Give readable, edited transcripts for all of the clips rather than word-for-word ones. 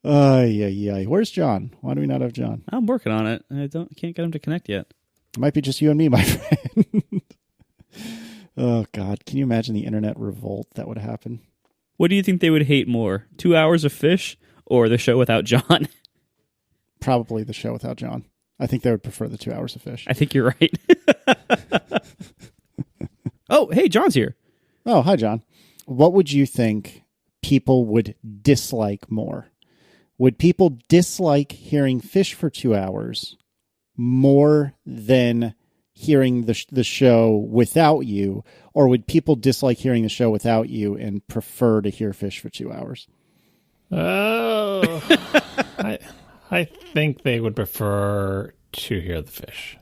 Yeah. Where's John? Why do we not have John? I'm working on it. I can't get him to connect yet. It might be just you and me, my friend. Oh, God. Can you imagine the internet revolt that would happen? What do you think they would hate more? 2 hours of fish or the show without John? Probably the show without John. I think they would prefer the 2 hours of fish. I think you're right. Oh, hey, John's here. Oh, hi, John. What would you think people would dislike more? Would people dislike hearing fish for 2 hours more than hearing the show without you, or would people dislike hearing the show without you and prefer to hear fish for 2 hours? Oh, I think they would prefer to hear the fish.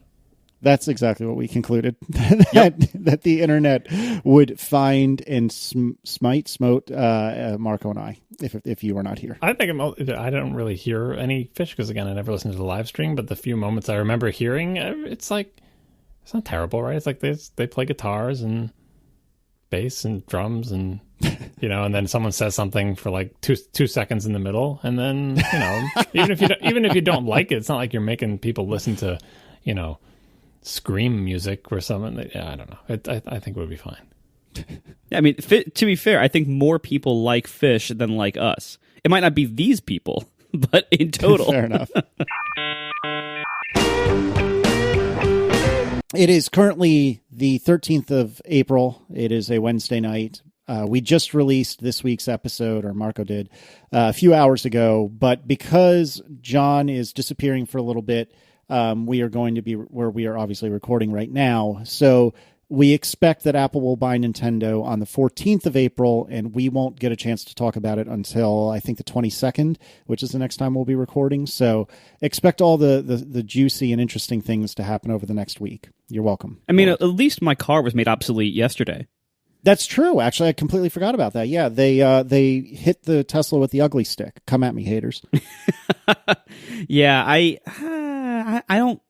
That's exactly what we concluded. that the internet would find and smote Marco and I if you were not here. I don't really hear any fish because, again, I never listened to the live stream, but the few moments I remember hearing, it's like, it's not terrible, right? It's like they play guitars and bass and drums and, and then someone says something for like two seconds in the middle. And then, even if you don't like it, it's not like you're making people listen to, scream music or something. I don't know. I think it would be fine. Yeah, I mean, to be fair, I think more people like fish than like us. It might not be these people, but in total. Fair enough. It is currently the 13th of April. It is a Wednesday night. We just released this week's episode, or Marco did, a few hours ago. But because John is disappearing for a little bit, we are going to be where we are obviously recording right now. So we expect that Apple will buy Nintendo on the 14th of April, and we won't get a chance to talk about it until, I think, the 22nd, which is the next time we'll be recording. So expect all the juicy and interesting things to happen over the next week. You're welcome. I mean, at least my car was made obsolete yesterday. That's true. Actually, I completely forgot about that. Yeah, they hit the Tesla with the ugly stick. Come at me, haters. Yeah, I don't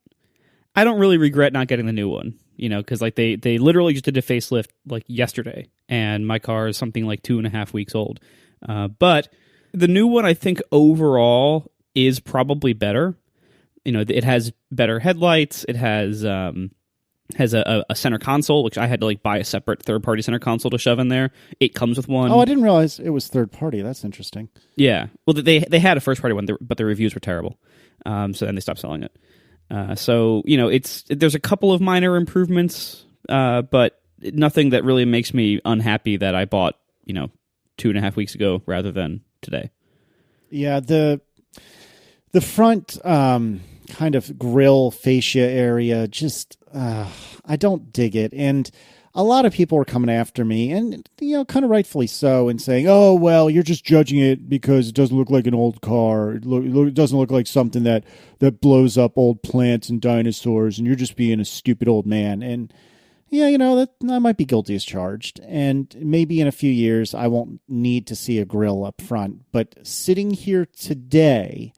really regret not getting the new one. Because like they literally just did a facelift like yesterday, and my car is something like 2.5 weeks old. But the new one, I think overall is probably better. It has better headlights. It has a center console, which I had to like buy a separate third-party center console to shove in there. It comes with one. Oh, I didn't realize it was third-party. That's interesting. Yeah. Well, they had a first-party one, but the reviews were terrible. So then they stopped selling it. So there's a couple of minor improvements, but nothing that really makes me unhappy that I bought 2.5 weeks ago rather than today. Yeah, the front kind of grill fascia area, just I don't dig it, and a lot of people were coming after me, and kind of rightfully so, and saying, "Oh, well, you're just judging it because it doesn't look like an old car. It doesn't look like something that blows up old plants and dinosaurs, and you're just being a stupid old man." And yeah, that I might be guilty as charged, and maybe in a few years I won't need to see a grill up front. But sitting here today,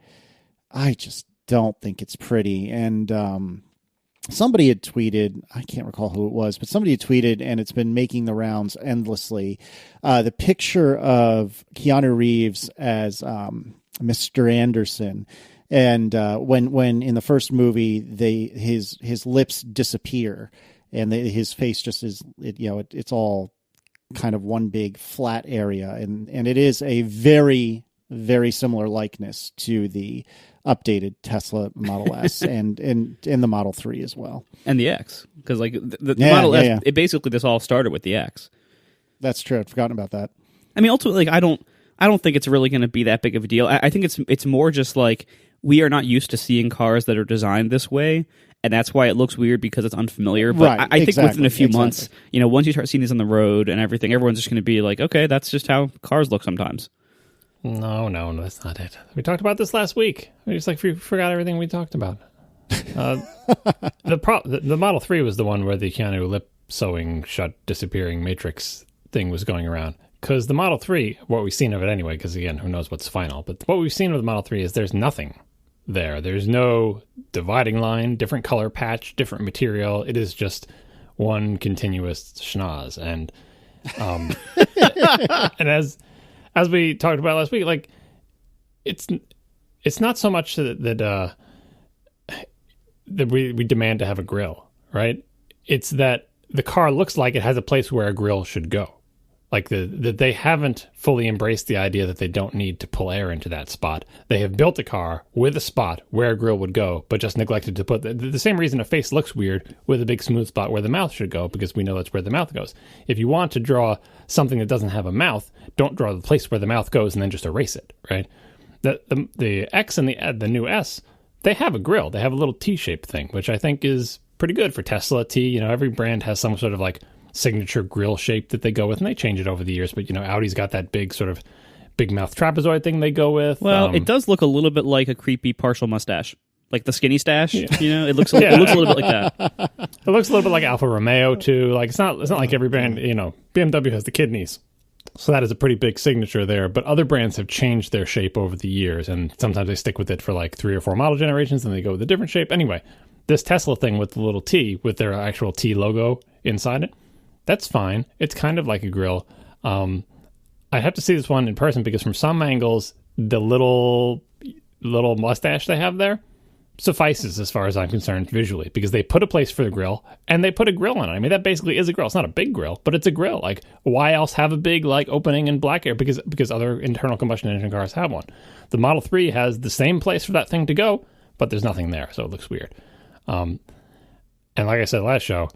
I just don't think it's pretty, and somebody had tweeted, I can't recall who it was, but somebody had tweeted, and it's been making the rounds endlessly, the picture of Keanu Reeves as Mr. Anderson. And when in the first movie, his lips disappear, and his face just is, it's all kind of one big flat area. And it is a very, very similar likeness to the updated Tesla Model S and the Model 3 as well. And the X. Because like the Model S, it basically this all started with the X. That's true. I'd forgotten about that. I mean, ultimately, like, I don't think it's really going to be that big of a deal. I think it's more just like we are not used to seeing cars that are designed this way, and that's why it looks weird because it's unfamiliar. But right, I think within a few months, once you start seeing these on the road and everything, everyone's just going to be like, okay, that's just how cars look sometimes. No, that's not it. We talked about this last week. We just forgot everything we talked about. The Model 3 was the one where the Keanu lip sewing shut disappearing matrix thing was going around. Because the Model 3, what we've seen of it anyway, because again, who knows what's final, but what we've seen of the Model 3 is there's nothing there. There's no dividing line, different color patch, different material. It is just one continuous schnoz. And and as we talked about last week, like, it's not so much that we demand to have a grill, right? It's that the car looks like it has a place where a grill should go. Like that they haven't fully embraced the idea that they don't need to pull air into that spot. They have built a car with a spot where a grill would go, but just neglected to put the same reason a face looks weird with a big smooth spot where the mouth should go, because we know that's where the mouth goes. If you want to draw something that doesn't have a mouth, don't draw the place where the mouth goes and then just erase it, right? The X and the new S, they have a grill. They have a little T-shaped thing, which I think is pretty good for Tesla. Every brand has some sort of like signature grill shape that they go with, and they change it over the years. But Audi's got that big sort of big mouth trapezoid thing they go with. Well, it does look a little bit like a creepy partial mustache, like the skinny stash. Yeah. It looks it looks a little bit like that. It looks a little bit like Alfa Romeo too. Like it's not like every brand. BMW has the kidneys, so that is a pretty big signature there. But other brands have changed their shape over the years, and sometimes they stick with it for like 3 or 4 model generations, and they go with a different shape. Anyway, this Tesla thing with the little T with their actual T logo inside it, that's fine. It's kind of like a grill. I have to see this one in person because from some angles, the little mustache they have there suffices as far as I'm concerned visually, because they put a place for the grill and they put a grill on it. I mean, that basically is a grill. It's not a big grill, but it's a grill. Like, why else have a big like opening in black air? Because other internal combustion engine cars have one. The Model 3 has the same place for that thing to go, but there's nothing there, so it looks weird. And like I said last show,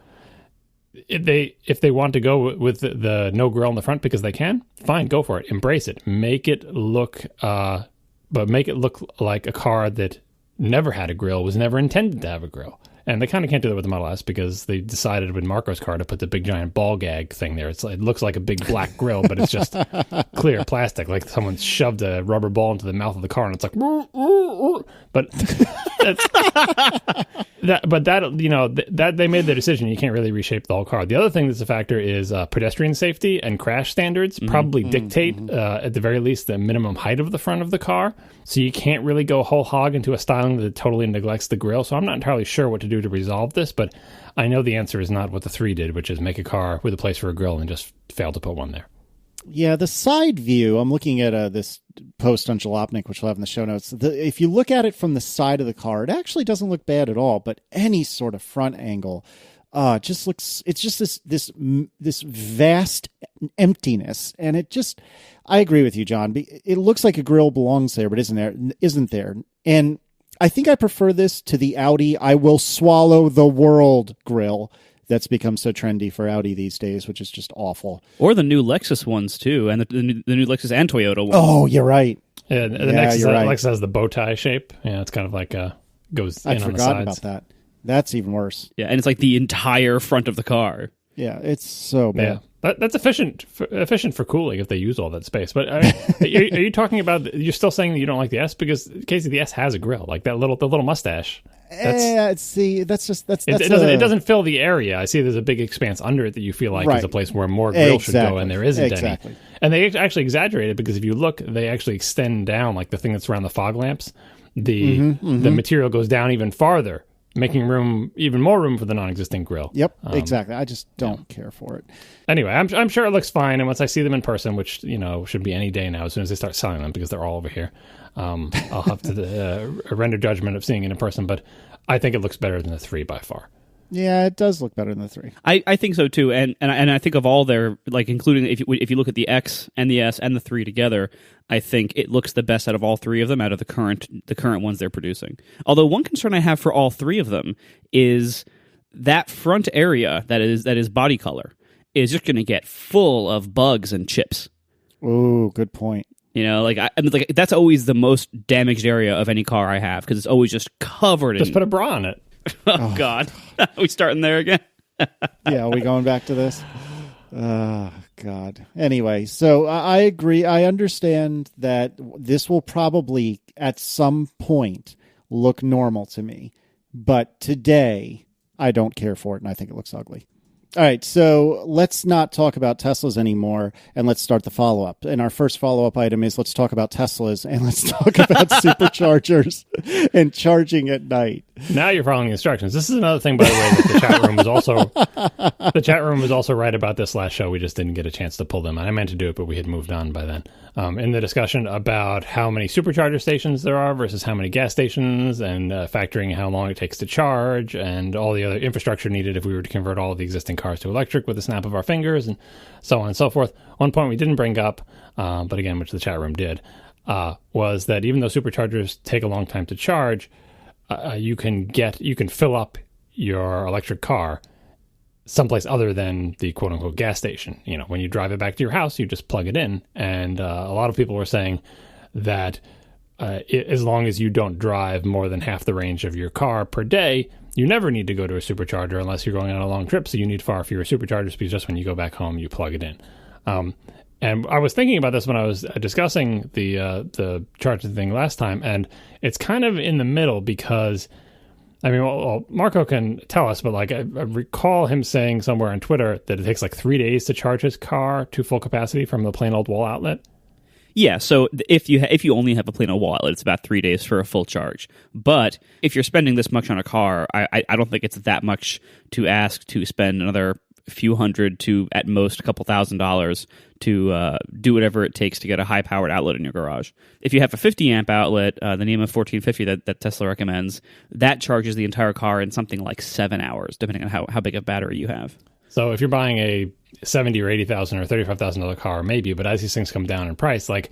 if they want to go with the no grill in the front because they can, fine, go for it. Embrace it. Make it look like a car that never had a grill, was never intended to have a grill. And they kind of can't do that with the Model S because they decided with Marco's car to put the big giant ball gag thing there. It looks like a big black grill, but it's just clear plastic, like someone shoved a rubber ball into the mouth of the car, and it's like, but that they made the decision. You can't really reshape the whole car. The other thing that's a factor is pedestrian safety and crash standards probably dictate, at the very least, the minimum height of the front of the car. So you can't really go whole hog into a styling that totally neglects the grill. So I'm not entirely sure what to do to resolve this, but I know the answer is not what the 3 did, which is make a car with a place for a grill and just fail to put one there. Yeah, the side view, I'm looking at this post on Jalopnik, which we'll have in the show notes. If you look at it from the side of the car, it actually doesn't look bad at all, but any sort of front angle just looks, it's just this vast emptiness. And I agree with you, John. It looks like a grill belongs there, but isn't there. And I think I prefer this to the Audi I will swallow the world grill that's become so trendy for Audi these days, which is just awful. Or the new Lexus ones too, and the new Lexus and Toyota ones. Oh, you're right. Yeah, the Lexus has the bow tie shape. Yeah, it's kind of like goes in on the sides. I forgot about that. That's even worse. Yeah, and it's like the entire front of the car. Yeah, it's so bad. Yeah. That's efficient for cooling if they use all that space. But are you talking about? You're still saying that you don't like the S because Casey, the S has a grill, like the little mustache. It doesn't fill the area. I see there's a big expanse under it that you feel like is a place where more grill should go, and there isn't any. And they actually exaggerate it because if you look, they actually extend down, like the thing that's around the fog lamps. The material goes down even farther, making even more room for the non-existent grill. Yep, exactly. I just don't care for it. Anyway, I'm sure it looks fine, and once I see them in person, which should be any day now, as soon as they start selling them because they're all over here, I'll have to render judgment of seeing it in person. But I think it looks better than the 3 by far. Yeah, it does look better than the 3. I think so too, and I think of all their, like, including if you look at the X and the S and the 3 together, I think it looks the best out of all 3 of them, out of the current ones they're producing. Although one concern I have for all 3 of them is that front area that is body color is just going to get full of bugs and chips. Oh, good point. That's always the most damaged area of any car I have because it's always just covered in. Just put a bra on it. Oh, God. Are we starting there again? Yeah, are we going back to this? Oh, God. Anyway, so I agree. I understand that this will probably, at some point, look normal to me. But today, I don't care for it, and I think it looks ugly. All right, so let's not talk about Teslas anymore, and let's start the follow-up. And our first follow-up item is let's talk about Teslas, and let's talk about superchargers and charging at night. Now you're following the instructions. This is another thing, by the way, that the chat room was also right about this last show. We just didn't get a chance to pull them. I meant to do it, but we had moved on by then. In the discussion about how many supercharger stations there are versus how many gas stations, and factoring how long it takes to charge, and all the other infrastructure needed if we were to convert all of the existing cars to electric with a snap of our fingers, and so on and so forth. One point we didn't bring up, but again, which the chat room did, was that even though superchargers take a long time to charge, you can fill up your electric car someplace other than the quote unquote gas station. You know, when you drive it back to your house, you just plug it in. And a lot of people were saying that as long as you don't drive more than half the range of your car per day, you never need to go to a supercharger unless you're going on a long trip. So you need far fewer superchargers because just when you go back home, you plug it in. And I was thinking about this when I was discussing the charging thing last time, and it's kind of in the middle because, I mean, well, Marco can tell us, but like I recall him saying somewhere on Twitter that it takes like 3 days to charge his car to full capacity from the plain old wall outlet. Yeah, so if you only have a plain old wall outlet, it's about 3 days for a full charge. But if you're spending this much on a car, I don't think it's that much to ask to spend another few hundred to at most a couple $1,000s to do whatever it takes to get a high-powered outlet in your garage. If you have a 50-amp outlet, the NEMA 1450 that Tesla recommends, that charges the entire car in something like 7 hours, depending on how big a battery you have. So if you're buying a $70,000 or $80,000 or $35,000 car, maybe, but as these things come down in price, like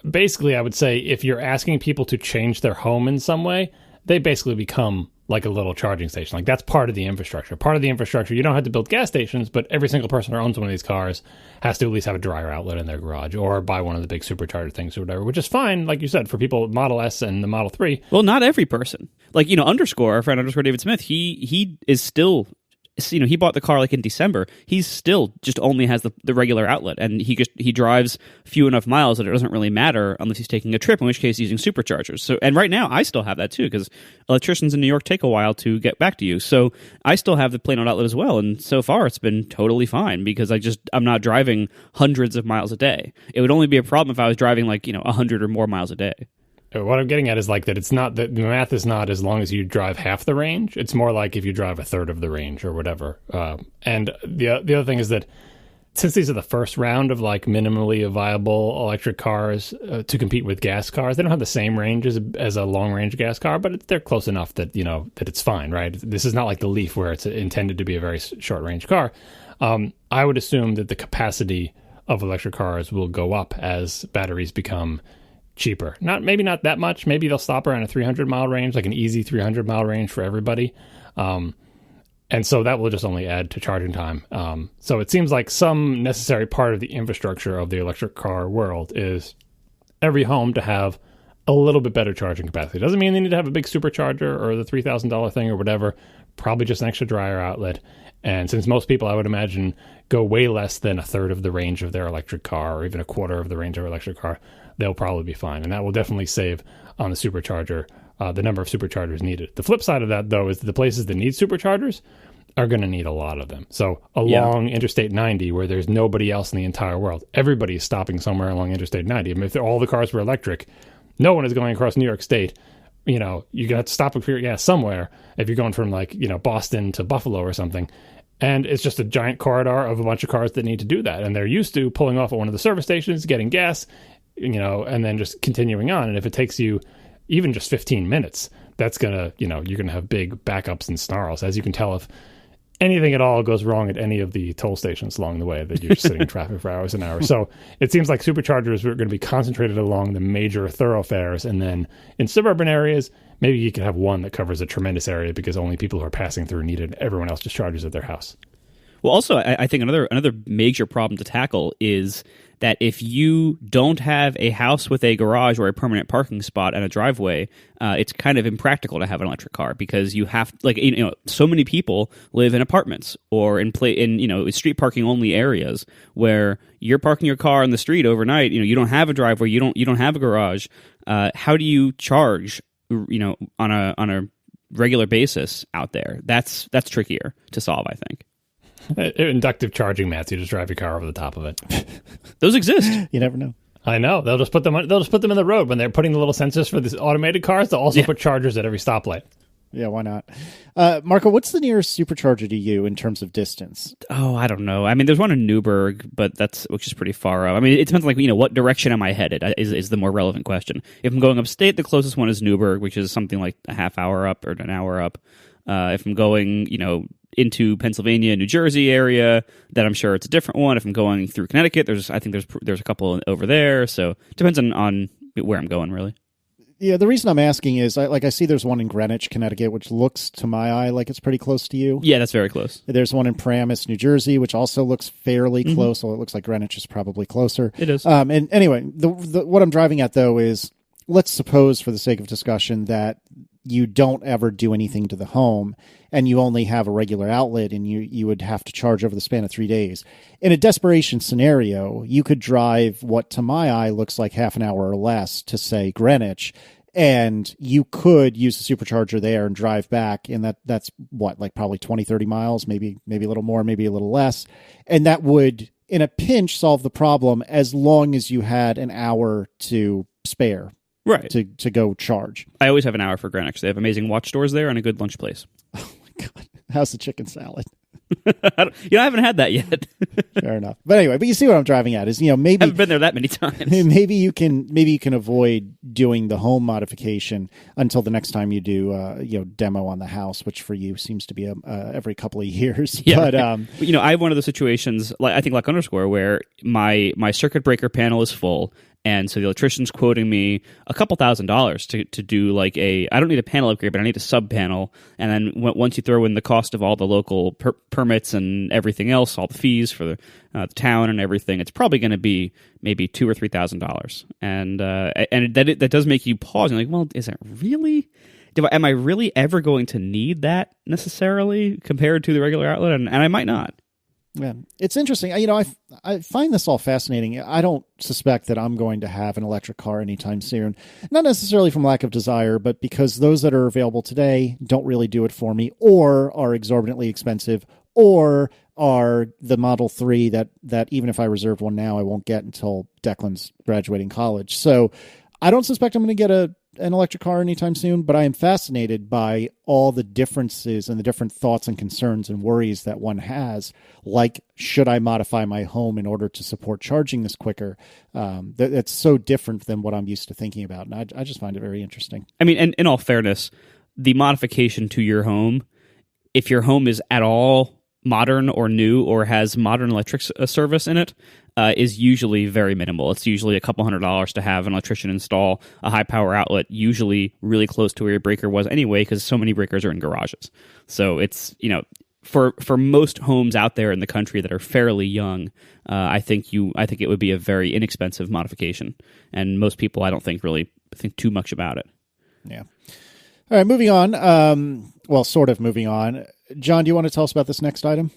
basically I would say if you're asking people to change their home in some way, they basically become like a little charging station. Like that's part of the infrastructure. Part of the infrastructure, you don't have to build gas stations, but every single person who owns one of these cars has to at least have a dryer outlet in their garage or buy one of the big supercharger things or whatever, which is fine, like you said, for people with Model S and the Model 3. Well, not every person. Like, our friend David Smith, he is still, he bought the car like in December. He still just only has the regular outlet, and he drives few enough miles that it doesn't really matter unless he's taking a trip, in which case he's using superchargers. So, and right now I still have that too, because electricians in New York take a while to get back to you. So I still have the plain old outlet as well, and so far it's been totally fine because I'm not driving hundreds of miles a day. It would only be a problem if I was driving 100 or more miles a day. What I'm getting at is like that it's not that the math is not as long as you drive half the range. It's more like if you drive a third of the range or whatever. And the other thing is that since these are the first round of like minimally viable electric cars to compete with gas cars, they don't have the same range as a long range gas car, but they're close enough that that it's fine, right? This is not like the Leaf where it's intended to be a very short range car. I would assume that the capacity of electric cars will go up as batteries become cheaper. Maybe not that much. Maybe they'll stop around a 300-mile range, like an easy 300-mile range for everybody. And so that will just only add to charging time. So it seems like some necessary part of the infrastructure of the electric car world is every home to have a little bit better charging capacity. Doesn't mean they need to have a big supercharger or the $3,000 thing or whatever. Probably just an extra dryer outlet. And since most people, I would imagine, go way less than a third of the range of their electric car or even a quarter of the range of their electric car, they'll probably be fine. And that will definitely save on the supercharger, the number of superchargers needed. The flip side of that, though, is the places that need superchargers are going to need a lot of them. So along Interstate 90, where there's nobody else in the entire world, everybody is stopping somewhere along Interstate 90. I mean, if all the cars were electric, no one is going across New York State. You're going to have to stop and clear gas somewhere if you're going from Boston to Buffalo or something. And it's just a giant corridor of a bunch of cars that need to do that. And they're used to pulling off at one of the service stations, getting gas, and then just continuing on. And if it takes you even just 15 minutes, that's going to, you're going to have big backups and snarls. As you can tell, if anything at all goes wrong at any of the toll stations along the way, that you're sitting in traffic for hours and hours. So it seems like superchargers are going to be concentrated along the major thoroughfares. And then in suburban areas, maybe you could have one that covers a tremendous area because only people who are passing through need it. Everyone else just charges at their house. Well, also, I think another major problem to tackle is that if you don't have a house with a garage or a permanent parking spot and a driveway, it's kind of impractical to have an electric car because you have, so many people live in apartments or in street parking only areas where you're parking your car on the street overnight. You don't have a driveway, you don't have a garage. How do you charge, on a regular basis out there? That's trickier to solve, I think. Inductive charging mats. You just drive your car over the top of it. Those exist. You never know. I know. They'll just put them in the road when they're putting the little sensors for these automated cars. They'll also put chargers at every stoplight. Yeah, why not? Marco, what's the nearest supercharger to you in terms of distance? Oh, I don't know. I mean, there's one in Newburgh, but which is pretty far up. I mean, it depends on, what direction am I headed is the more relevant question. If I'm going upstate, the closest one is Newburgh, which is something like a half hour up or an hour up. If I'm going, into Pennsylvania, New Jersey area, then I'm sure it's a different one. If I'm going through Connecticut, there's a couple over there. So it depends on where I'm going, really. Yeah, the reason I'm asking is, I see there's one in Greenwich, Connecticut, which looks to my eye like it's pretty close to you. Yeah, that's very close. There's one in Paramus, New Jersey, which also looks fairly close, so it looks like Greenwich is probably closer. It is. And anyway, what I'm driving at, though, is let's suppose, for the sake of discussion, that you don't ever do anything to the home and you only have a regular outlet and you would have to charge over the span of 3 days. In a desperation scenario, you could drive what to my eye looks like half an hour or less to, say, Greenwich, and you could use the supercharger there and drive back, and that's what, like probably 20, 30 miles, maybe a little more, maybe a little less. And that would, in a pinch, solve the problem as long as you had an hour to spare. Right. To go charge. I always have an hour for Greenwich. They have amazing watch stores there and a good lunch place. Oh, my God. How's the chicken salad? I haven't had that yet. Fair enough. But anyway, but you see what I'm driving at is, maybe I haven't been there that many times. Maybe you can avoid doing the home modification until the next time you do, demo on the house, which for you seems to be every couple of years. Yeah. But, I have one of those situations, like I think like underscore, where my circuit breaker panel is full. And so the electrician's quoting me a couple $1,000s to do like I don't need a panel upgrade, but I need a sub panel. And then once you throw in the cost of all the local permits and everything else, all the fees for the town and everything, it's probably going to be maybe $2,000 or $3,000. And that does make you pause and like, well, is it really? Am I really ever going to need that necessarily compared to the regular outlet? And I might not. Yeah, it's interesting. I find this all fascinating. I don't suspect that I'm going to have an electric car anytime soon. Not necessarily from lack of desire, but because those that are available today don't really do it for me, or are exorbitantly expensive, or are the Model 3 that even if I reserve one now, I won't get until Declan's graduating college. So I don't suspect I'm going to get an electric car anytime soon, but I am fascinated by all the differences and the different thoughts and concerns and worries that one has. Like, should I modify my home in order to support charging this quicker? That's so different than what I'm used to thinking about. And I just find it very interesting. I mean, and in all fairness, the modification to your home, if your home is at all modern or new or has modern electric service in it, is usually very minimal. It's usually a couple $100s to have an electrician install a high power outlet, usually really close to where your breaker was anyway, because so many breakers are in garages. So it's, for most homes out there in the country that are fairly young, I think it would be a very inexpensive modification, and most people I don't think really think too much about it. Yeah. All right, moving on. Sort of moving on. John, do you want to tell us about this next item?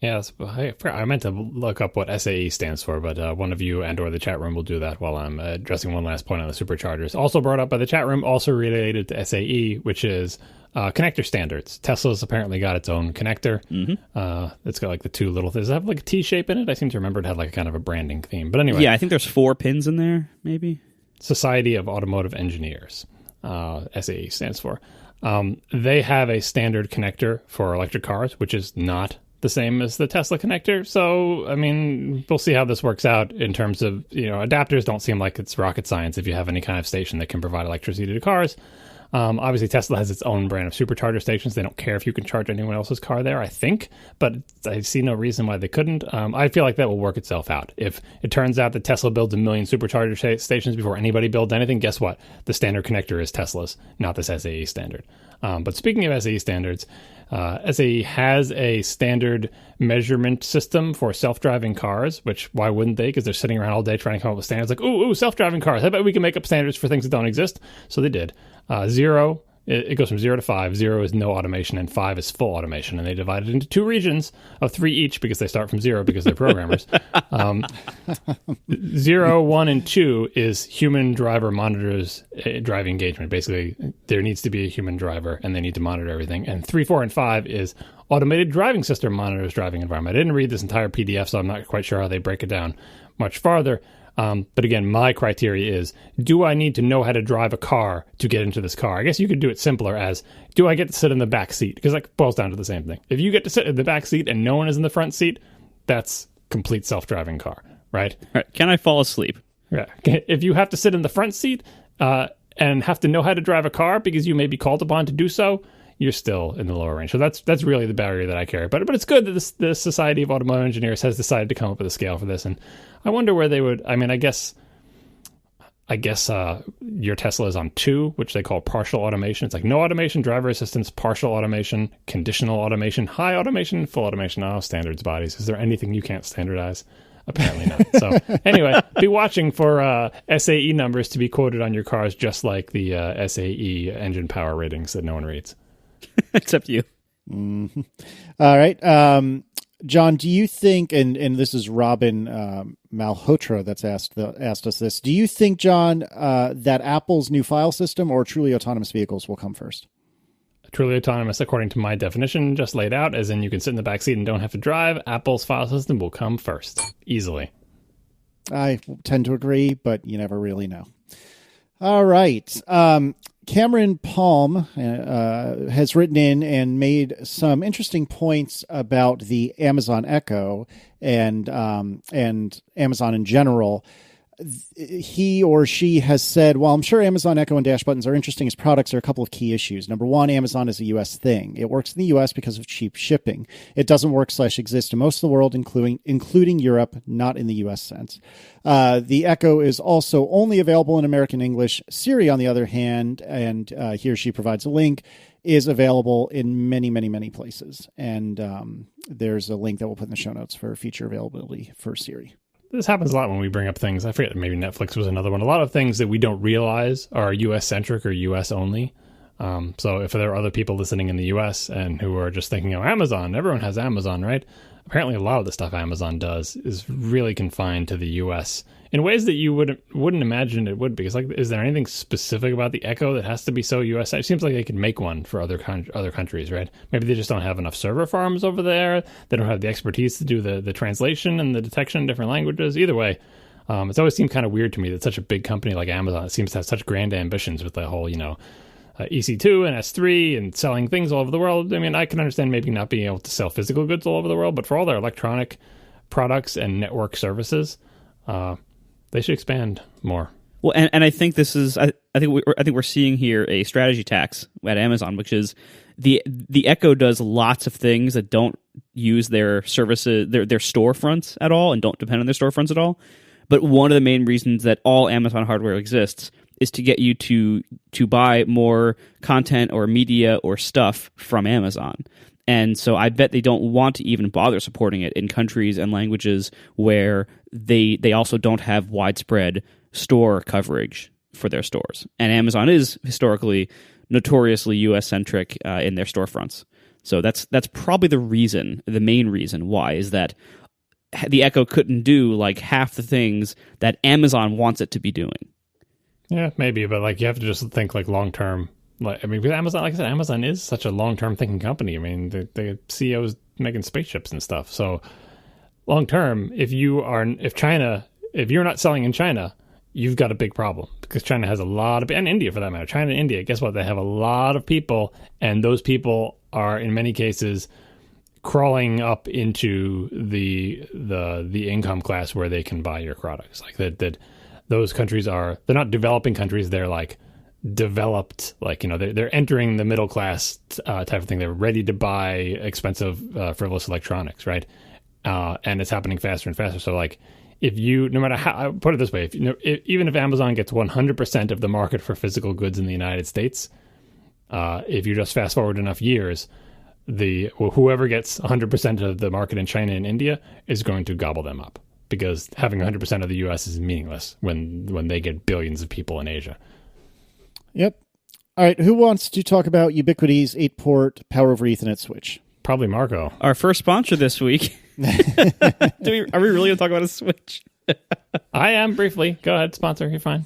Yes, I meant to look up what SAE stands for, but one of you and or the chat room will do that while I'm addressing one last point on the Superchargers. Also brought up by the chat room, also related to SAE, which is connector standards. Tesla's apparently got its own connector. Mm-hmm. It's got like the two little things. Does it have like a T shape in it? I seem to remember it had like a kind of a branding theme. But anyway. Yeah, I think there's 4 pins in there, maybe. Society of Automotive Engineers, SAE stands for. They have a standard connector for electric cars, which is not the same as the Tesla connector. So, I mean, we'll see how this works out in terms of, adapters don't seem like it's rocket science if you have any kind of station that can provide electricity to cars. Obviously, Tesla has its own brand of supercharger stations. They don't care if you can charge anyone else's car there, I think, but I see no reason why they couldn't. I feel like that will work itself out. If it turns out that Tesla builds 1 million supercharger stations before anybody builds anything, guess what? The standard connector is Tesla's, not this SAE standard. But speaking of SAE standards, SAE has a standard measurement system for self-driving cars, which why wouldn't they? Because they're sitting around all day trying to come up with standards like, ooh, self-driving cars. I bet we can make up standards for things that don't exist. So they did. 0, it goes from 0 to 5. 0 is no automation, and 5 is full automation. And they divide it into 2 regions of 3 each because they start from 0 because they're programmers. 0, 1, and 2 is human driver monitors drive engagement. Basically, there needs to be a human driver, and they need to monitor everything. And 3, 4, and 5 is automated driving system monitors driving environment. I didn't read this entire PDF, so I'm not quite sure how they break it down much farther. But again, my criteria is, do I need to know how to drive a car to get into this car? I guess you could do it simpler as, do I get to sit in the back seat? Because that boils down to the same thing. If you get to sit in the back seat and no one is in the front seat, that's complete self-driving car, right? Right. Can I fall asleep? Yeah. If you have to sit in the front seat and have to know how to drive a car because you may be called upon to do so, you're still in the lower range. So that's really the barrier that I carry. But it's good that the Society of Automotive Engineers has decided to come up with a scale for this. And I wonder where they would. I mean, I guess your Tesla is on 2, which they call partial automation. It's like no automation, driver assistance, partial automation, conditional automation, high automation, full automation. Oh, standards bodies. Is there anything you can't standardize? Apparently not. So anyway, be watching for SAE numbers to be quoted on your cars, just like the SAE engine power ratings that no one reads. Except you. Mm-hmm. All right. John, do you think, and this is Robin Malhotra that's asked us this, do you think, John, that Apple's new file system or truly autonomous vehicles will come first? Truly autonomous, according to my definition, just laid out, as in you can sit in the back seat and don't have to drive. Apple's file system will come first, easily. I tend to agree, but you never really know. All right. Cameron Palm has written in and made some interesting points about the Amazon Echo and Amazon in general. He or she has said, while I'm sure Amazon Echo and Dash Buttons are interesting as products, there are a couple of key issues. Number one, Amazon is a U.S. thing. It works in the U.S. because of cheap shipping. It doesn't work/exist in most of the world, including Europe, not in the U.S. sense. The Echo is also only available in American English. Siri, on the other hand, and he or she provides a link, is available in many, many, many places. And there's a link that we'll put in the show notes for feature availability for Siri. This happens a lot when we bring up things. I forget, maybe Netflix was another one. A lot of things that we don't realize are U.S.-centric or U.S. only. So if there are other people listening in the U.S. and who are just thinking, oh, Amazon, everyone has Amazon, right? Apparently a lot of the stuff Amazon does is really confined to the U.S. in ways that you wouldn't imagine it would be. Because, like, is there anything specific about the Echo that has to be so U.S.? It seems like they could make one for other countries, right? Maybe they just don't have enough server farms over there. They don't have the expertise to do the translation and the detection in different languages. Either way, it's always seemed kind of weird to me that such a big company like Amazon seems to have such grand ambitions with the whole, EC2 and S3 and selling things all over the world. I mean, I can understand maybe not being able to sell physical goods all over the world, but for all their electronic products and network services, they should expand more. Well, and I think this is I think we're seeing here a strategy tax at Amazon, which is the Echo does lots of things that don't use their services, their storefronts at all, and don't depend on their storefronts at all. But one of the main reasons that all Amazon hardware exists is to get you to buy more content or media or stuff from Amazon. And so I bet they don't want to even bother supporting it in countries and languages where they also don't have widespread store coverage for their stores. And Amazon is historically notoriously US-centric in their storefronts. So that's probably the main reason why, is that the Echo couldn't do like half the things that Amazon wants it to be doing. Yeah, maybe, but like you have to just think like long term. Like, I mean, because Amazon, like I said, Amazon is such a long term thinking company. I mean, the CEO is making spaceships and stuff. So long term, if you're not selling in China, you've got a big problem, because China has a lot of, and India for that matter. China and India, guess what? They have a lot of people, and those people are in many cases crawling up into the income class where they can buy your products. Like that those countries they're not developing countries, they're like developed, like, they're entering the middle class type of thing. They're ready to buy expensive frivolous electronics, right? And it's happening faster and faster. So like, if you, no matter how, put it this way, even if Amazon gets 100% of the market for physical goods in the United States, if you just fast forward enough years, whoever gets 100% of the market in China and India is going to gobble them up, because having 100% of the U.S. is meaningless when they get billions of people in Asia. Yep. All right. Who wants to talk about Ubiquity's 8-port power over Ethernet switch? Probably Marco. Our first sponsor this week. Are we really going to talk about a switch? I am, briefly. Go ahead, sponsor. You're fine.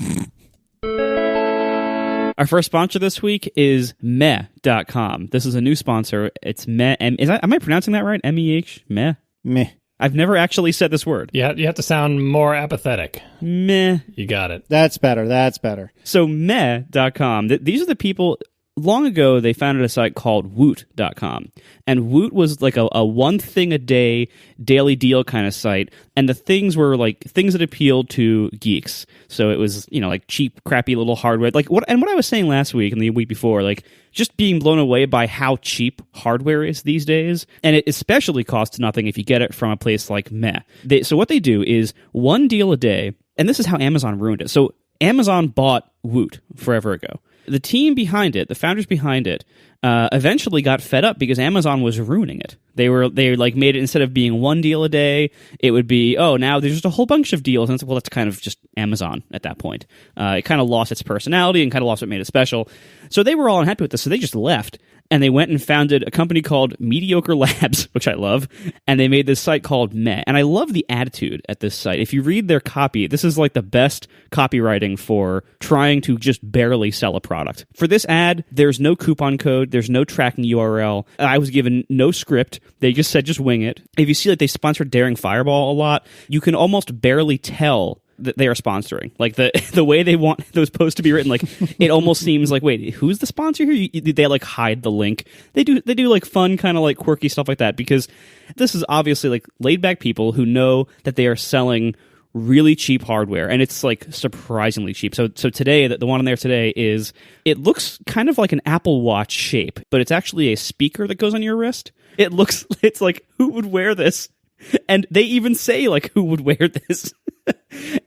Our first sponsor this week is meh.com. This is a new sponsor. It's meh. Am I pronouncing that right? MEH? Meh? Meh. I've never actually said this word. Yeah, you have to sound more apathetic. Meh. You got it. That's better. So meh.com, these are the people. Long ago, they founded a site called woot.com. And Woot was like a one thing a day daily deal kind of site. And the things were like things that appealed to geeks. So it was, like cheap, crappy little hardware. Like what I was saying last week and the week before, like just being blown away by how cheap hardware is these days. And it especially costs nothing if you get it from a place like Meh. So what they do is one deal a day. And this is how Amazon ruined it. So Amazon bought Woot forever ago. The team behind it, the founders behind it, eventually got fed up because Amazon was ruining it. They made it, instead of being one deal a day, it would be, now there's just a whole bunch of deals. And it's, well, that's kind of just Amazon at that point. It kind of lost its personality and kind of lost what made it special. So they were all unhappy with this, so they just left. And they went and founded a company called Mediocre Labs, which I love, and they made this site called Meh. And I love the attitude at this site. If you read their copy, this is like the best copywriting for trying to just barely sell a product. For this ad, there's no coupon code, there's no tracking URL. I was given no script. They just said, just wing it. If you see that they sponsored Daring Fireball a lot, you can almost barely tell that they are sponsoring. Like the way they want those posts to be written, like it almost seems like, wait, who's the sponsor here? They like hide the link. They do like fun kind of like quirky stuff like that, because this is obviously like laid back people who know that they are selling really cheap hardware, and it's like surprisingly cheap. So today, the one on there today is, it looks kind of like an Apple Watch shape, but it's actually a speaker that goes on your wrist. It's like, who would wear this? And they even say like, who would wear this?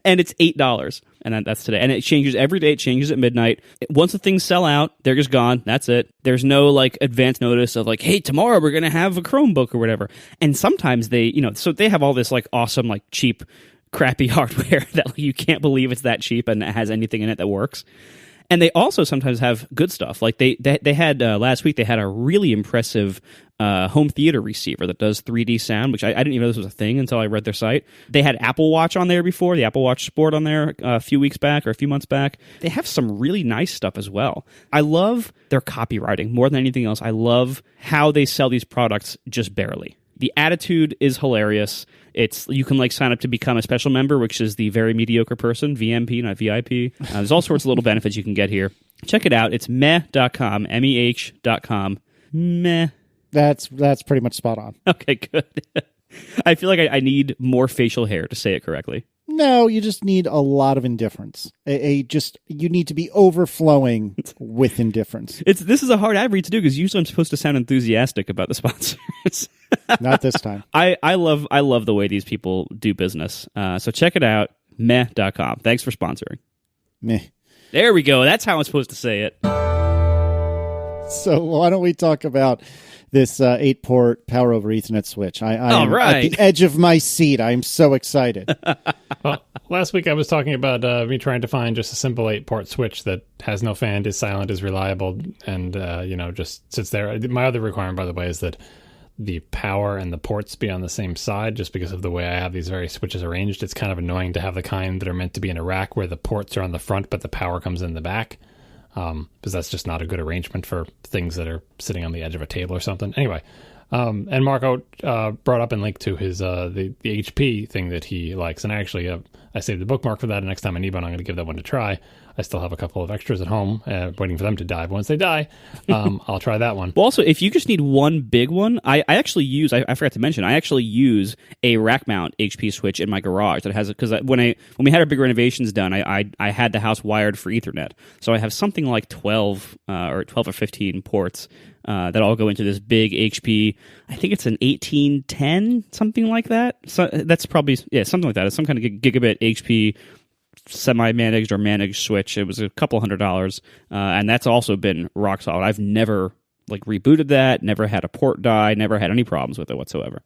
And it's $8, and that's today. And it changes every day. It changes at midnight. Once the things sell out, they're just gone. That's it. There's no like advance notice of like, hey, tomorrow we're gonna have a Chromebook or whatever. And sometimes they, so they have all this like awesome like cheap, crappy hardware that like, you can't believe it's that cheap and it has anything in it that works. And they also sometimes have good stuff. Like they had last week, they had a really impressive home theater receiver that does 3D sound, which I didn't even know this was a thing until I read their site. They had Apple Watch on there before, the Apple Watch Sport on there a few weeks back or a few months back. They have some really nice stuff as well. I love their copywriting more than anything else. I love how they sell these products just barely. The attitude is hilarious. You can like sign up to become a special member, which is the very mediocre person, VMP, not VIP. There's all sorts of little benefits you can get here. Check it out. It's meh.com, meh.com. Meh. That's pretty much spot on. Okay, good. I feel like I need more facial hair to say it correctly. No, you just need a lot of indifference. You need to be overflowing with indifference. This is a hard ad read to do, because usually I'm supposed to sound enthusiastic about the sponsors. Not this time. I love the way these people do business. So check it out, meh.com. Thanks for sponsoring. Meh. There we go. That's how I'm supposed to say it. So why don't we talk about this 8-port power over Ethernet switch? I'm at the edge of my seat. I'm so excited. Well, last week I was talking about me trying to find just a simple 8-port switch that has no fan, is silent, is reliable, and just sits there. My other requirement, by the way, is that the power and the ports be on the same side, just because of the way I have these various switches arranged. It's kind of annoying to have the kind that are meant to be in a rack where the ports are on the front but the power comes in the back. Because that's just not a good arrangement for things that are sitting on the edge of a table or something. Anyway, and Marco brought up and linked to his the HP thing that he likes, and I saved the bookmark for that. And next time I need one, I'm going to give that one a try. I still have a couple of extras at home, waiting for them to die. But once they die, I'll try that one. Well, also, if you just need one big one, I actually use, I forgot to mention, I actually use a rack mount HP switch in my garage that has it, because when we had our big renovations done, I had the house wired for Ethernet. So I have something like 12 or 15 ports that all go into this big HP. I think it's an 1810, something like that. So that's probably, something like that. It's some kind of gigabit HP semi-managed or managed switch. It was a couple $100, and that's also been rock solid. I've never rebooted that, never had a port die, never had any problems with it whatsoever.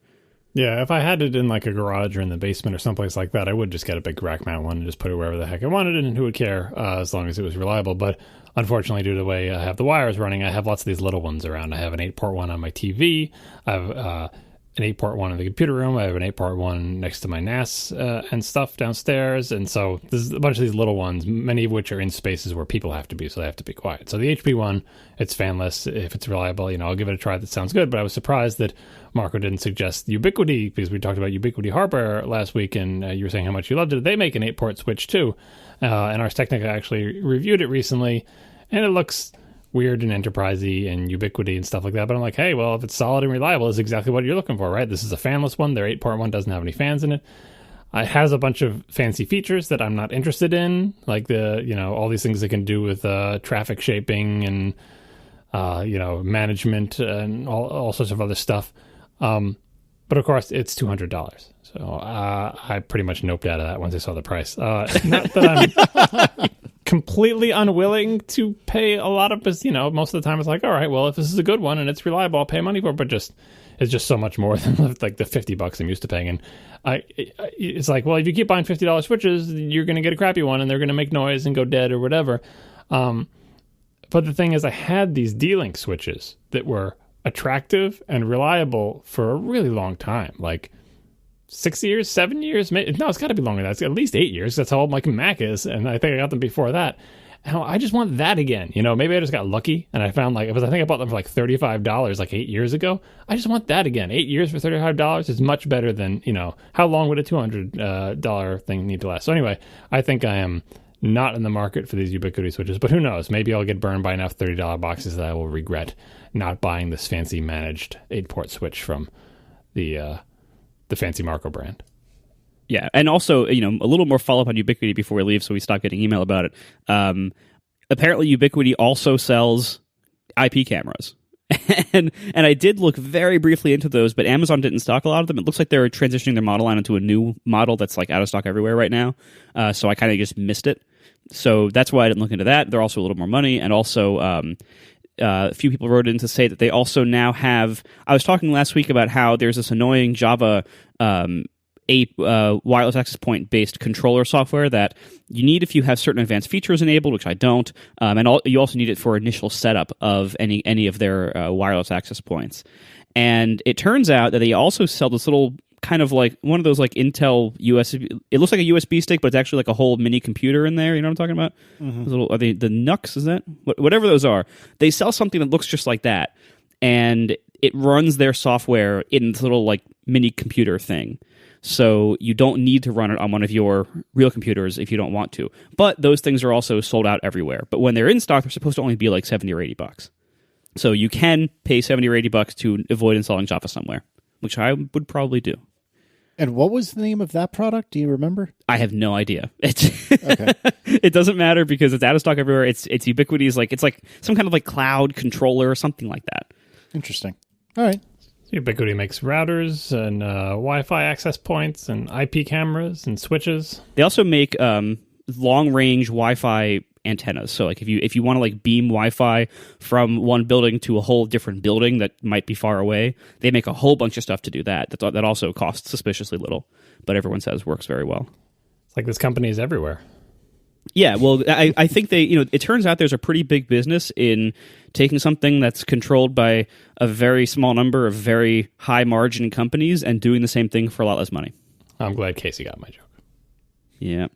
Yeah, if I had it in like a garage or in the basement or someplace like that, I would just get a big rack mount one and just put it wherever the heck I wanted it, and who would care, as long as it was reliable. But unfortunately, due to the way I have the wires running, I have lots of these little ones around. I have an 8-port one on my TV. I have an 8-port one in the computer room. I have an 8-port one next to my NAS and stuff downstairs. And so there's a bunch of these little ones, many of which are in spaces where people have to be, so they have to be quiet. So the HP one, it's fanless. If it's reliable, I'll give it a try. That sounds good. But I was surprised that Marco didn't suggest Ubiquiti, because we talked about Ubiquiti hardware last week, and you were saying how much you loved it. They make an 8-port switch too. And Ars Technica actually reviewed it recently, and it looks weird and enterprisey and Ubiquiti and stuff like that. But I'm like, hey, well, if it's solid and reliable, it's exactly what you're looking for, right? This is a fanless one. Their 8-port one doesn't have any fans in it. It has a bunch of fancy features that I'm not interested in, like all these things it can do with traffic shaping and management and all sorts of other stuff. But of course, it's $200. So I pretty much noped out of that once I saw the price. Not that I'm completely unwilling to pay a lot of, because most of the time it's like, all right, well, if this is a good one and it's reliable, I'll pay money for it. But it's just so much more than like the $50 I'm used to paying. And it's like, well, if you keep buying $50 switches, you're going to get a crappy one and they're going to make noise and go dead or whatever. But the thing is, I had these D-Link switches that were attractive and reliable for a really long time, like 6 years, 7 years. No, it's got to be longer than that. It's at least 8 years. That's how old my Mac is, and I think I got them before that. And I just want that again. Maybe I just got lucky, and I found I think I bought them for like $35 like 8 years ago. I just want that again. 8 years for $35 is much better than, how long would a $200 thing need to last? So anyway, I think I am not in the market for these Ubiquiti switches, but who knows? Maybe I'll get burned by enough $30 boxes that I will regret not buying this fancy managed 8-port switch from the fancy Marco brand. Yeah, and also, a little more follow-up on Ubiquiti before we leave, so we stop getting email about it. Apparently, Ubiquiti also sells IP cameras. and I did look very briefly into those, but Amazon didn't stock a lot of them. It looks like they're transitioning their model line into a new model that's like out of stock everywhere right now. So I kind of just missed it. So that's why I didn't look into that. They're also a little more money, and also a few people wrote in to say that they also now have. I was talking last week about how there's this annoying Java wireless access point based controller software that you need if you have certain advanced features enabled, which I don't, and you also need it for initial setup of any of their wireless access points. And it turns out that they also sell this little kind of like one of those like Intel USB. It looks like a USB stick, but it's actually like a whole mini computer in there. You know what I'm talking about? Mm-hmm. Those little, are they the NUCs? Is that whatever those are? They sell something that looks just like that, and it runs their software in this little like mini computer thing. So you don't need to run it on one of your real computers if you don't want to. But those things are also sold out everywhere. But when they're in stock, they're supposed to only be like $70 or $80. So you can pay $70 or $80 to avoid installing Java somewhere, which I would probably do. And what was the name of that product? Do you remember? I have no idea. Okay. It doesn't matter because it's out of stock everywhere. It's Ubiquiti's it's like some kind of like cloud controller or something like that. Interesting. All right. Ubiquiti makes routers and Wi-Fi access points and IP cameras and switches. They also make long-range Wi-Fi antennas. So like if you want to like beam Wi-Fi from one building to a whole different building that might be far away, they make a whole bunch of stuff to do that. That also costs suspiciously little, but everyone says works very well. It's like this company is everywhere. Yeah, well, I think they, it turns out there's a pretty big business in taking something that's controlled by a very small number of very high margin companies and doing the same thing for a lot less money. I'm glad Casey got my joke. Yeah.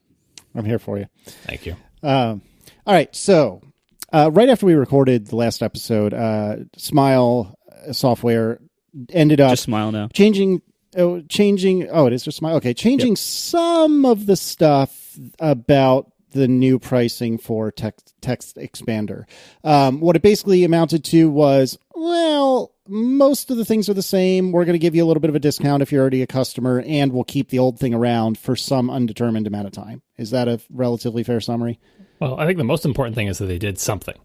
I'm here for you. Thank you. All right, so right after we recorded the last episode, Smile software ended up just Smile now. Changing. Oh, it is just Smile. Okay, changing some of the stuff about the new pricing for TextExpander. What it basically amounted to was, well, most of the things are the same. We're going to give you a little bit of a discount if you're already a customer, and we'll keep the old thing around for some undetermined amount of time. Is that a relatively fair summary? Well, I think the most important thing is that they did something,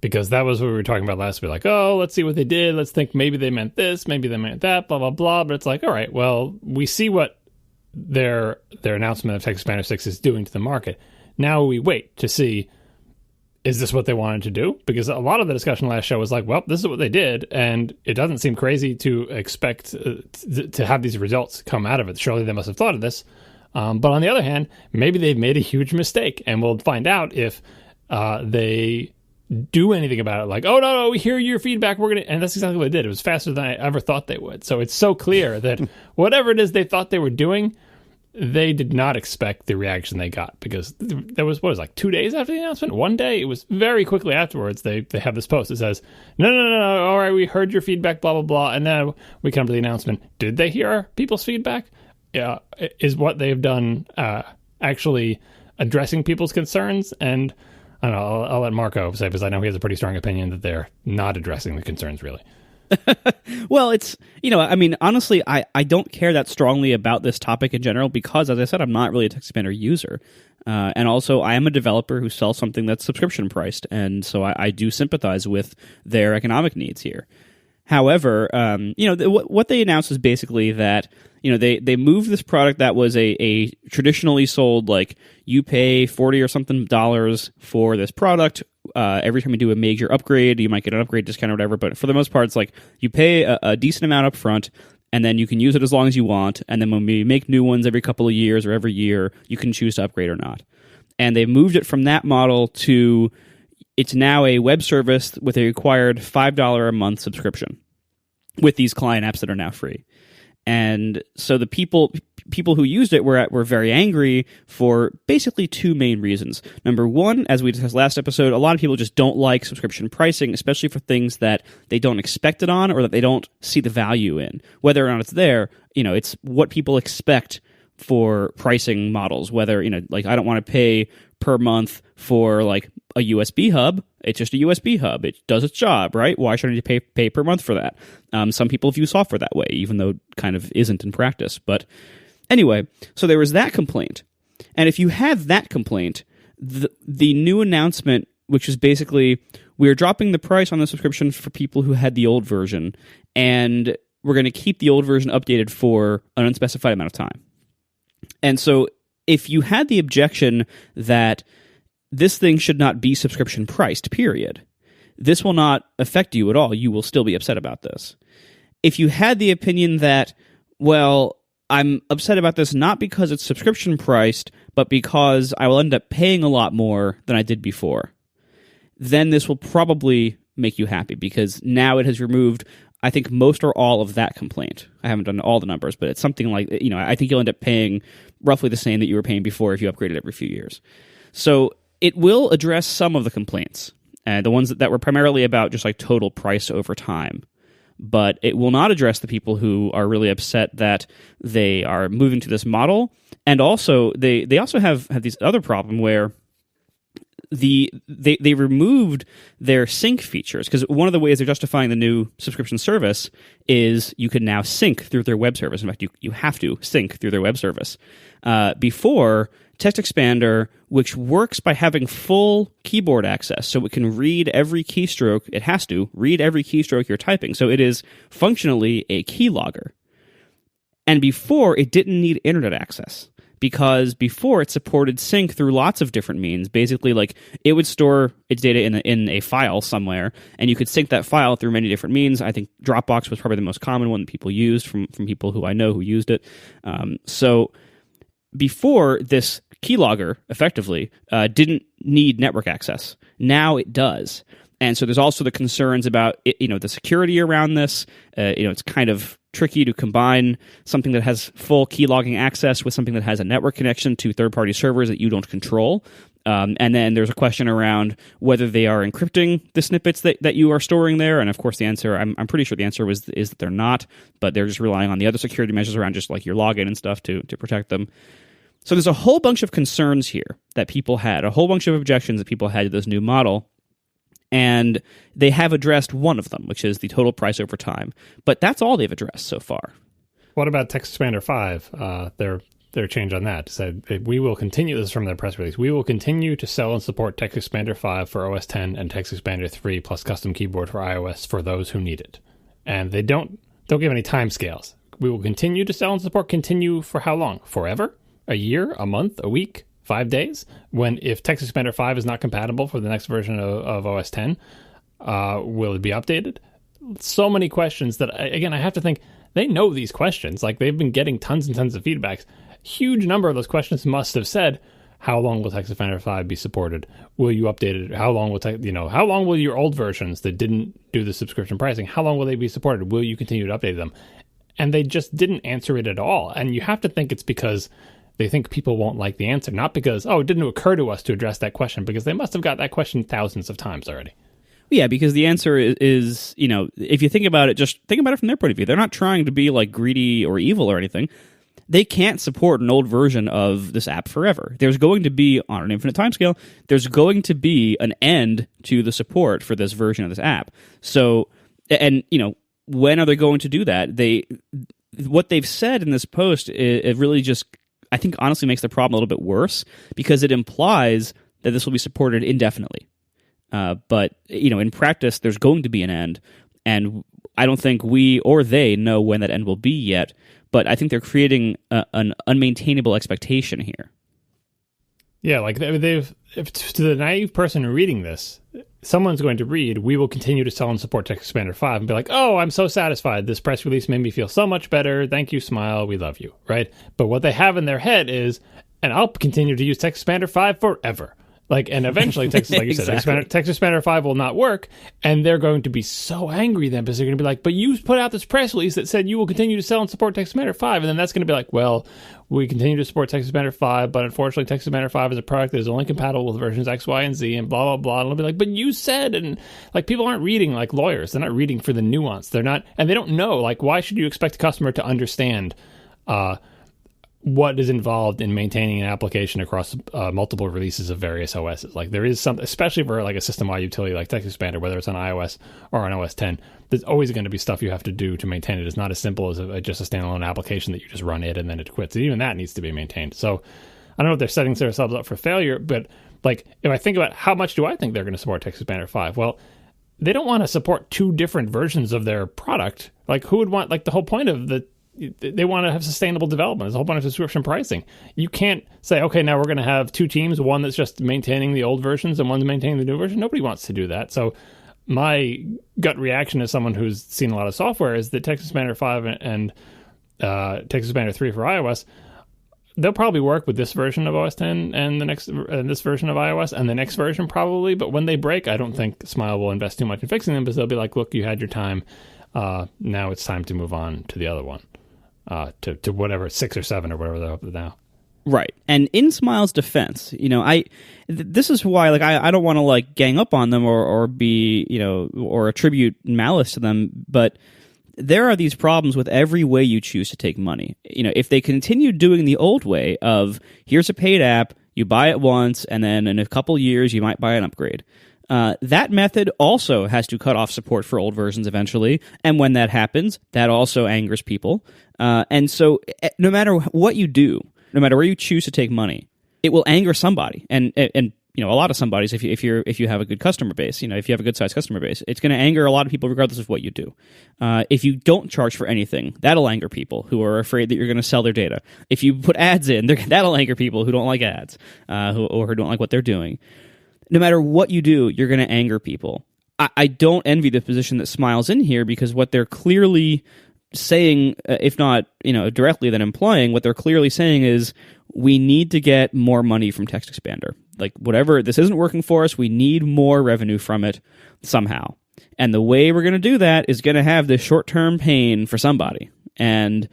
because that was what we were talking about last week. Like, oh, let's see what they did. Let's think maybe they meant this, maybe they meant that, blah, blah, blah. But it's like, all right, well, we see what their announcement of TextExpander 6 is doing to the market. Now we wait to see, is this what they wanted to do? Because a lot of the discussion last show was like, well, this is what they did, and it doesn't seem crazy to expect to have these results come out of it. Surely they must have thought of this. But on the other hand, maybe they've made a huge mistake, and we'll find out if they do anything about it. Like, oh, no, we hear your feedback. And that's exactly what they did. It was faster than I ever thought they would. So it's so clear that whatever it is they thought they were doing, they did not expect the reaction they got, because there was, 2 days after the announcement? One day? It was very quickly afterwards. They have this post that says, no, all right, we heard your feedback, blah, blah, blah. And then we come to the announcement. Did they hear people's feedback? Yeah, is what they've done actually addressing people's concerns? And I don't know, I'll let Marco say, because I know he has a pretty strong opinion that they're not addressing the concerns, really. Well, it's, I mean, honestly, I don't care that strongly about this topic in general because, as I said, I'm not really a TextExpander user. And also, I am a developer who sells something that's subscription priced, and so I do sympathize with their economic needs here. However, what they announced is basically that, they moved this product that was a traditionally sold, like, you pay $40 or something for this product. Every time you do a major upgrade, you might get an upgrade discount or whatever, but for the most part, it's like you pay a decent amount up front, and then you can use it as long as you want, and then when we make new ones every couple of years or every year, you can choose to upgrade or not. And they moved it from that model to, it's now a web service with a required $5 a month subscription with these client apps that are now free. And so the people who used it were very angry for basically two main reasons. Number one, as we discussed last episode, a lot of people just don't like subscription pricing, especially for things that they don't expect it on or that they don't see the value in. Whether or not it's there, it's what people expect for pricing models. Whether, like, I don't want to pay per month for, like, a USB hub. It's just a USB hub. It does its job, right? Why should I pay per month for that? Some people view software that way, even though it kind of isn't in practice. But anyway, so there was that complaint. And if you have that complaint, the new announcement, which is basically, we're dropping the price on the subscription for people who had the old version, and we're going to keep the old version updated for an unspecified amount of time. And so if you had the objection that this thing should not be subscription priced, period, this will not affect you at all. You will still be upset about this. If you had the opinion that, well, I'm upset about this not because it's subscription priced, but because I will end up paying a lot more than I did before, then this will probably make you happy, because now it has removed, I think, most or all of that complaint. I haven't done all the numbers, but it's something like, I think you'll end up paying roughly the same that you were paying before if you upgraded every few years. So it will address some of the complaints, the ones that were primarily about just like total price over time. But it will not address the people who are really upset that they are moving to this model. And also, they also have this other problem where they removed their sync features, because one of the ways they're justifying the new subscription service is you can now sync through their web service. In fact, you have to sync through their web service. Before, TextExpander, which works by having full keyboard access, so it can read every keystroke. It has to read every keystroke you're typing. So it is functionally a keylogger. And before, it didn't need internet access, because before it supported sync through lots of different means. Basically, like, it would store its data in a file somewhere, and you could sync that file through many different means. I think Dropbox was probably the most common one that people used from people who I know who used it. So before, this keylogger effectively didn't need network access. Now it does. And so there's also the concerns about the security around this. It's kind of tricky to combine something that has full keylogging access with something that has a network connection to third-party servers that you don't control. And then there's a question around whether they are encrypting the snippets that you are storing there. And of course, the answer, I'm pretty sure the answer is that they're not, but they're just relying on the other security measures around just like your login and stuff to protect them. So there's a whole bunch of concerns here that people had, a whole bunch of objections that people had to this new model. And they have addressed one of them, which is the total price over time. But that's all they've addressed so far. What about TextExpander 5? Their change on that said, we will continue, this is from their press release, we will continue to sell and support TextExpander 5 for OS 10 and TextExpander 3 plus custom keyboard for iOS for those who need it. And they don't give any time scales. We will continue to sell and support. Continue for how long? Forever? A year? A month? A week? 5 days? If TextExpander 5 is not compatible for the next version of OS 10, will it be updated? So many questions that, again, I have to think, they know these questions. Like, they've been getting tons and tons of feedbacks. Huge number of those questions must have said, how long will TextExpander 5 be supported? Will you update it? How long will your old versions that didn't do the subscription pricing, how long will they be supported? Will you continue to update them? And they just didn't answer it at all. And you have to think it's because they think people won't like the answer, not because, it didn't occur to us to address that question, because they must have got that question thousands of times already. Yeah, because the answer is, if you think about it, just think about it from their point of view. They're not trying to be like greedy or evil or anything. They can't support an old version of this app forever. There's going to be, on an infinite timescale, there's going to be an end to the support for this version of this app. So, and, when are they going to do that? What they've said in this post, it really just, I think, honestly makes the problem a little bit worse, because it implies that this will be supported indefinitely. But, in practice, there's going to be an end, and I don't think we or they know when that end will be yet, but I think they're creating an unmaintainable expectation here. Yeah, like if to the naive person reading this, someone's going to read, "We will continue to sell and support TextExpander 5," and be like, "Oh, I'm so satisfied. This press release made me feel so much better. Thank you, Smile. We love you." Right? But what they have in their head is, "And I'll continue to use TextExpander 5 forever." And eventually, like you said, TextExpander 5 will not work, and they're going to be so angry then, because they're going to be like, "But you put out this press release that said you will continue to sell and support TextExpander 5," and then that's going to be like, "Well, we continue to support TextExpander 5, but unfortunately, TextExpander 5 is a product that is only compatible with versions X, Y, and Z, and blah, blah, blah." And it'll be like, "But you said," and people aren't reading like lawyers. They're not reading for the nuance. They're not, and they don't know, why should you expect a customer to understand what is involved in maintaining an application across multiple releases of various OSs? There is some, especially for a system-wide utility like TextExpander, whether it's on iOS or on OS 10, there's always going to be stuff you have to do to maintain it. It's not as simple as just a standalone application that you just run it and then it quits. And even that needs to be maintained. So I don't know if they're setting themselves up for failure, but if I think about how much do I think they're going to support TextExpander 5, well, they don't want to support two different versions of their product. Who would want, the whole point of they want to have sustainable development. There's a whole bunch of subscription pricing. You can't say, okay, now we're going to have two teams, one that's just maintaining the old versions and one's maintaining the new version. Nobody wants to do that. So my gut reaction as someone who's seen a lot of software is that TextExpander 5 and TextExpander 3 for iOS, they'll probably work with this version of OS 10 and this version of iOS and the next version probably. But when they break, I don't think Smile will invest too much in fixing them, because they'll be like, look, you had your time. Now it's time to move on to the other one. To whatever, 6 or 7 or whatever they're up to now. Right. And in Smile's defense, this is why, I don't want to, gang up on them or be, or attribute malice to them, but there are these problems with every way you choose to take money. If they continue doing the old way of, here's a paid app, you buy it once, and then in a couple years you might buy an upgrade. That method also has to cut off support for old versions eventually, and when that happens, that also angers people. And so, no matter what you do, no matter where you choose to take money, it will anger somebody, and a lot of somebodies. If you have a good customer base, if you have a good sized customer base, it's going to anger a lot of people regardless of what you do. If you don't charge for anything, that'll anger people who are afraid that you're going to sell their data. If you put ads in, that'll anger people who don't like ads, who don't like what they're doing. No matter what you do, you're going to anger people. I don't envy the position that Smile's in here, because what they're clearly saying, if not directly then implying, what they're clearly saying is, we need to get more money from TextExpander. Whatever, this isn't working for us, we need more revenue from it somehow. And the way we're going to do that is going to have this short-term pain for somebody. And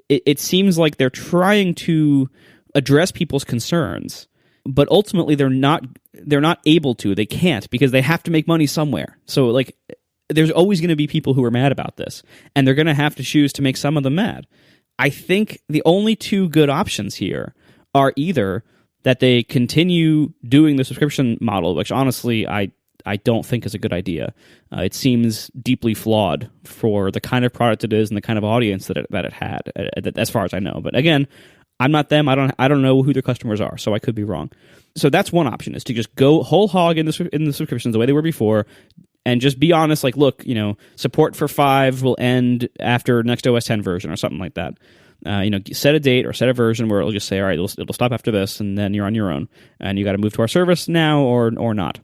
it seems like they're trying to address people's concerns, but ultimately they're not able to. They can't, because they have to make money somewhere. So there's always going to be people who are mad about this, and they're going to have to choose to make some of them mad. I think the only two good options here are either that they continue doing the subscription model, which honestly I don't think is a good idea. It seems deeply flawed for the kind of product it is and the kind of audience that it had, as far as I know. But again, I'm not them. I don't know who their customers are, so I could be wrong. So that's one option, is to just go whole hog in the subscriptions the way they were before, and just be honest. Look, support for 5 will end after next OS 10 version or something like that. Set a date or set a version where it'll just say, all right, it'll stop after this, and then you're on your own, and you got to move to our service now or not,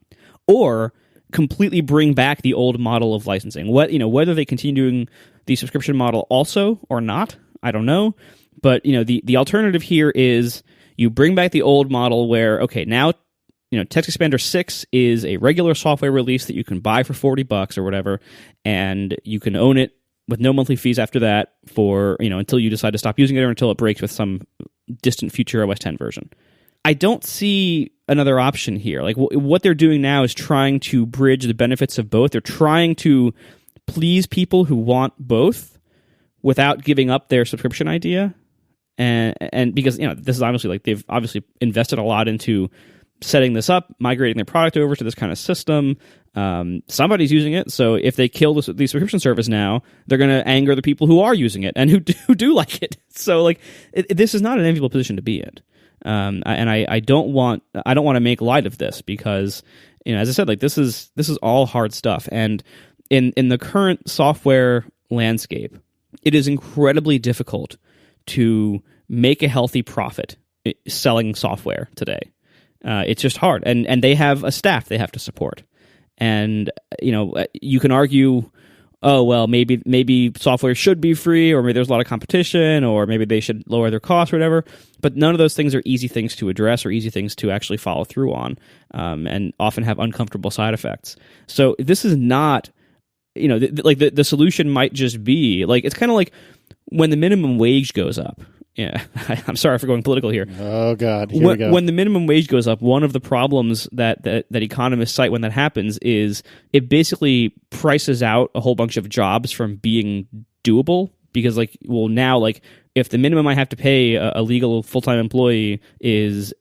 or completely bring back the old model of licensing. Whether they continue doing the subscription model also or not, I don't know. But the alternative here is You bring back the old model where, okay, now, TextExpander 6 is a regular software release that you can buy for $40 or whatever, and you can own it with no monthly fees after that for, until you decide to stop using it or until it breaks with some distant future OS 10 version. I don't see another option here. Like, what they're doing now is trying to bridge the benefits of both. They're trying to please people who want both without giving up their subscription idea. And because, this is obviously, like, they've obviously invested a lot into setting this up, migrating their product over to this kind of system. Somebody's using it, so if they kill the subscription service now, they're going to anger the people who are using it and who do like it. So, like, this is not an enviable position to be in. And I don't want to make light of this because, as I said, like, this is all hard stuff. And in the current software landscape, it is incredibly difficult to make a healthy profit selling software today. It's just hard, and they have a staff they have to support. And you can argue, oh well, maybe software should be free, or maybe there's a lot of competition, or maybe they should lower their costs or whatever. But none of those things are easy things to address or easy things to actually follow through on, and often have uncomfortable side effects. So this is not, the solution might just be like, it's kind of like when the minimum wage goes up. Yeah, I'm sorry for going political here. Oh, God. Here we go. When the minimum wage goes up, one of the problems that economists cite when that happens is it basically prices out a whole bunch of jobs from being doable. Because, now, if the minimum I have to pay a legal full-time employee is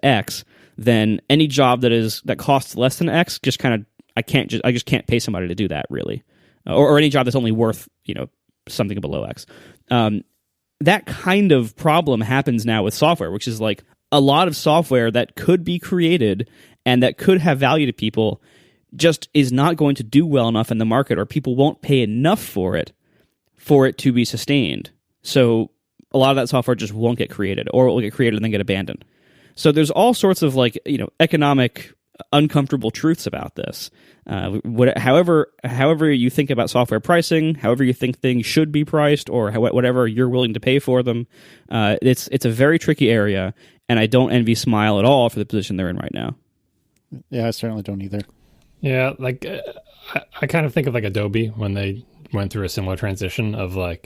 X, then any job that costs less than X just kind of I just can't pay somebody to do that, really, or any job that's only worth something below X. That kind of problem happens now with software, which is like a lot of software that could be created and that could have value to people just is not going to do well enough in the market, or people won't pay enough for it to be sustained. So a lot of that software just won't get created, or it will get created and then get abandoned. So there's all sorts of economic uncomfortable truths about this. However you think about software pricing, however you think things should be priced, or whatever you're willing to pay for them, it's a very tricky area, and I don't envy Smile at all for the position they're in right now. Yeah, I certainly don't either. Yeah, I kind of think of Adobe when they went through a similar transition of I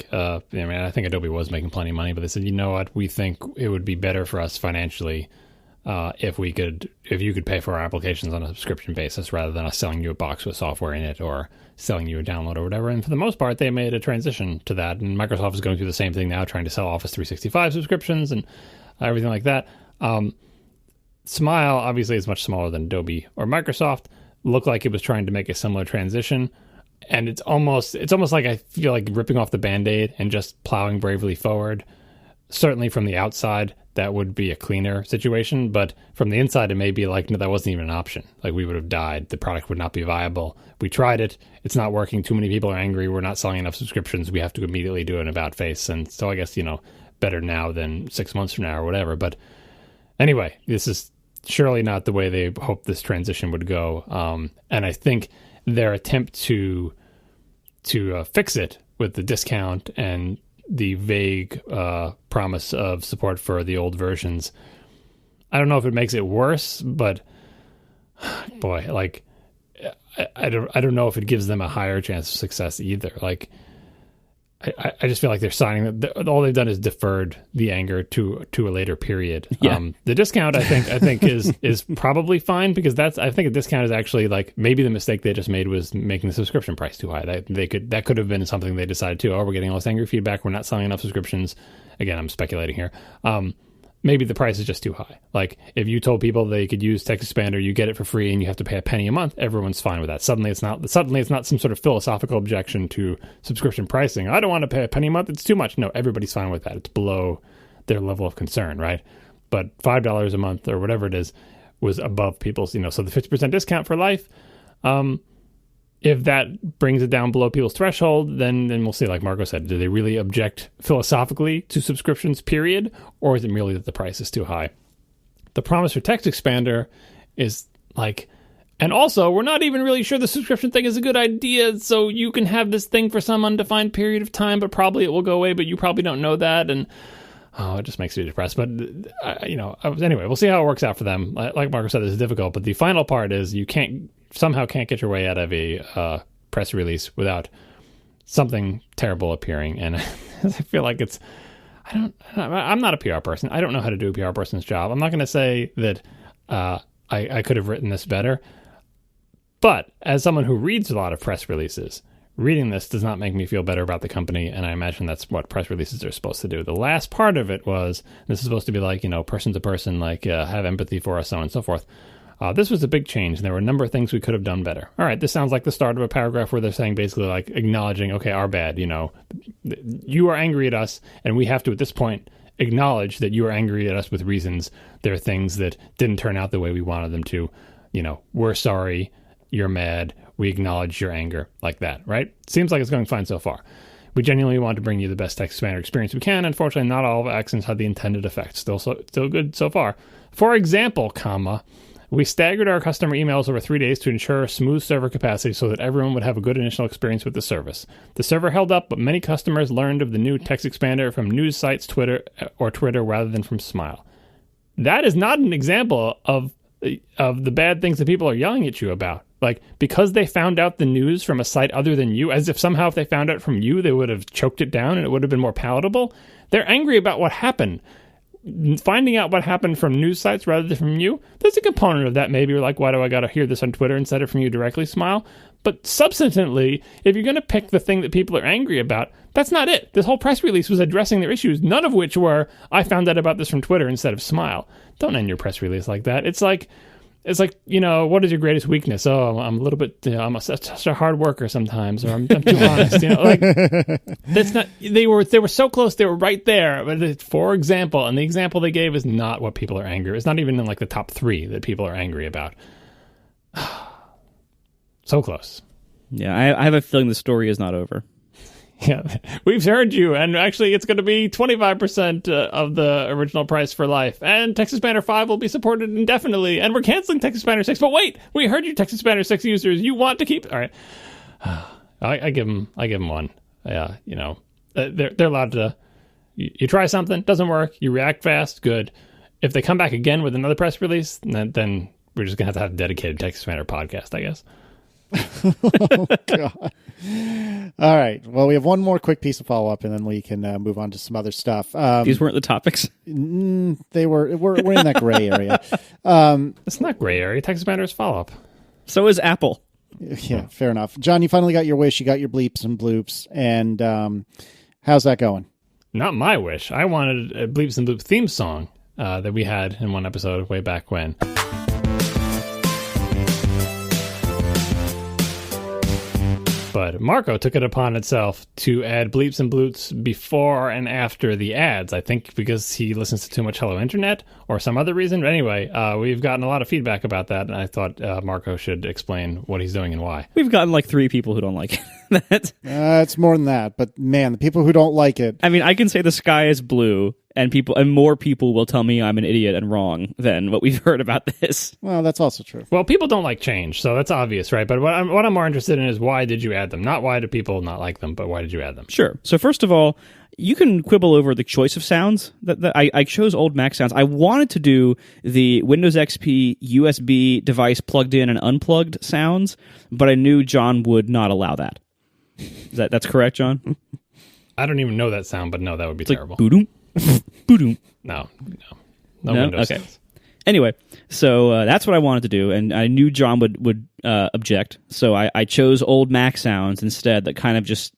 think Adobe was making plenty of money, but they said, you know what, we think it would be better for us financially if you could pay for our applications on a subscription basis rather than us selling you a box with software in it or selling you a download or whatever. And for the most part, they made a transition to that. And Microsoft is going through the same thing now, trying to sell Office 365 subscriptions and everything like that. Smile, obviously, is much smaller than Adobe or Microsoft. Looked like it was trying to make a similar transition. And it's almost like I feel like ripping off the Band-Aid and just plowing bravely forward. Certainly from the outside, that would be a cleaner situation, but from the inside, it may be like, no, that wasn't even an option. Like, we would have died. The product would not be viable. We tried it. It's not working. Too many people are angry. We're not selling enough subscriptions. We have to immediately do an about face. And so I guess, better now than 6 months from now or whatever. But anyway, this is surely not the way they hoped this transition would go. And I think their attempt to fix it with the discount and the vague promise of support for the old versions, I don't know if it makes it worse, but boy, I don't know if it gives them a higher chance of success either. I just feel like they're signing that all they've done is deferred the anger to a later period. Yeah. The discount I think is probably fine, because I think a discount is actually maybe the mistake they just made was making the subscription price too high. That could have been something they decided to. Oh, we're getting all this angry feedback. We're not selling enough subscriptions. Again, I'm speculating here. Maybe the price is just too high. If you told people they could use TextExpander, you get it for free, and you have to pay $0.01 a month, everyone's fine with that. Suddenly it's not some sort of philosophical objection to subscription pricing. I don't want to pay $0.01 a month. It's too much. No, everybody's fine with that. It's below their level of concern, right? But $5 a month or whatever it is was above people's, so the 50% discount for life. If that brings it down below people's threshold, then we'll see. Like Marco said, do they really object philosophically to subscriptions, period? Or is it merely that the price is too high? The promise for TextExpander is and also, we're not even really sure the subscription thing is a good idea, so you can have this thing for some undefined period of time, but probably it will go away, but you probably don't know that. And it just makes me depressed. But, anyway, we'll see how it works out for them. Like Marco said, this is difficult. But the final part is you can't get your way out of a press release without something terrible appearing. And I feel like I'm not a PR person. I don't know how to do a PR person's job. I'm not going to say that I could have written this better. But as someone who reads a lot of press releases, reading this does not make me feel better about the company, and I imagine that's what press releases are supposed to do. The last part of it was, this is supposed to be like, person to person, like have empathy for us, so on and so forth. This was a big change, and there were a number of things we could have done better. All right, this sounds like the start of a paragraph where they're saying basically like acknowledging, okay, our bad, you are angry at us, and we have to at this point acknowledge that you are angry at us with reasons. There are things that didn't turn out the way we wanted them to. We're sorry, you're mad, we acknowledge your anger, like that, right? Seems like it's going fine so far. We genuinely want to bring you the best TextExpander experience we can. Unfortunately, not all of our actions had the intended effect. Still good so far. For example, we staggered our customer emails over 3 days to ensure smooth server capacity so that everyone would have a good initial experience with the service. The server held up, but many customers learned of the new TextExpander from news sites, Twitter rather than from Smile. That is not an example of the bad things that people are yelling at you about. Like, because they found out the news from a site other than you, as if somehow if they found out from you, they would have choked it down and it would have been more palatable. They're angry about what happened. Finding out what happened from news sites rather than from you, there's a component of that. Maybe you're like, why do I got to hear this on Twitter instead of from you directly, Smile? But substantively, if you're going to pick the thing that people are angry about, that's not it. This whole press release was addressing their issues, none of which were, I found out about this from Twitter instead of Smile. Don't end your press release like that. It's like, what is your greatest weakness? Oh, I'm a little bit, I'm such a hard worker sometimes, or I'm too honest. That's not. They were so close. They were right there. But for example, and the example they gave is not what people are angry. It's not even in like the top 3 that people are angry about. So close. Yeah, I have a feeling the story is not over. Yeah, we've heard you, and actually it's going to be 25% of the original price for life, and TextExpander 5 will be supported indefinitely, and we're canceling TextExpander 6, but wait, we heard you TextExpander 6 users, you want to keep... All right, I give them one. Yeah, they're allowed to... You try something, doesn't work, you react fast, good. If they come back again with another press release, then we're just going to have a dedicated TextExpander podcast, I guess. Oh, God. All right. Well, we have one more quick piece of follow-up, and then we can move on to some other stuff. These weren't the topics. They were. We're in that gray area. It's not gray area. TextExpander is follow-up. So is Apple. Yeah, fair enough. John, you finally got your wish. You got your bleeps and bloops. And how's that going? Not my wish. I wanted a bleeps and bloops theme song that we had in one episode way back when. But Marco took it upon itself to add bleeps and bloops before and after the ads. I think because he listens to too much Hello Internet or some other reason. But anyway, we've gotten a lot of feedback about that, and I thought Marco should explain what he's doing and why. We've gotten like 3 people who don't like it. It's more than that. But man, the people who don't like it. I mean, I can say the sky is blue, and more people will tell me I'm an idiot and wrong than what we've heard about this. Well, that's also true. Well, people don't like change, so that's obvious, right? But what I'm more interested in is why did you add them? Not why do people not like them, but why did you add them? Sure. So first of all, you can quibble over the choice of sounds. I chose old Mac sounds. I wanted to do the Windows XP USB device plugged in and unplugged sounds, but I knew John would not allow that. That's correct, John? I don't even know that sound, but no, that would be terrible. Boom. Boom. No Windows okay. sounds. Anyway, so that's what I wanted to do, and I knew John would object, so I chose old Mac sounds instead. That kind of just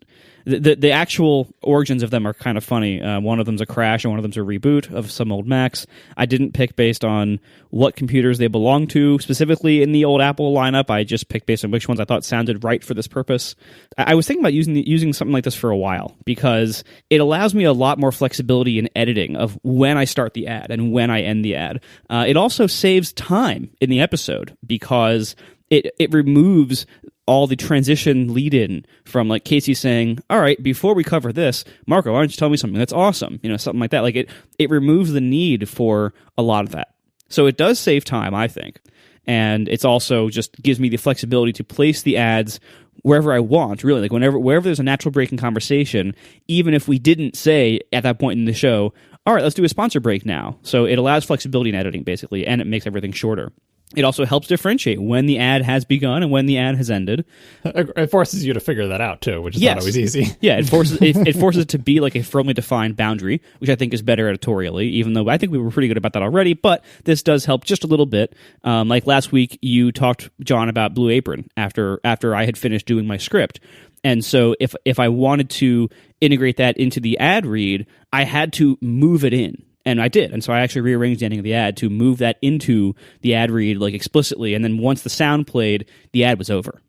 the actual origins of them are kind of funny. One of them's a crash, and one of them's a reboot of some old Macs. I didn't pick based on what computers they belong to specifically in the old Apple lineup. I just picked based on which ones I thought sounded right for this purpose. I was thinking about using something like this for a while because it allows me a lot more flexibility in editing of when I start the ad and when I end the ad. It also saves time in the episode because it removes all the transition lead-in from like Casey saying, all right, before we cover this, Marco, why don't you tell me something that's awesome? Something like that. Like it removes the need for a lot of that. So it does save time, I think. And it's also just gives me the flexibility to place the ads wherever I want, really. Like wherever there's a natural break in conversation, even if we didn't say at that point in the show, all right, let's do a sponsor break now. So it allows flexibility in editing, basically, and it makes everything shorter. It also helps differentiate when the ad has begun and when the ad has ended. It forces you to figure that out, too, which is not always easy. Yeah, it forces it to be like a firmly defined boundary, which I think is better editorially, even though I think we were pretty good about that already, but this does help just a little bit. Like last week, you talked, John, about Blue Apron after I had finished doing my script. And so if I wanted to integrate that into the ad read, I had to move it in. And I did. And so I actually rearranged the ending of the ad to move that into the ad read like explicitly. And then once the sound played, the ad was over.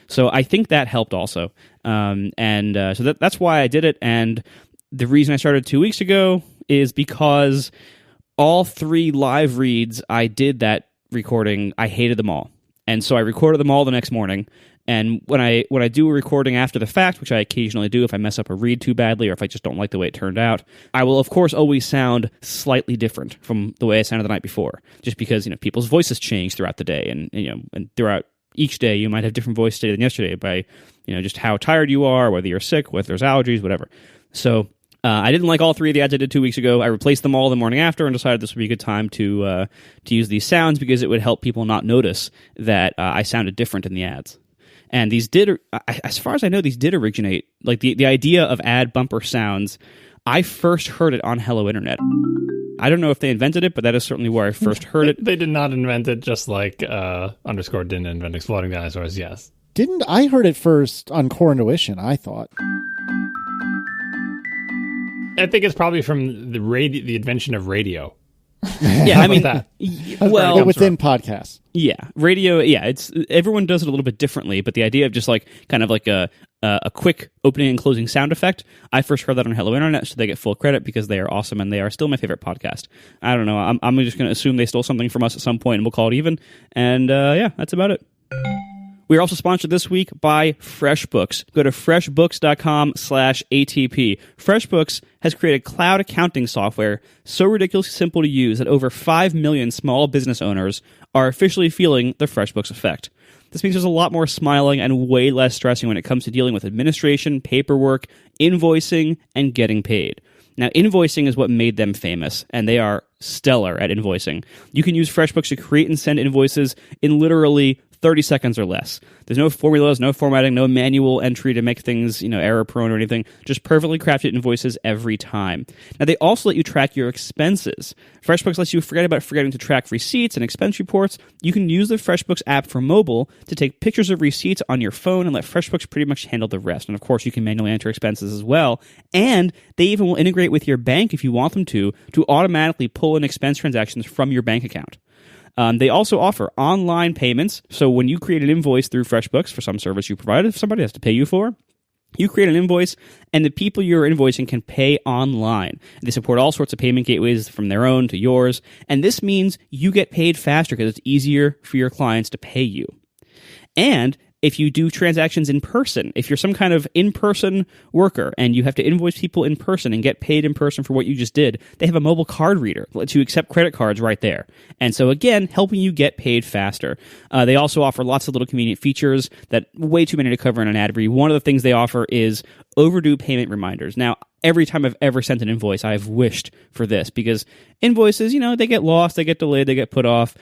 So I think that helped also. So that's why I did it. And the reason I started 2 weeks ago is because all 3 live reads I did that recording, I hated them all. And so I recorded them all the next morning. And when I do a recording after the fact, which I occasionally do if I mess up a read too badly or if I just don't like the way it turned out, I will, of course, always sound slightly different from the way I sounded the night before, just because, people's voices change throughout the day. And throughout each day, you might have different voice today than yesterday by, just how tired you are, whether you're sick, whether there's allergies, whatever. So I didn't like all 3 of the ads I did 2 weeks ago. I replaced them all the morning after and decided this would be a good time to use these sounds because it would help people not notice that I sounded different in the ads. And these did, as far as I know, these did originate, like the idea of ad bumper sounds, I first heard it on Hello Internet. I don't know if they invented it, but that is certainly where I first heard it. They did not invent it, just like Underscore didn't invent exploding dinosaurs, yes. I heard it first on Core Intuition, I thought. I think it's probably from the invention of radio. Yeah, I mean, that. Well, within podcasts. Yeah, radio. Yeah, everyone does it a little bit differently, but the idea of just like kind of like a quick opening and closing sound effect. I first heard that on Hello Internet, so they get full credit because they are awesome and they are still my favorite podcast. I don't know. I'm just going to assume they stole something from us at some point, and we'll call it even. And yeah, that's about it. We are also sponsored this week by FreshBooks. Go to freshbooks.com/ATP. FreshBooks has created cloud accounting software so ridiculously simple to use that over 5 million small business owners are officially feeling the FreshBooks effect. This means there's a lot more smiling and way less stressing when it comes to dealing with administration, paperwork, invoicing, and getting paid. Now, invoicing is what made them famous, and they are stellar at invoicing. You can use FreshBooks to create and send invoices in literally 30 seconds or less. There's no formulas, no formatting, no manual entry to make things, error-prone or anything. Just perfectly crafted invoices every time. Now, they also let you track your expenses. FreshBooks lets you forgetting to track receipts and expense reports. You can use the FreshBooks app for mobile to take pictures of receipts on your phone and let FreshBooks pretty much handle the rest. And, of course, you can manually enter expenses as well. And they even will integrate with your bank if you want them to automatically pull in expense transactions from your bank account. They also offer online payments. So when you create an invoice through FreshBooks for some service you provide, if somebody has to pay you for, you create an invoice, and the people you're invoicing can pay online. They support all sorts of payment gateways from their own to yours, and this means you get paid faster because it's easier for your clients to pay you. And if you do transactions in person, if you're some kind of in-person worker and you have to invoice people in person and get paid in person for what you just did, they have a mobile card reader that lets you accept credit cards right there. And so again, helping you get paid faster. They also offer lots of little convenient features that way too many to cover in an ad read. One of the things they offer is overdue payment reminders. Now, every time I've ever sent an invoice, I've wished for this because invoices, they get lost, they get delayed, they get put off.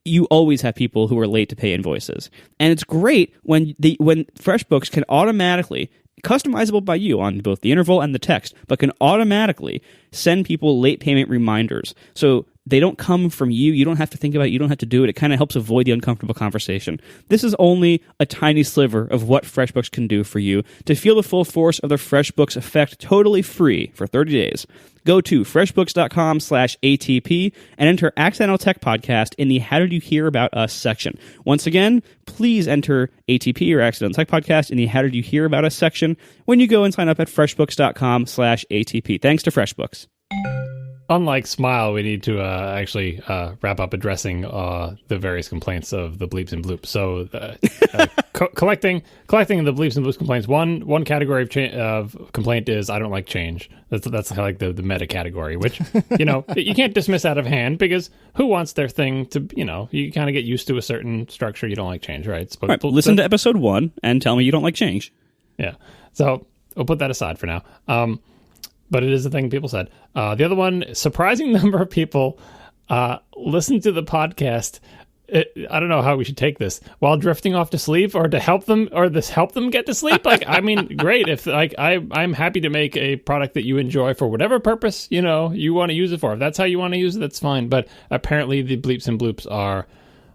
You always have people who are late to pay invoices. And it's great when FreshBooks can automatically, customizable by you on both the interval and the text, but can automatically send people late payment reminders. So they don't come from you. You don't have to think about it. You don't have to do it. It kind of helps avoid the uncomfortable conversation. This is only a tiny sliver of what FreshBooks can do for you. To feel the full force of the FreshBooks effect totally free for 30 days, go to freshbooks.com/ATP and enter Accidental Tech Podcast in the How Did You Hear About Us section. Once again, please enter ATP or Accidental Tech Podcast in the How Did You Hear About Us section when you go and sign up at freshbooks.com/ATP. Thanks to FreshBooks. Unlike Smile, we need to actually wrap up addressing the various complaints of the bleeps and bloops. So collecting the bleeps and bloops complaints. One category of complaint is I don't like change. That's kind of like the meta category, which you can't dismiss out of hand because who wants their thing to you kind of get used to a certain structure. You don't like change, right? All right, listen to episode 1 and tell me you don't like change. Yeah. So we'll put that aside for now. but it is a thing people said. The other one, surprising number of people listen to the podcast. I don't know how we should take this, while drifting off to sleep, or to help them, or this help them get to sleep. Like, I mean, great. If like I'm happy to make a product that you enjoy for whatever purpose, you want to use it for. If that's how you want to use it, that's fine. But apparently the bleeps and bloops are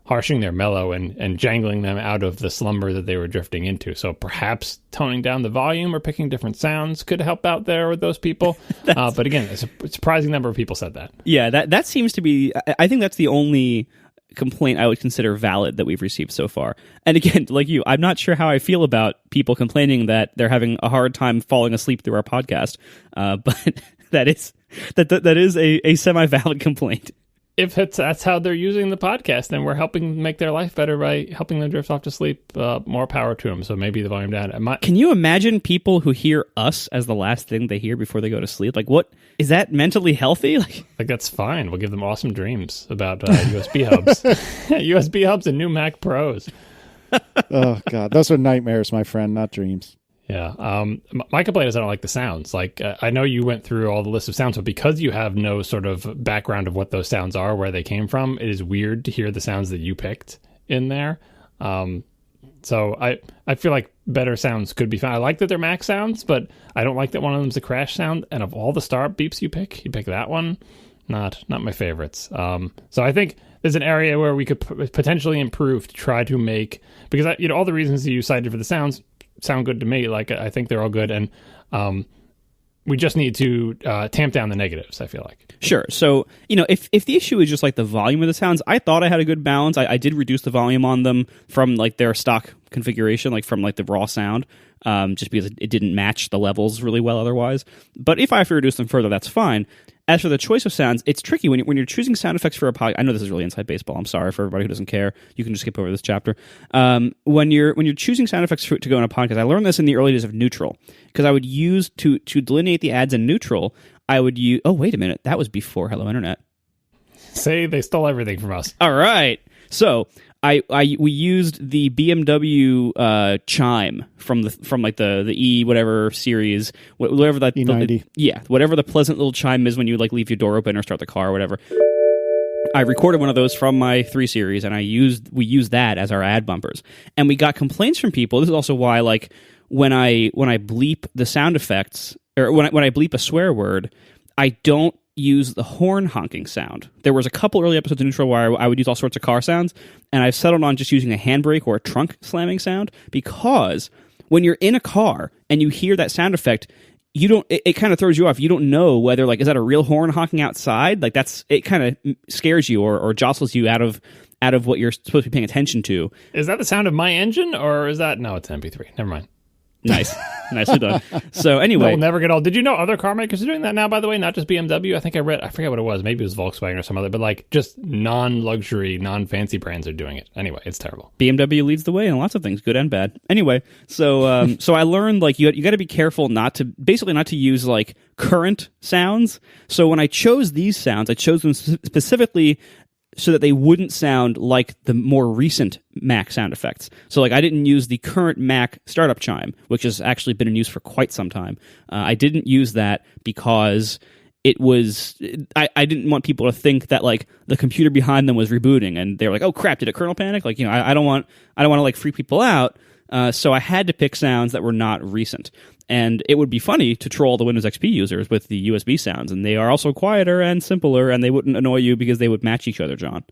harshing their mellow and jangling them out of the slumber that they were drifting into. So perhaps toning down the volume or picking different sounds could help out there with those people. But again, a surprising number of people said that. Yeah, that seems to be, I think that's the only complaint I would consider valid that we've received so far. And again, like you, I'm not sure how I feel about people complaining that they're having a hard time falling asleep through our podcast. But that is a semi-valid complaint. If that's how they're using the podcast, then we're helping make their life better by helping them drift off to sleep. More power to them. So maybe the volume down. Can you imagine people who hear us as the last thing they hear before they go to sleep? Like, what is that mentally healthy? Like that's fine. We'll give them awesome dreams about USB hubs, USB hubs, and new Mac Pros. Oh God, those are nightmares, my friend, not dreams. Yeah. My complaint is I don't like the sounds. Like, I know you went through all the list of sounds, but because you have no sort of background of what those sounds are, where they came from, it is weird to hear the sounds that you picked in there. So I feel like better sounds could be fine. I like that they're Mac sounds, but I don't like that one of them's a crash sound. And of all the startup beeps you pick that one. Not my favorites. So I think there's an area where we could potentially improve to try to make, because all the reasons that you cited for the sounds sound good to me. Like, I think they're all good, and we just need to tamp down the negatives, I feel like. Sure. So, if the issue is just like the volume of the sounds, I thought I had a good balance. I did reduce the volume on them from like their stock configuration, like from like the raw sound, just because it didn't match the levels really well otherwise. But if I have to reduce them further, that's fine. As for the choice of sounds, it's tricky when you're choosing sound effects for a podcast. I know this is really inside baseball. I'm sorry for everybody who doesn't care. You can just skip over this chapter. When you're choosing sound effects to go in a podcast, I learned this in the early days of neutral, because I would use to delineate the ads in neutral. I would use. Oh, wait a minute, that was before Hello Internet. Say they stole everything from us. All right, so we used the BMW chime from the E whatever series, whatever that E90. Whatever the pleasant little chime is when you like leave your door open or start the car or whatever. I recorded one of those from my 3 Series, and we used that as our ad bumpers, and we got complaints from people. This is also why, like, when I bleep the sound effects, or when I bleep a swear word, I don't use the horn honking sound. There was a couple early episodes of Neutral where I would use all sorts of car sounds, and I've settled on just using a handbrake or a trunk slamming sound, because when you're in a car and you hear that sound effect, it kind of throws you off. You don't know whether, like, is that a real horn honking outside? Like, it kind of scares you or jostles you out of what you're supposed to be paying attention to. Is that the sound of my engine, or is that... No, it's MP3. Never mind. Nice. Nicely done. So anyway. We'll never get old. Did you know other car makers are doing that now, by the way? Not just BMW. I forget what it was. Maybe it was Volkswagen or some other, but like just non-luxury, non-fancy brands are doing it. Anyway, it's terrible. BMW leads the way in lots of things, good and bad. Anyway, so I learned, like, you got to be careful not to use like current sounds. So when I chose these sounds, I chose them specifically so that they wouldn't sound like the more recent Mac sound effects. So, like, I didn't use the current Mac startup chime, which has actually been in use for quite some time. I didn't use that because it was... I didn't want people to think that, like, the computer behind them was rebooting, and they were like, oh, crap, did it kernel panic? Like, I don't want to, like, freak people out, so I had to pick sounds that were not recent. And it would be funny to troll the Windows XP users with the USB sounds, and they are also quieter and simpler, and they wouldn't annoy you because they would match each other, John.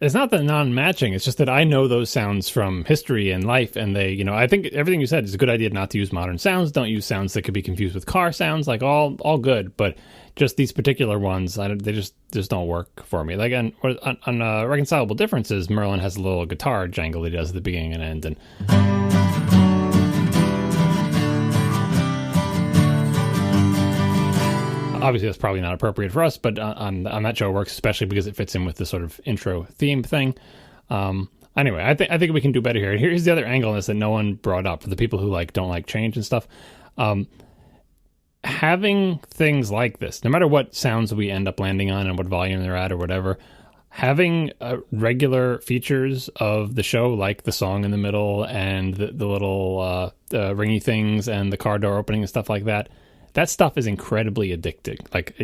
It's not the non-matching. It's just that I know those sounds from history and life, and they, I think everything you said is a good idea not to use modern sounds. Don't use sounds that could be confused with car sounds, like all good, but just these particular ones, they just don't work for me. Like on Reconcilable Differences, Merlin has a little guitar jangle he does at the beginning and end, and... Obviously, that's probably not appropriate for us, but on that show it works, especially because it fits in with the sort of intro theme thing. Anyway, I think we can do better here. And here's the other angle on this that no one brought up for the people who don't like change and stuff. Having things like this, no matter what sounds we end up landing on and what volume they're at or whatever, having regular features of the show, like the song in the middle and the little ringy things and the car door opening and stuff like that, that stuff is incredibly addicting. Like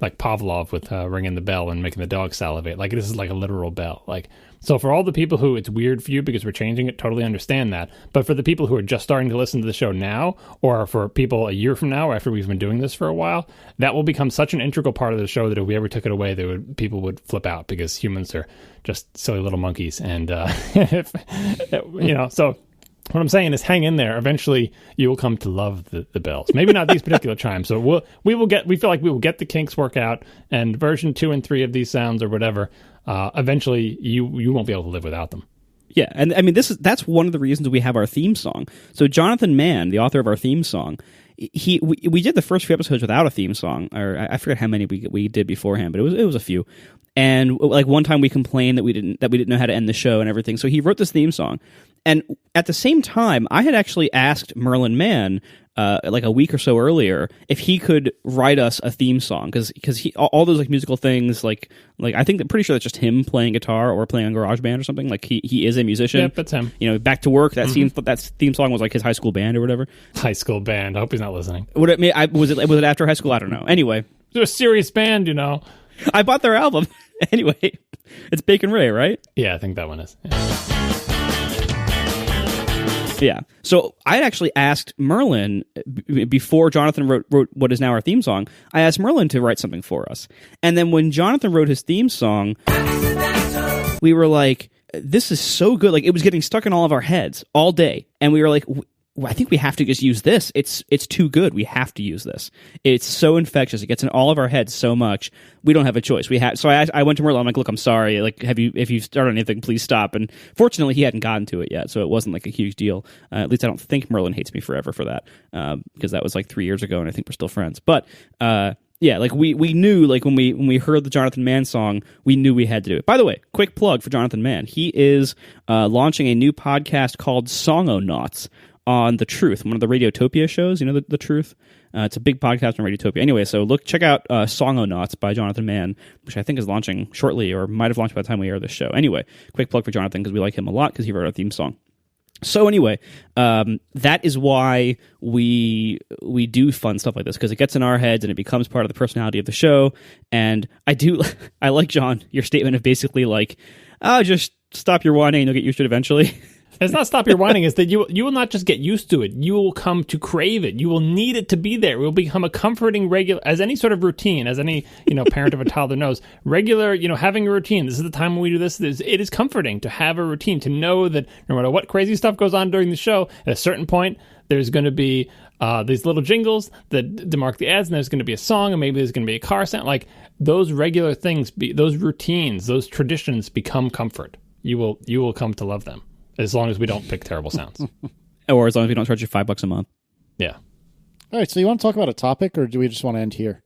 like Pavlov with ringing the bell and making the dog salivate. Like this is like a literal bell. Like, so for all the people who it's weird for you because we're changing it, totally understand that. But for the people who are just starting to listen to the show now, or for people a year from now after we've been doing this for a while, that will become such an integral part of the show that if we ever took it away, people would flip out because humans are just silly little monkeys. And, so what I'm saying is hang in there. Eventually you will come to love the bells. Maybe not these particular chimes. So we feel like we will get the kinks worked out, and version 2 and 3 of these sounds or whatever, eventually you won't be able to live without them. Yeah, and I mean that's one of the reasons we have our theme song. So Jonathan Mann, the author of our theme song, we did the first few episodes without a theme song, or I forget how many we did beforehand, but it was a few. And like one time we complained that we didn't know how to end the show and everything. So he wrote this theme song. And at the same time, I had actually asked Merlin Mann like a week or so earlier if he could write us a theme song, because he all those like musical things like I think pretty sure that's just him playing guitar or playing on GarageBand or something. Like he is a musician. Yep, that's him. Back to Work. That theme song was like his high school band or whatever. High school band. I hope he's not listening. Was it after high school? I don't know. Anyway, they're a serious band, I bought their album. Anyway, it's Bacon Ray, right? Yeah, I think that one is. Yeah. So I had actually asked Merlin before Jonathan wrote what is now our theme song. I asked Merlin to write something for us. And then when Jonathan wrote his theme song, we were like, this is so good. Like, it was getting stuck in all of our heads all day. And we were like, I think we have to just use this. It's too good. We have to use this. It's so infectious. It gets in all of our heads so much. We don't have a choice. So I went to Merlin. I'm like, look, I'm sorry. Like, if you've started anything, please stop. And fortunately, he hadn't gotten to it yet, so it wasn't like a huge deal. At least I don't think Merlin hates me forever for that, because that was like 3 years ago, and I think we're still friends. But yeah, like we knew, like when we heard the Jonathan Mann song, we knew we had to do it. By the way, quick plug for Jonathan Mann. He is launching a new podcast called Songonauts on The Truth, one of the Radiotopia shows. The Truth? It's a big podcast on Radiotopia. Anyway, so check out Songonauts by Jonathan Mann, which I think is launching shortly, or might have launched by the time we air this show. Anyway, quick plug for Jonathan, because we like him a lot, because he wrote our theme song. So anyway, that is why we do fun stuff like this, because it gets in our heads and it becomes part of the personality of the show. And I like, John, your statement of basically like, just stop your whining and you'll get used to it eventually. It's not stop your whining. It's that you will not just get used to it. You will come to crave it. You will need it to be there. It will become a comforting regular, as any sort of routine, as any parent of a toddler knows. Regular, having a routine. This is the time when we do this. It is comforting to have a routine, to know that no matter what crazy stuff goes on during the show, at a certain point there's going to be these little jingles that mark the ads, and there's going to be a song, and maybe there's going to be a car sound. Like those regular things, those routines, those traditions become comfort. You will come to love them. As long as we don't pick terrible sounds. Or as long as we don't charge you $5 a month. Yeah. All right, so you want to talk about a topic, or do we just want to end here?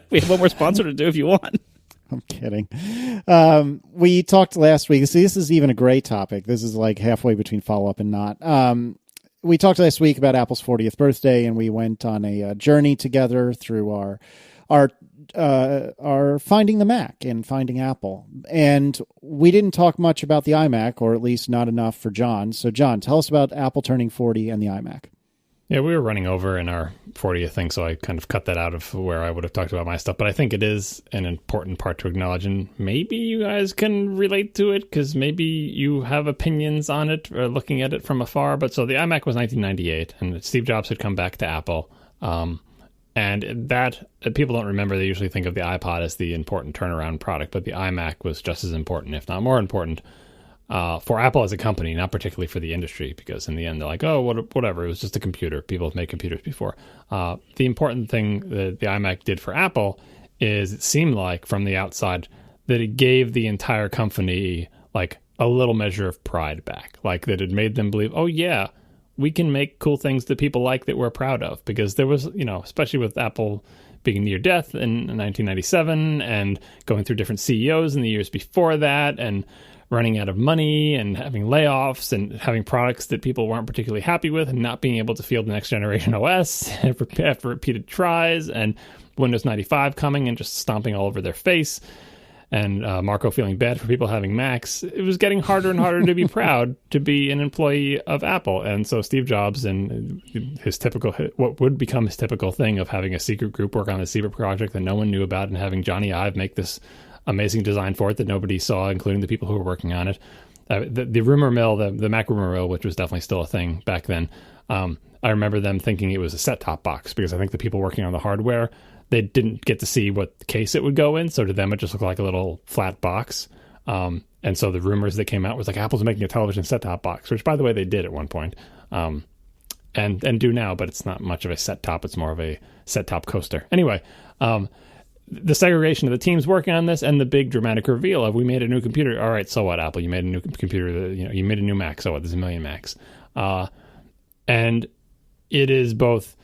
We have one more sponsor to do if you want. I'm kidding. We talked last week. See, this is even a gray topic. This is like halfway between follow-up and not. We talked last week about Apple's 40th birthday, and we went on a journey together through our finding the Mac and finding Apple. And we didn't talk much about the iMac, or at least not enough for John. So John, tell us about Apple turning 40 and the iMac. Yeah, we were running over in our 40th thing, so I kind of cut that out of where I would have talked about my stuff. But I think it is an important part to acknowledge, and maybe you guys can relate to it, because maybe you have opinions on it, or looking at it from afar. But so the iMac was 1998, and Steve Jobs had come back to Apple. And that, people don't remember, they usually think of the iPod as the important turnaround product, but the iMac was just as important, if not more important, for Apple as a company, not particularly for the industry, because in the end, they're like, oh, whatever, it was just a computer. People have made computers before. The important thing that the iMac did for Apple is, it seemed like from the outside, that it gave the entire company like a little measure of pride back, like that it made them believe, oh yeah, we can make cool things that people like, that we're proud of. Because there was, especially with Apple being near death in 1997 and going through different CEOs in the years before that, and running out of money and having layoffs and having products that people weren't particularly happy with, and not being able to field the next generation OS after repeated tries, and Windows 95 coming and just stomping all over their face. and Marco feeling bad for people having Macs, it was getting harder and harder to be proud to be an employee of Apple. And so Steve Jobs and his typical, what would become his typical thing of having a secret group work on a secret project that no one knew about and having Johnny Ive make this amazing design for it that nobody saw, including the people who were working on it. The rumor mill, the Mac rumor mill, which was definitely still a thing back then, I remember them thinking it was a set-top box because I think the people working on the hardware, they didn't get to see what case it would go in, so to them it just looked like a little flat box. And so the rumors that came out was like Apple's making a television set-top box, which, by the way, they did at one point, and do now, but it's not much of a set-top. It's more of a set-top coaster. Anyway, the segregation of the teams working on this and the big dramatic reveal of we made a new computer. All right, so what, Apple? You made a new computer. You made a new Mac. So what? There's a million Macs. And it is both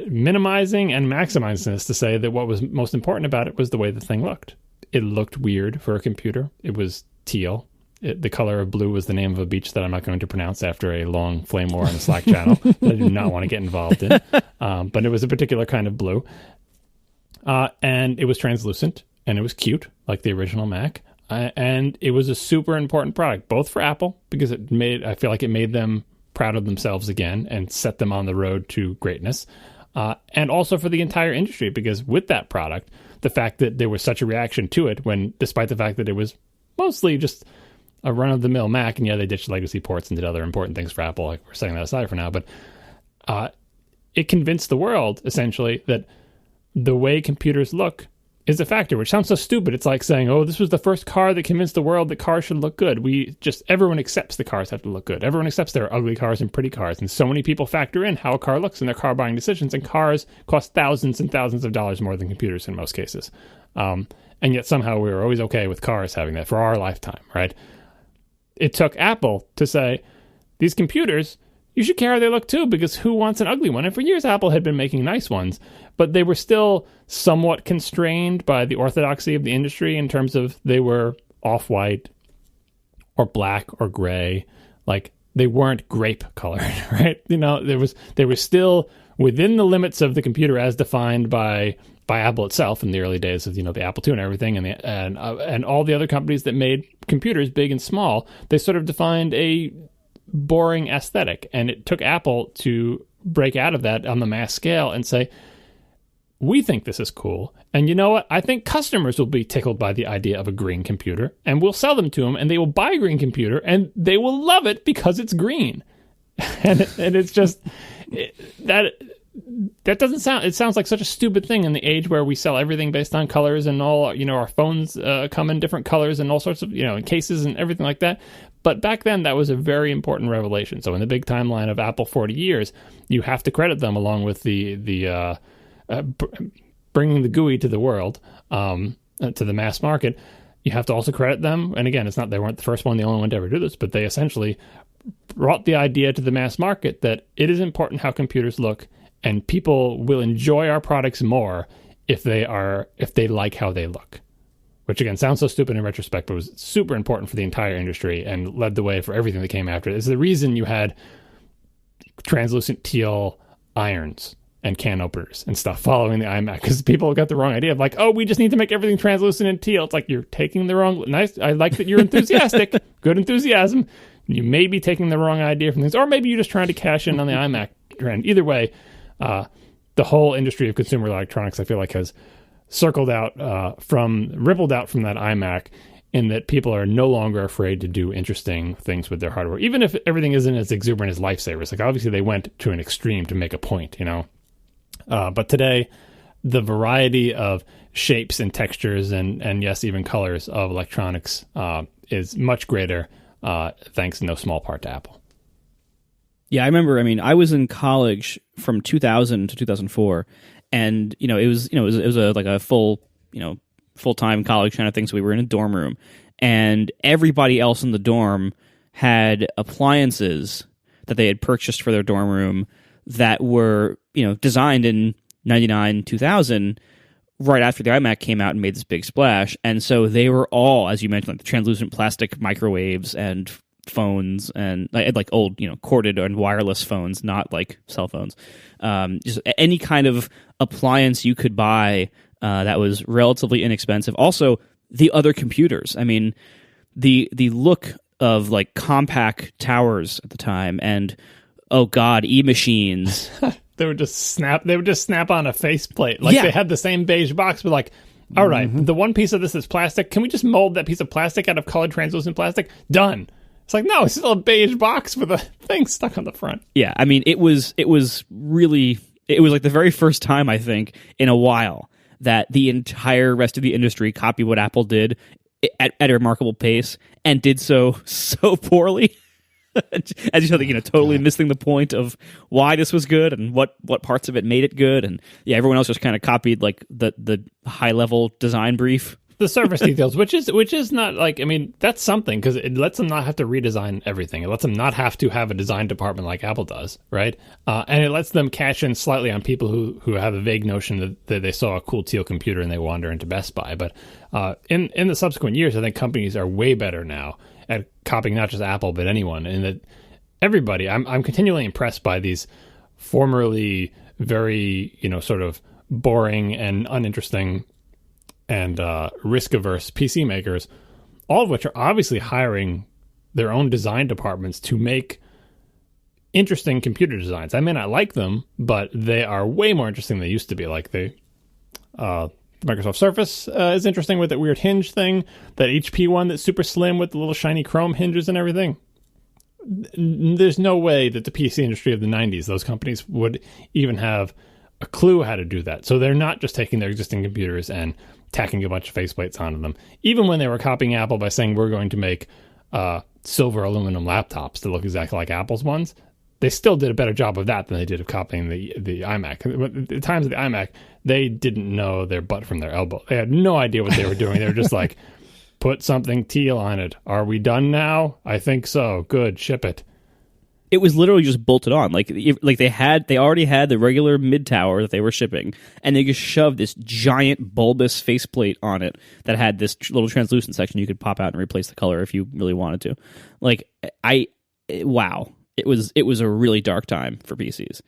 minimizing and maximizing this to say that what was most important about it was the way the thing looked. It looked weird for a computer. It was teal. The color of blue was the name of a beach that I'm not going to pronounce after a long flame war on the Slack channel that I do not want to get involved in. But it was a particular kind of blue. And it was translucent, and it was cute, like the original Mac. And it was a super important product, both for Apple, because I feel like it made them proud of themselves again and set them on the road to greatness. And also for the entire industry, because with that product, the fact that there was such a reaction to it when, despite the fact that it was mostly just a run-of-the-mill Mac, and yeah, they ditched legacy ports and did other important things for Apple, like we're setting that aside for now, but it convinced the world, essentially, that the way computers look is a factor, which sounds so stupid. It's like saying, oh, this was the first car that convinced the world that cars should look good. Everyone accepts the cars have to look good. Everyone accepts there are ugly cars and pretty cars. And so many people factor in how a car looks in their car buying decisions. And cars cost thousands and thousands of dollars more than computers in most cases. And yet somehow we were always okay with cars having that for our lifetime, right? It took Apple to say, these computers, you should care how they look too, because who wants an ugly one? And for years, Apple had been making nice ones, but they were still somewhat constrained by the orthodoxy of the industry in terms of they were off-white or black or gray. Like, they weren't grape colored, right? You know, they were still within the limits of the computer as defined by Apple itself in the early days of, the Apple II and everything, and all the other companies that made computers big and small. They sort of defined a boring aesthetic, and it took Apple to break out of that on the mass scale and say, we think this is cool, and you know what? I think customers will be tickled by the idea of a green computer, and we'll sell them to them, and they will buy a green computer, and they will love it because it's green. and it's just that doesn't sound, it sounds like such a stupid thing in the age where we sell everything based on colors, and all, our phones come in different colors and all sorts of, in cases and everything like that. But back then, that was a very important revelation. So in the big timeline of Apple 40 years, you have to credit them along with the bringing the GUI to the world, to the mass market. You have to also credit them. And again, they weren't the first one, the only one to ever do this, but they essentially brought the idea to the mass market that it is important how computers look, and people will enjoy our products more if they like how they look. Which, again, sounds so stupid in retrospect, but was super important for the entire industry and led the way for everything that came after it. It's the reason you had translucent teal irons and can openers and stuff following the iMac, because people got the wrong idea of like, oh, we just need to make everything translucent and teal. It's like, you're taking the wrong... Nice. I like that you're enthusiastic. Good enthusiasm. You may be taking the wrong idea from things, or maybe you're just trying to cash in on the iMac trend. Either way, the whole industry of consumer electronics, I feel like, has rippled out from that iMac, in that people are no longer afraid to do interesting things with their hardware, even if everything isn't as exuberant as lifesavers. Like, obviously they went to an extreme to make a point, but today the variety of shapes and textures and yes, even colors of electronics is much greater, thanks in no small part to Apple. Yeah, I remember, I was in college from 2000 to 2004, and it was a full-time college kind of thing. So we were in a dorm room, and everybody else in the dorm had appliances that they had purchased for their dorm room that were designed in 99, 2000, right after the iMac came out and made this big splash. And so they were all, as you mentioned, like the translucent plastic microwaves and phones, and like old, corded and wireless phones, not like cell phones. Just any kind of appliance you could buy that was relatively inexpensive. Also, the other computers. I mean, the look of like compact towers at the time, and oh god, e-machines. They would just snap on a faceplate. Like they had the same beige box, but like, all right, the one piece of this is plastic. Can we just mold that piece of plastic out of colored translucent plastic? Done. It's like, no, it's still a beige box with a thing stuck on the front. Yeah, I mean, it was like the very first time, I think, in a while that the entire rest of the industry copied what Apple did at a remarkable pace, and did so poorly. As you said, totally missing the point of why this was good and what parts of it made it good. And yeah, everyone else just kind of copied like the high level design brief. The surface details, which is not like, I mean, that's something, because it lets them not have to redesign everything. It lets them not have to have a design department like Apple does, right? And it lets them cash in slightly on people who have a vague notion that they saw a cool teal computer and they wander into Best Buy. But in the subsequent years, I think companies are way better now at copying not just Apple but anyone, and that everybody. I'm continually impressed by these formerly very sort of boring and uninteresting and risk-averse PC makers, all of which are obviously hiring their own design departments to make interesting computer designs. I may not like them, but they are way more interesting than they used to be. Like the Microsoft Surface is interesting with that weird hinge thing, that HP one that's super slim with the little shiny chrome hinges and everything. There's no way that the PC industry of the 90s, those companies would even have a clue how to do that. So they're not just taking their existing computers and tacking a bunch of faceplates onto them. Even when they were copying Apple by saying we're going to make silver aluminum laptops that look exactly like Apple's ones, they still did a better job of that than they did of copying the iMac. At the times of the iMac, they didn't know their butt from their elbow. They had no idea what they were doing. They were just like, put something teal on it. Are we done now? I think so. Good, ship it. It was literally just bolted on. Like they already had the regular mid tower that they were shipping, and they just shoved this giant bulbous faceplate on it that had this little translucent section you could pop out and replace the color if you really wanted to. Like wow, it was a really dark time for PCs.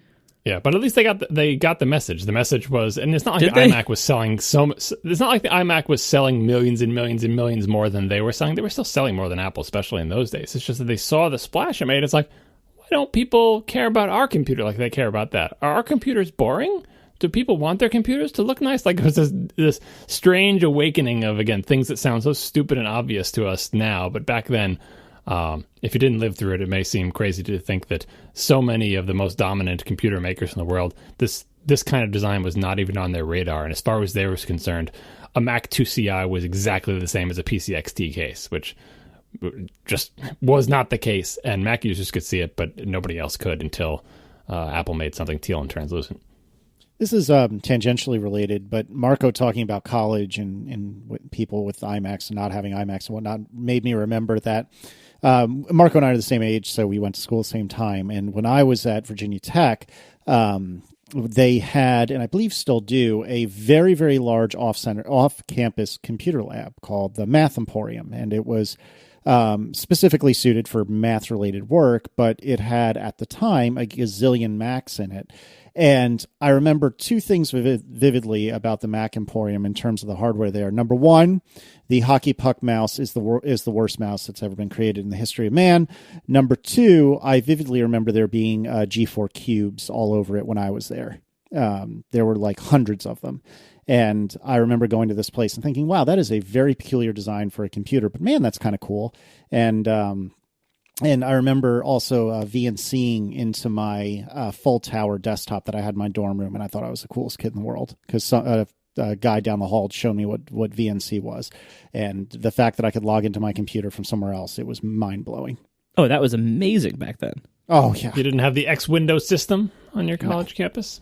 Yeah, but at least they got the message. The message was, and it's not like iMac was selling so much. It's not like the iMac was selling millions and millions and millions more than they were selling. They were still selling more than Apple, especially in those days. It's just that they saw the splash it made. It's like, why don't people care about our computer like they care about that? Are our computers boring? Do people want their computers to look nice? Like, it was this strange awakening of, again, things that sound so stupid and obvious to us now, but back then, if you didn't live through it, it may seem crazy to think that so many of the most dominant computer makers in the world, this kind of design was not even on their radar. And as far as they were concerned, a Mac 2CI was exactly the same as a PC XT case, which just was not the case. And Mac users could see it, but nobody else could until Apple made something teal and translucent. This is tangentially related, but Marco talking about college and people with iMacs and not having iMacs and whatnot made me remember that Marco and I are the same age, so we went to school at the same time. And when I was at Virginia Tech, they had, and I believe still do, a very, very large off-campus computer lab called the Math Emporium. And it was specifically suited for math-related work, but it had, at the time, a gazillion Macs in it. And I remember two things vividly about the Mac Emporium in terms of the hardware there. Number one, the hockey puck mouse is the worst mouse that's ever been created in the history of man. Number two, I vividly remember there being G4 cubes all over it when I was there. There were like hundreds of them. And I remember going to this place and thinking, wow, that is a very peculiar design for a computer, but man, that's kind of cool. And I remember also VNCing into my full tower desktop that I had in my dorm room, and I thought I was the coolest kid in the world because a guy down the hall had shown me what VNC was. And the fact that I could log into my computer from somewhere else, it was mind-blowing. Oh, that was amazing back then. Oh, yeah. You didn't have the X Windows system on your college campus?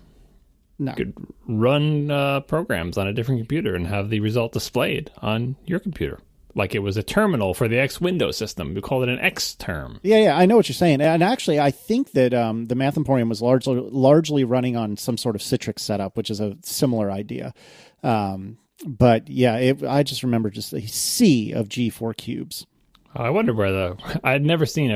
No. You could run programs on a different computer and have the result displayed on your computer. Like it was a terminal for the X Windows system. We called it an X term. Yeah, I know what you're saying. And actually, I think that the Math Emporium was largely running on some sort of Citrix setup, which is a similar idea. But yeah, I just remember just a sea of G4 cubes. I wonder where I had never seen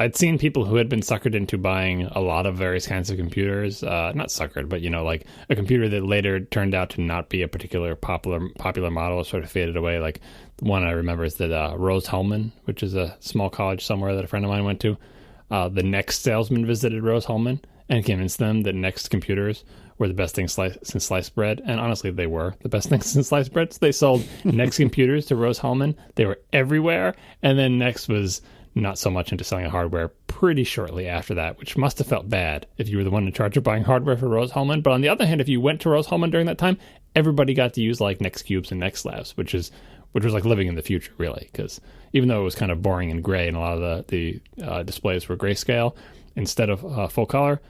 I'd seen people who had been suckered into buying a lot of various kinds of computers. Not suckered, but, like a computer that later turned out to not be a particular popular model, sort of faded away. Like the one I remember is that Rose-Hulman, which is a small college somewhere that a friend of mine went to. The Next salesman visited Rose-Hulman and convinced them that Next computers were the best thing since sliced bread. And honestly, they were the best thing since sliced bread. So they sold Next computers to Rose-Hulman. They were everywhere. And then Next was not so much into selling hardware pretty shortly after that, which must have felt bad if you were the one in charge of buying hardware for Rose-Hulman. But on the other hand, if you went to Rose-Hulman during that time, everybody got to use like Next Cubes and Next Labs, which was like living in the future, really, because even though it was kind of boring and gray and a lot of the displays were grayscale instead of full color,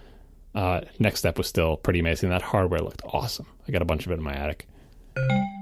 Next Step was still pretty amazing. That hardware looked awesome. I got a bunch of it in my attic.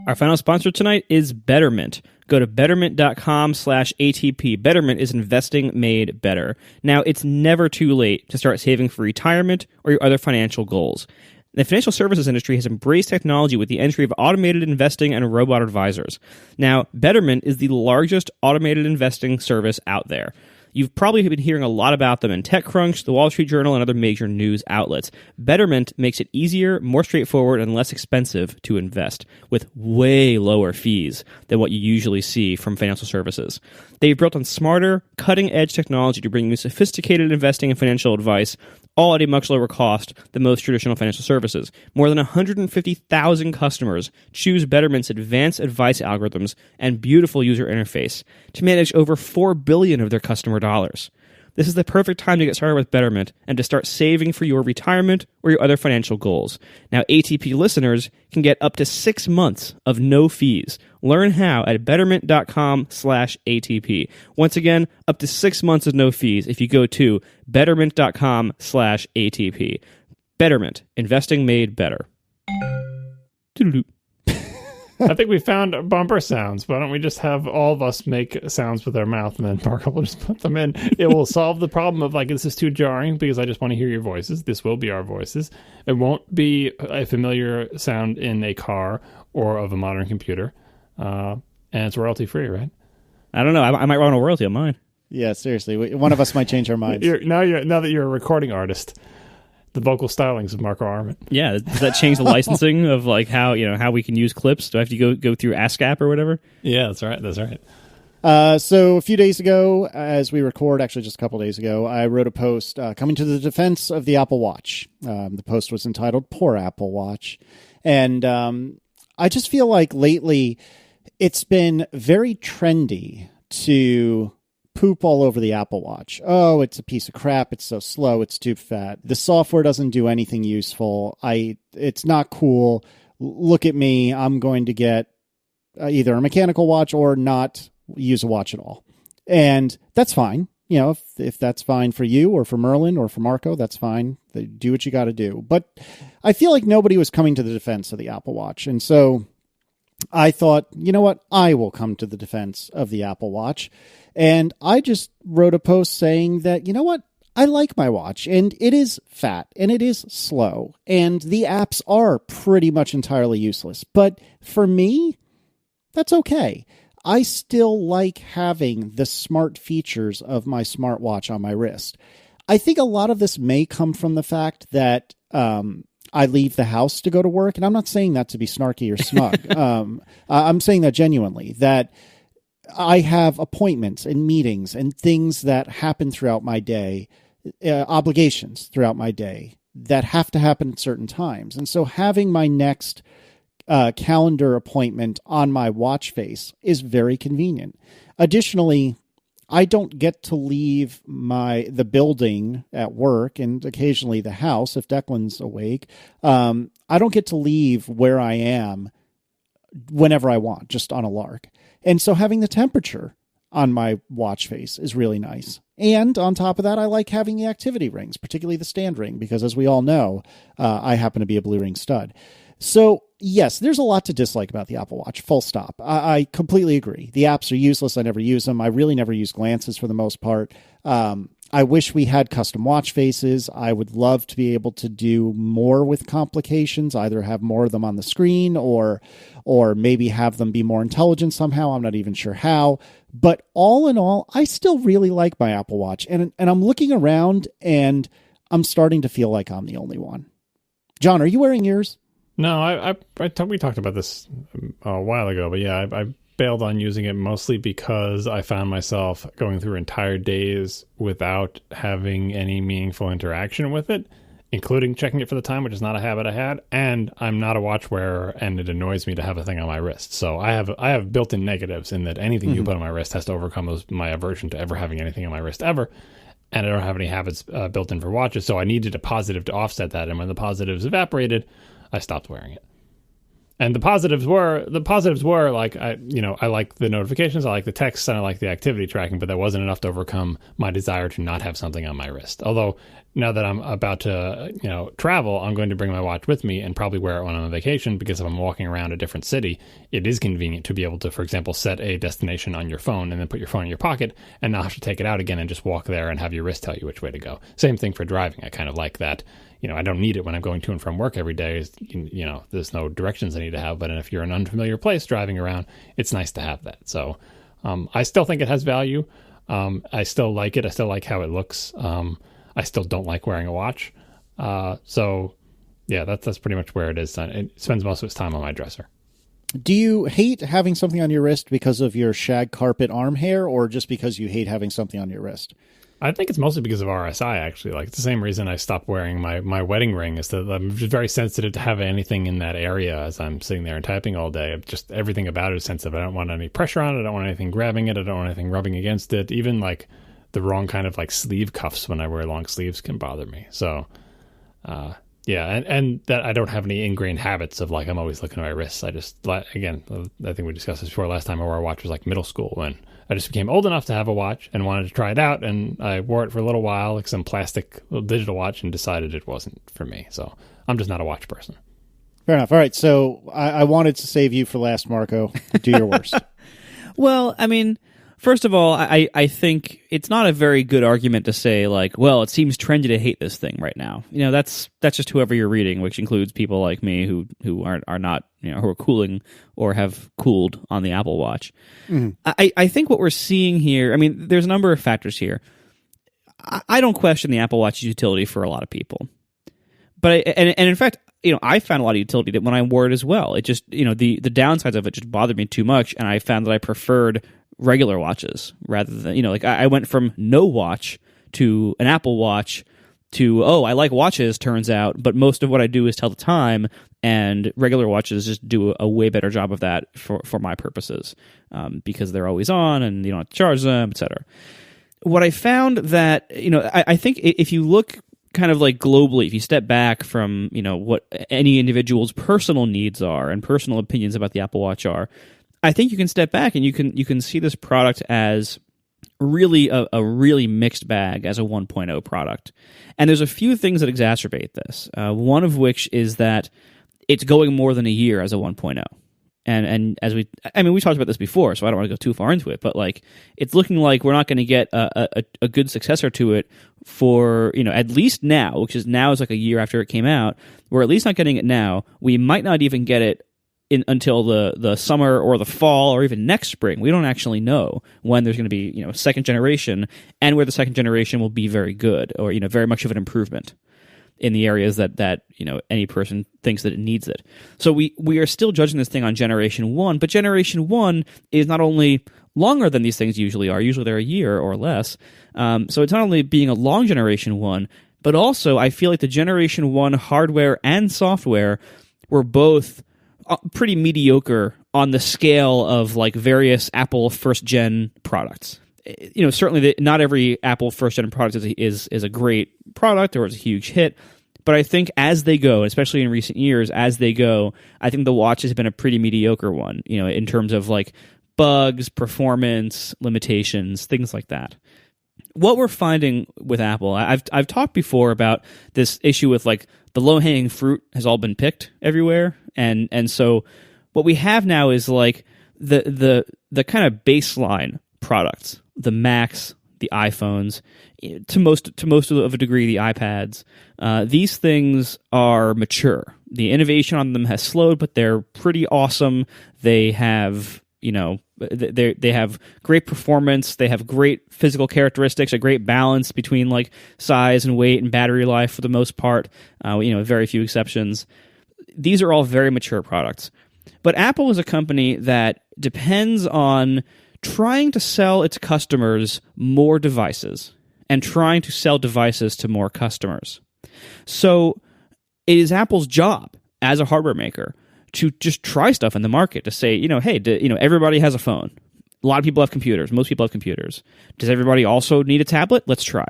Our final sponsor tonight is Betterment. Go to betterment.com/ATP. Betterment is investing made better. Now, it's never too late to start saving for retirement or your other financial goals. The financial services industry has embraced technology with the entry of automated investing and robot advisors. Now, Betterment is the largest automated investing service out there. You've probably been hearing a lot about them in TechCrunch, the Wall Street Journal, and other major news outlets. Betterment makes it easier, more straightforward, and less expensive to invest, with way lower fees than what you usually see from financial services. They've built on smarter, cutting-edge technology to bring you sophisticated investing and financial advice, all at a much lower cost than most traditional financial services. More than 150,000 customers choose Betterment's advanced advice algorithms and beautiful user interface to manage over $4 billion of their customer dollars. This is the perfect time to get started with Betterment and to start saving for your retirement or your other financial goals. Now, ATP listeners can get up to 6 months of no fees. Learn how at betterment.com/ATP. Once again, up to 6 months of no fees if you go to betterment.com/ATP. Betterment, investing made better. Doo-doo-doo. I think we found bumper sounds. Why don't we just have all of us make sounds with our mouth, and then Marco will just put them in. It will solve the problem of, like, this is too jarring because I just want to hear your voices. This will be our voices. It won't be a familiar sound in a car or of a modern computer. And it's royalty-free, right? I don't know. I might run a royalty on mine. Yeah, seriously. One of us might change our minds. Now that you're a recording artist, the vocal stylings of Marco Arment. Yeah, does that change the licensing of like how we can use clips? Do I have to go through ASCAP or whatever? Yeah, that's right. That's right. So a few days ago, as we record, actually just a couple days ago, I wrote a post coming to the defense of the Apple Watch. The post was entitled "Poor Apple Watch," and I just feel like lately it's been very trendy to poop all over the Apple Watch. Oh, it's a piece of crap. It's so slow. It's too fat. The software doesn't do anything useful. It's not cool. Look at me. I'm going to get either a mechanical watch or not use a watch at all. And that's fine. You know, if that's fine for you or for Merlin or for Marco, that's fine. Do what you got to do. But I feel like nobody was coming to the defense of the Apple Watch. And so I thought, you know what? I will come to the defense of the Apple Watch. And I just wrote a post saying that, you know what? I like my watch, and it is fat, and it is slow, and the apps are pretty much entirely useless. But for me, that's okay. I still like having the smart features of my smartwatch on my wrist. I think a lot of this may come from the fact that I leave the house to go to work, and I'm not saying that to be snarky or smug. I'm saying that genuinely, that I have appointments and meetings and things that happen throughout my day, obligations throughout my day that have to happen at certain times. And so having my next calendar appointment on my watch face is very convenient. Additionally, I don't get to leave the building at work and occasionally the house if Declan's awake. I don't get to leave where I am whenever I want, just on a lark. And so having the temperature on my watch face is really nice. And on top of that, I like having the activity rings, particularly the stand ring, because as we all know, I happen to be a blue ring stud. So yes, there's a lot to dislike about the Apple Watch, full stop. I completely agree. The apps are useless. I never use them. I really never use glances for the most part. I wish we had custom watch faces. I would love to be able to do more with complications, either have more of them on the screen or maybe have them be more intelligent somehow. I'm not even sure how. But all in all, I still really like my Apple Watch. And I'm looking around and I'm starting to feel like I'm the only one. John, are you wearing yours? No, we talked about this a while ago, but yeah, I bailed on using it mostly because I found myself going through entire days without having any meaningful interaction with it, including checking it for the time, which is not a habit I had. And I'm not a watch wearer, and it annoys me to have a thing on my wrist. So I have built-in negatives in that anything you put on my wrist has to overcome my aversion to ever having anything on my wrist ever. And I don't have any habits built in for watches, so I needed a positive to offset that. And when the positives evaporated, I stopped wearing it. And the positives were like, I like the notifications, I like the texts, and I like the activity tracking, but that wasn't enough to overcome my desire to not have something on my wrist. Although now that I'm about to, travel, I'm going to bring my watch with me and probably wear it when I'm on vacation, because if I'm walking around a different city, it is convenient to be able to, for example, set a destination on your phone and then put your phone in your pocket and not have to take it out again and just walk there and have your wrist tell you which way to go. Same thing for driving. I kind of like that. I don't need it when I'm going to and from work every day. There's no directions I need to have. But if you're in an unfamiliar place driving around, it's nice to have that. So I still think it has value. I still like it. I still like how it looks. I still don't like wearing a watch. So, yeah, that's pretty much where it is. It spends most of its time on my dresser. Do you hate having something on your wrist because of your shag carpet arm hair, or just because you hate having something on your wrist? I think it's mostly because of RSI, actually. Like, it's the same reason I stopped wearing my wedding ring, is that I'm just very sensitive to have anything in that area as I'm sitting there and typing all day. Just everything about it is sensitive. I don't want any pressure on it. I don't want anything grabbing it. I don't want anything rubbing against it. Even, like, the wrong kind of, like, sleeve cuffs when I wear long sleeves can bother me. So, yeah, and that I don't have any ingrained habits of, like, I'm always looking at my wrists. I just, again, I think we discussed this before. Last time I wore a watch was, like, middle school, when I just became old enough to have a watch and wanted to try it out, and I wore it for a little while, like some plastic little digital watch, and decided it wasn't for me. So I'm just not a watch person. Fair enough. All right, so I wanted to save you for last, Marco. Do your worst. Well, I mean, first of all, I think it's not a very good argument to say, like, well, it seems trendy to hate this thing right now. That's just whoever you're reading, which includes people like me who are not, who are cooling or have cooled on the Apple Watch. Mm-hmm. I think what we're seeing here, I mean, there's a number of factors here. I don't question the Apple Watch's utility for a lot of people. But and in fact, I found a lot of utility when I wore it as well. It just, the downsides of it just bothered me too much, and I found that I preferred regular watches rather than, I went from no watch to an Apple Watch to, I like watches, turns out, but most of what I do is tell the time, and regular watches just do a way better job of that for my purposes, because they're always on and you don't have to charge them, etc. What I found that, I think if you look kind of like globally, if you step back from, what any individual's personal needs are and personal opinions about the Apple Watch are, I think you can step back and you can see this product as really a really mixed bag as a 1.0 product. And there's a few things that exacerbate this. One of which is that it's going more than a year as a 1.0. And as we talked about this before, so I don't want to go too far into it, but like, it's looking like we're not going to get a good successor to it for, at least now, which is now is like a year after it came out. We're at least not getting it now. We might not even get it until the summer or the fall or even next spring. We don't actually know when there's going to be, second generation, and where the second generation will be very good or, very much of an improvement in the areas that any person thinks that it needs it. So we are still judging this thing on generation 1, but generation 1 is not only longer than these things usually are. Usually they're a year or less. So it's not only being a long generation 1, but also I feel like the generation 1 hardware and software were both pretty mediocre on the scale of like various Apple first gen products. Certainly not every Apple first gen product is a great product or is a huge hit, but I think as they go, especially in recent years, as they go, I think the watch has been a pretty mediocre one, in terms of like bugs, performance, limitations, things like that. What we're finding with Apple, I've talked before about this issue with like the low-hanging fruit has all been picked everywhere, and so what we have now is like the kind of baseline products, the Macs, the iPhones, to most of a degree, the iPads. These things are mature. The innovation on them has slowed, but they're pretty awesome. They have, they have great performance. They have great physical characteristics, a great balance between like size and weight and battery life for the most part. Very few exceptions. These are all very mature products. But Apple is a company that depends on trying to sell its customers more devices and trying to sell devices to more customers. So it is Apple's job as a hardware maker to just try stuff in the market, to say, hey, everybody has a phone. A lot of people have computers. Most people have computers. Does everybody also need a tablet? Let's try.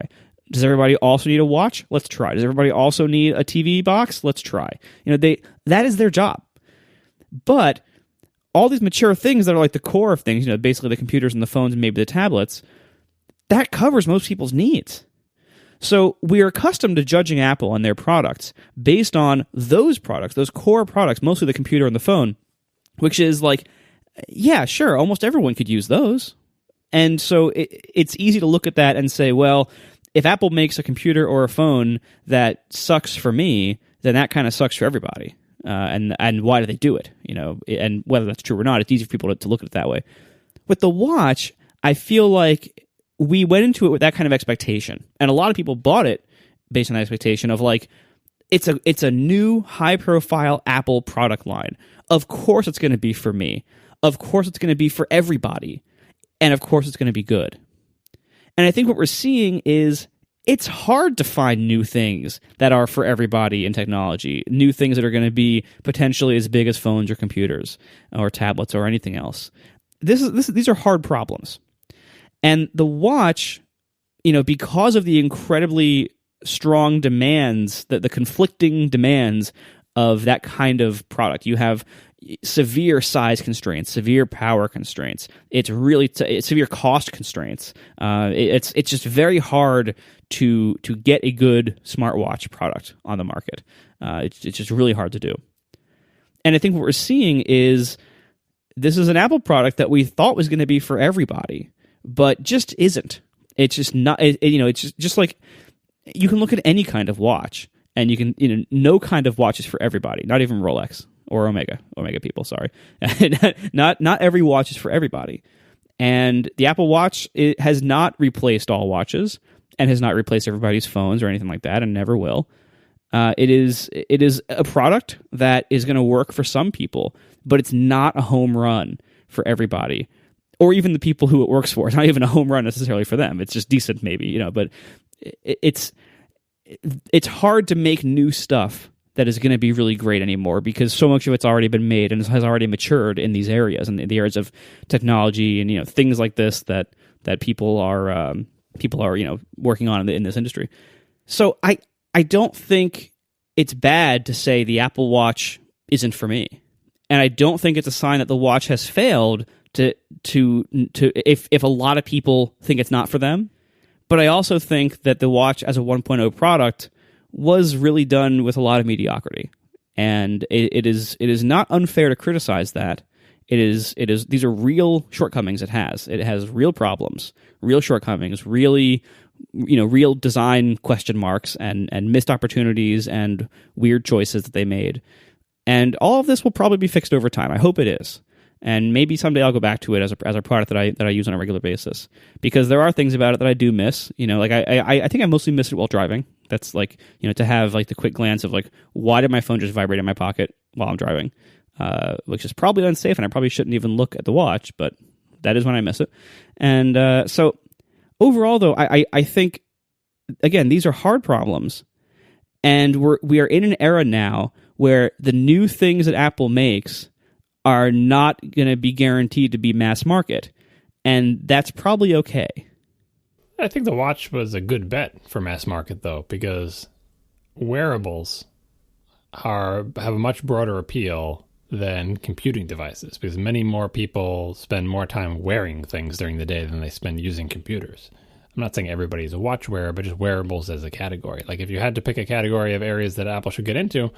Does everybody also need a watch? Let's try. Does everybody also need a TV box? Let's try. That is their job. But all these mature things that are like the core of things, basically the computers and the phones and maybe the tablets, that covers most people's needs. So we are accustomed to judging Apple and their products based on those products, those core products, mostly the computer and the phone, which is like, yeah, sure, almost everyone could use those. And so it's easy to look at that and say, well, if Apple makes a computer or a phone that sucks for me, then that kind of sucks for everybody. And why do they do it? And whether that's true or not, it's easy for people to look at it that way. With the watch, I feel like we went into it with that kind of expectation, and a lot of people bought it based on that expectation of like, it's a new high-profile Apple product line. Of course, it's going to be for me. Of course, it's going to be for everybody, and of course, it's going to be good. And I think what we're seeing is it's hard to find new things that are for everybody in technology, new things that are going to be potentially as big as phones or computers or tablets or anything else. These are hard problems. And the watch, because of the incredibly strong demands, the conflicting demands of that kind of product, you have severe size constraints, severe power constraints. It's really severe cost constraints. It's just very hard to get a good smartwatch product on the market. It's just really hard to do. And I think what we're seeing is this is an Apple product that we thought was going to be for everybody, but just isn't. It's just not. It's just like you can look at any kind of watch, and you can no kind of watch is for everybody. Not even Rolex or Omega people. Sorry, not every watch is for everybody. And the Apple Watch has not replaced all watches and has not replaced everybody's phones or anything like that, and never will. It is a product that is going to work for some people, but it's not a home run for everybody, or even the people who it works for. It's not even a home run necessarily for them. It's just decent, maybe, but it's hard to make new stuff that is going to be really great anymore, because so much of it's already been made and has already matured in these areas, and the areas of technology and things like this that people are working on in this industry. So I don't think it's bad to say the Apple Watch isn't for me, and I don't think it's a sign that the watch has failed to if a lot of people think it's not for them. But I also think that the watch as a 1.0 product was really done with a lot of mediocrity, and it is not unfair to criticize that. These are real shortcomings. It has real problems, real shortcomings, really real design question marks and missed opportunities and weird choices that they made. And all of this will probably be fixed over time. I hope it is. And maybe someday I'll go back to it as a product that I use on a regular basis, because there are things about it that I do miss. Like I think I mostly miss it while driving. That's like, to have like the quick glance of like, why did my phone just vibrate in my pocket while I'm driving? Which is probably unsafe, and I probably shouldn't even look at the watch, but that is when I miss it. And so overall, though, I think, again, these are hard problems, and we are in an era now where the new things that Apple makes are not going to be guaranteed to be mass market, and that's probably okay. I think the watch was a good bet for mass market, though, because wearables have a much broader appeal than computing devices, because many more people spend more time wearing things during the day than they spend using computers. I'm not saying everybody's a watch wearer, but just wearables as a category. Like, if you had to pick a category of areas that Apple should get into,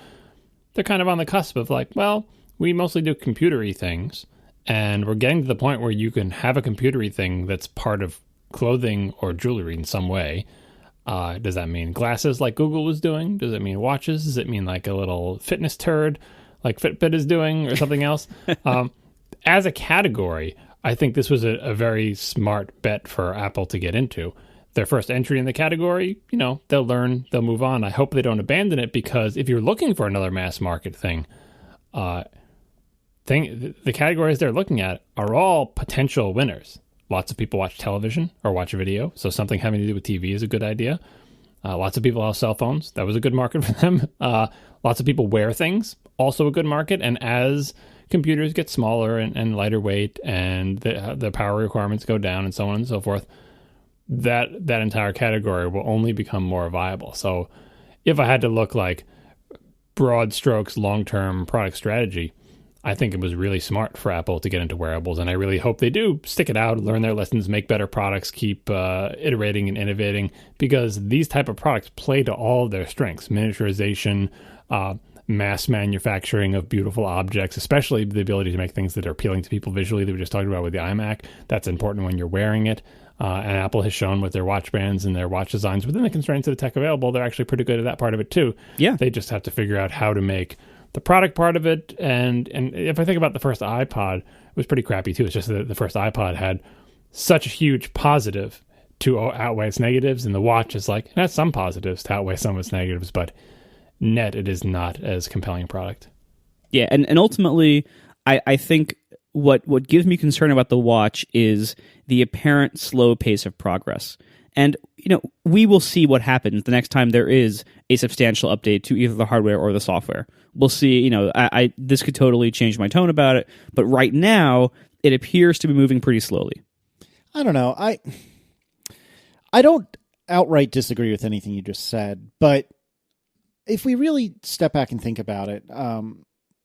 they're kind of on the cusp of like, well, we mostly do computery things, and we're getting to the point where you can have a computery thing that's part of clothing or jewelry in some way. Does that mean glasses like Google was doing? Does it mean watches? Does it mean like a little fitness turd like Fitbit is doing or something else? As a category, I think this was a very smart bet for Apple to get into. Their first entry in the category, they'll learn, they'll move on. I hope they don't abandon it, because if you're looking for another mass market thing, the categories they're looking at are all potential winners. Lots of people watch television or watch video, so something having to do with TV is a good idea. Lots of people have cell phones. That was a good market for them. Lots of people wear things, also a good market. And as computers get smaller and lighter weight and the power requirements go down and so on and so forth, that entire category will only become more viable. So if I had to look like broad strokes long-term product strategy, I think it was really smart for Apple to get into wearables, and I really hope they do stick it out, learn their lessons, make better products, keep iterating and innovating, because these type of products play to all of their strengths: miniaturization, mass manufacturing of beautiful objects, especially the ability to make things that are appealing to people visually that we just talked about with the iMac. That's important when you're wearing it. And Apple has shown with their watch bands and their watch designs, within the constraints of the tech available, they're actually pretty good at that part of it too. Yeah. They just have to figure out how to make the product part of it. And if I think about the first iPod, it was pretty crappy too. It's just that the first iPod had such a huge positive to outweigh its negatives, and the watch is like, it has some positives to outweigh some of its negatives, but net, it is not as compelling a product. Yeah, and ultimately, I think what gives me concern about the watch is the apparent slow pace of progress. And, we will see what happens the next time there is a substantial update to either the hardware or the software. We'll see, this could totally change my tone about it, but right now, it appears to be moving pretty slowly. I don't know. I don't outright disagree with anything you just said, but if we really step back and think about it,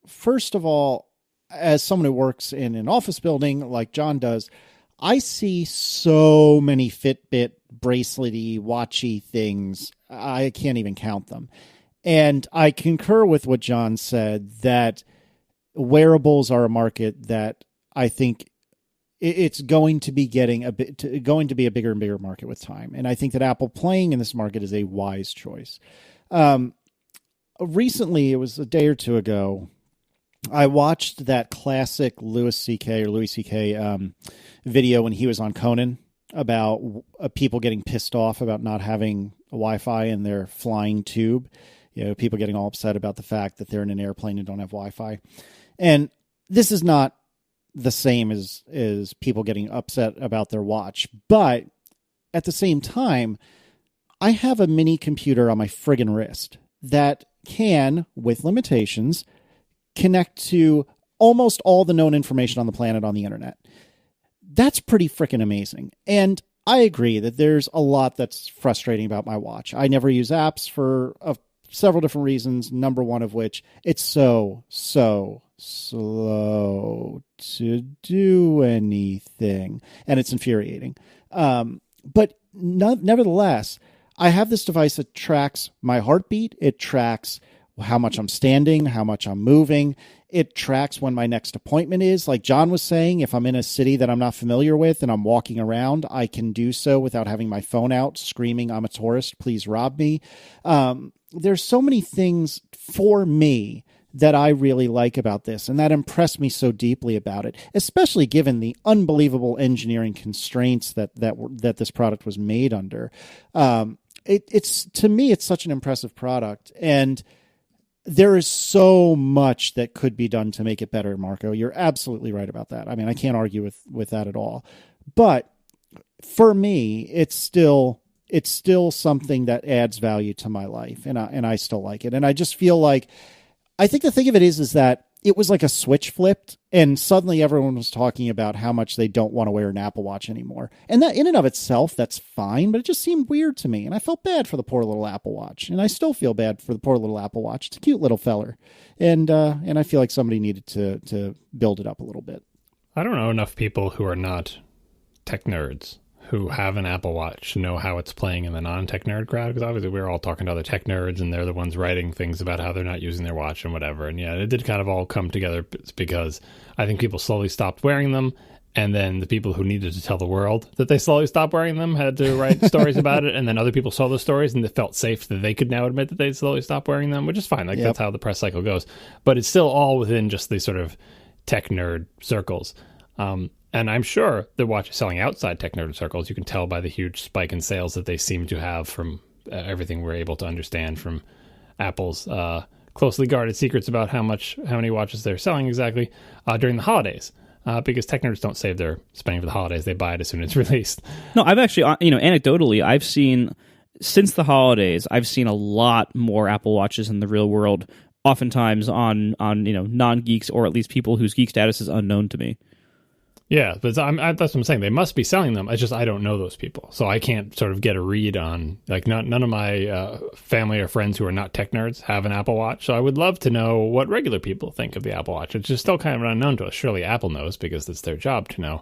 first of all, as someone who works in an office building like John does, I see so many Fitbit, bracelety, watchy things. I can't even count them. And I concur with what John said, that wearables are a market that I think it's going to be going to be a bigger and bigger market with time. And I think that Apple playing in this market is a wise choice. Recently, it was a day or two ago, I watched that classic Louis C.K. Video when he was on Conan about people getting pissed off about not having a Wi-Fi in their flying tube. People getting all upset about the fact that they're in an airplane and don't have Wi-Fi. And this is not the same as people getting upset about their watch. But at the same time, I have a mini computer on my friggin' wrist that can, with limitations, connect to almost all the known information on the planet on the internet. That's pretty freaking amazing. And I agree that there's a lot that's frustrating about my watch. I never use apps for several different reasons, number one of which, it's so slow to do anything. And it's infuriating. But nevertheless, I have this device that tracks my heartbeat. It tracks how much I'm standing, how much I'm moving. It tracks when my next appointment is. Like John was saying, if I'm in a city that I'm not familiar with and I'm walking around, I can do so without having my phone out screaming, "I'm a tourist, please rob me." There's so many things for me that I really like about this, and that impressed me so deeply about it, especially given the unbelievable engineering constraints that this product was made under. It's to me, it's such an impressive product, and there is so much that could be done to make it better, Marco. You're absolutely right about that. I mean, I can't argue with that at all. But for me, it's still something that adds value to my life, and I still like it. And I just feel like, I think the thing of it is that it was like a switch flipped, and suddenly everyone was talking about how much they don't want to wear an Apple Watch anymore. And that in and of itself, that's fine, but it just seemed weird to me. And I felt bad for the poor little Apple Watch. And I still feel bad for the poor little Apple Watch. It's a cute little feller. And I feel like somebody needed to build it up a little bit. I don't know enough people who are not tech nerds who have an Apple Watch know how it's playing in the non-tech nerd crowd, because obviously we're all talking to other tech nerds and they're the ones writing things about how they're not using their watch and whatever. And yeah, it did kind of all come together because I think people slowly stopped wearing them, And then the people who needed to tell the world that they slowly stopped wearing them had to write stories about it. And then other people saw those stories and it felt safe that they could now admit that they slowly stopped wearing them, which is fine. Like, that's how the press cycle goes. But it's still all within just these sort of tech nerd circles. And I'm sure the watch is selling outside tech nerd circles. You can tell by the huge spike in sales that they seem to have from everything we're able to understand from Apple's closely guarded secrets about how many watches they're selling exactly during the holidays. Because tech nerds don't save their spending for the holidays. They buy it as soon as it's released. No, I've actually, anecdotally, I've seen, since the holidays, I've seen a lot more Apple Watches in the real world, oftentimes on non-geeks, or at least people whose geek status is unknown to me. Yeah, but that's what I'm saying. They must be selling them. It's just I don't know those people. So I can't sort of get a read on, like, none of my family or friends who are not tech nerds have an Apple Watch. So I would love to know what regular people think of the Apple Watch. It's just still kind of unknown to us. Surely Apple knows because it's their job to know.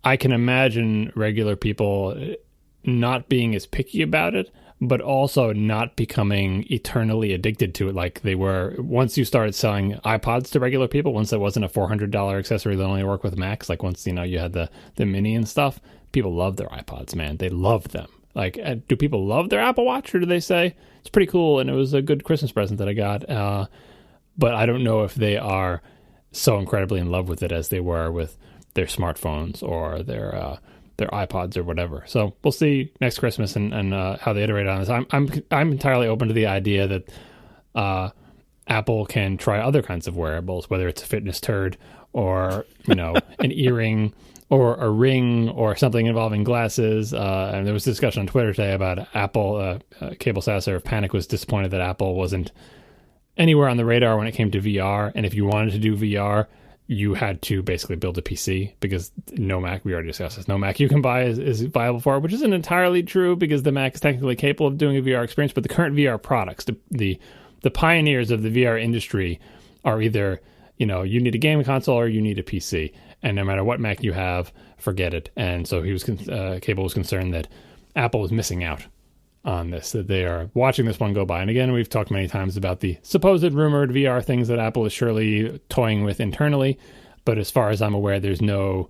I can imagine regular people not being as picky about it, but also not becoming eternally addicted to it like they were once you started selling iPods to regular people. Once it wasn't a $400 accessory that only worked with Macs, like once you had the Mini and stuff, people love their iPods, man. They love them. Like, do people love their Apple Watch, or do they say it's pretty cool and it was a good Christmas present that I got? But I don't know if they are so incredibly in love with it as they were with their smartphones or their iPods or whatever. So we'll see next Christmas and how they iterate on this. I'm entirely open to the idea that Apple can try other kinds of wearables, whether it's a fitness turd or an earring or a ring or something involving glasses. And there was discussion on Twitter today about Apple. Cable Sasser of Panic was disappointed that Apple wasn't anywhere on the radar when it came to VR. And if you wanted to do VR, you had to basically build a PC because no Mac, we already discussed this, no Mac you can buy is viable for it, which isn't entirely true because the Mac is technically capable of doing a VR experience, but the current VR products, the pioneers of the VR industry are either, you need a game console or you need a PC. And no matter what Mac you have, forget it. And so Cable was concerned that Apple was missing out on this, that they are watching this one go by. And again, we've talked many times about the supposed rumored VR things that Apple is surely toying with internally, but as far as I'm aware, there's no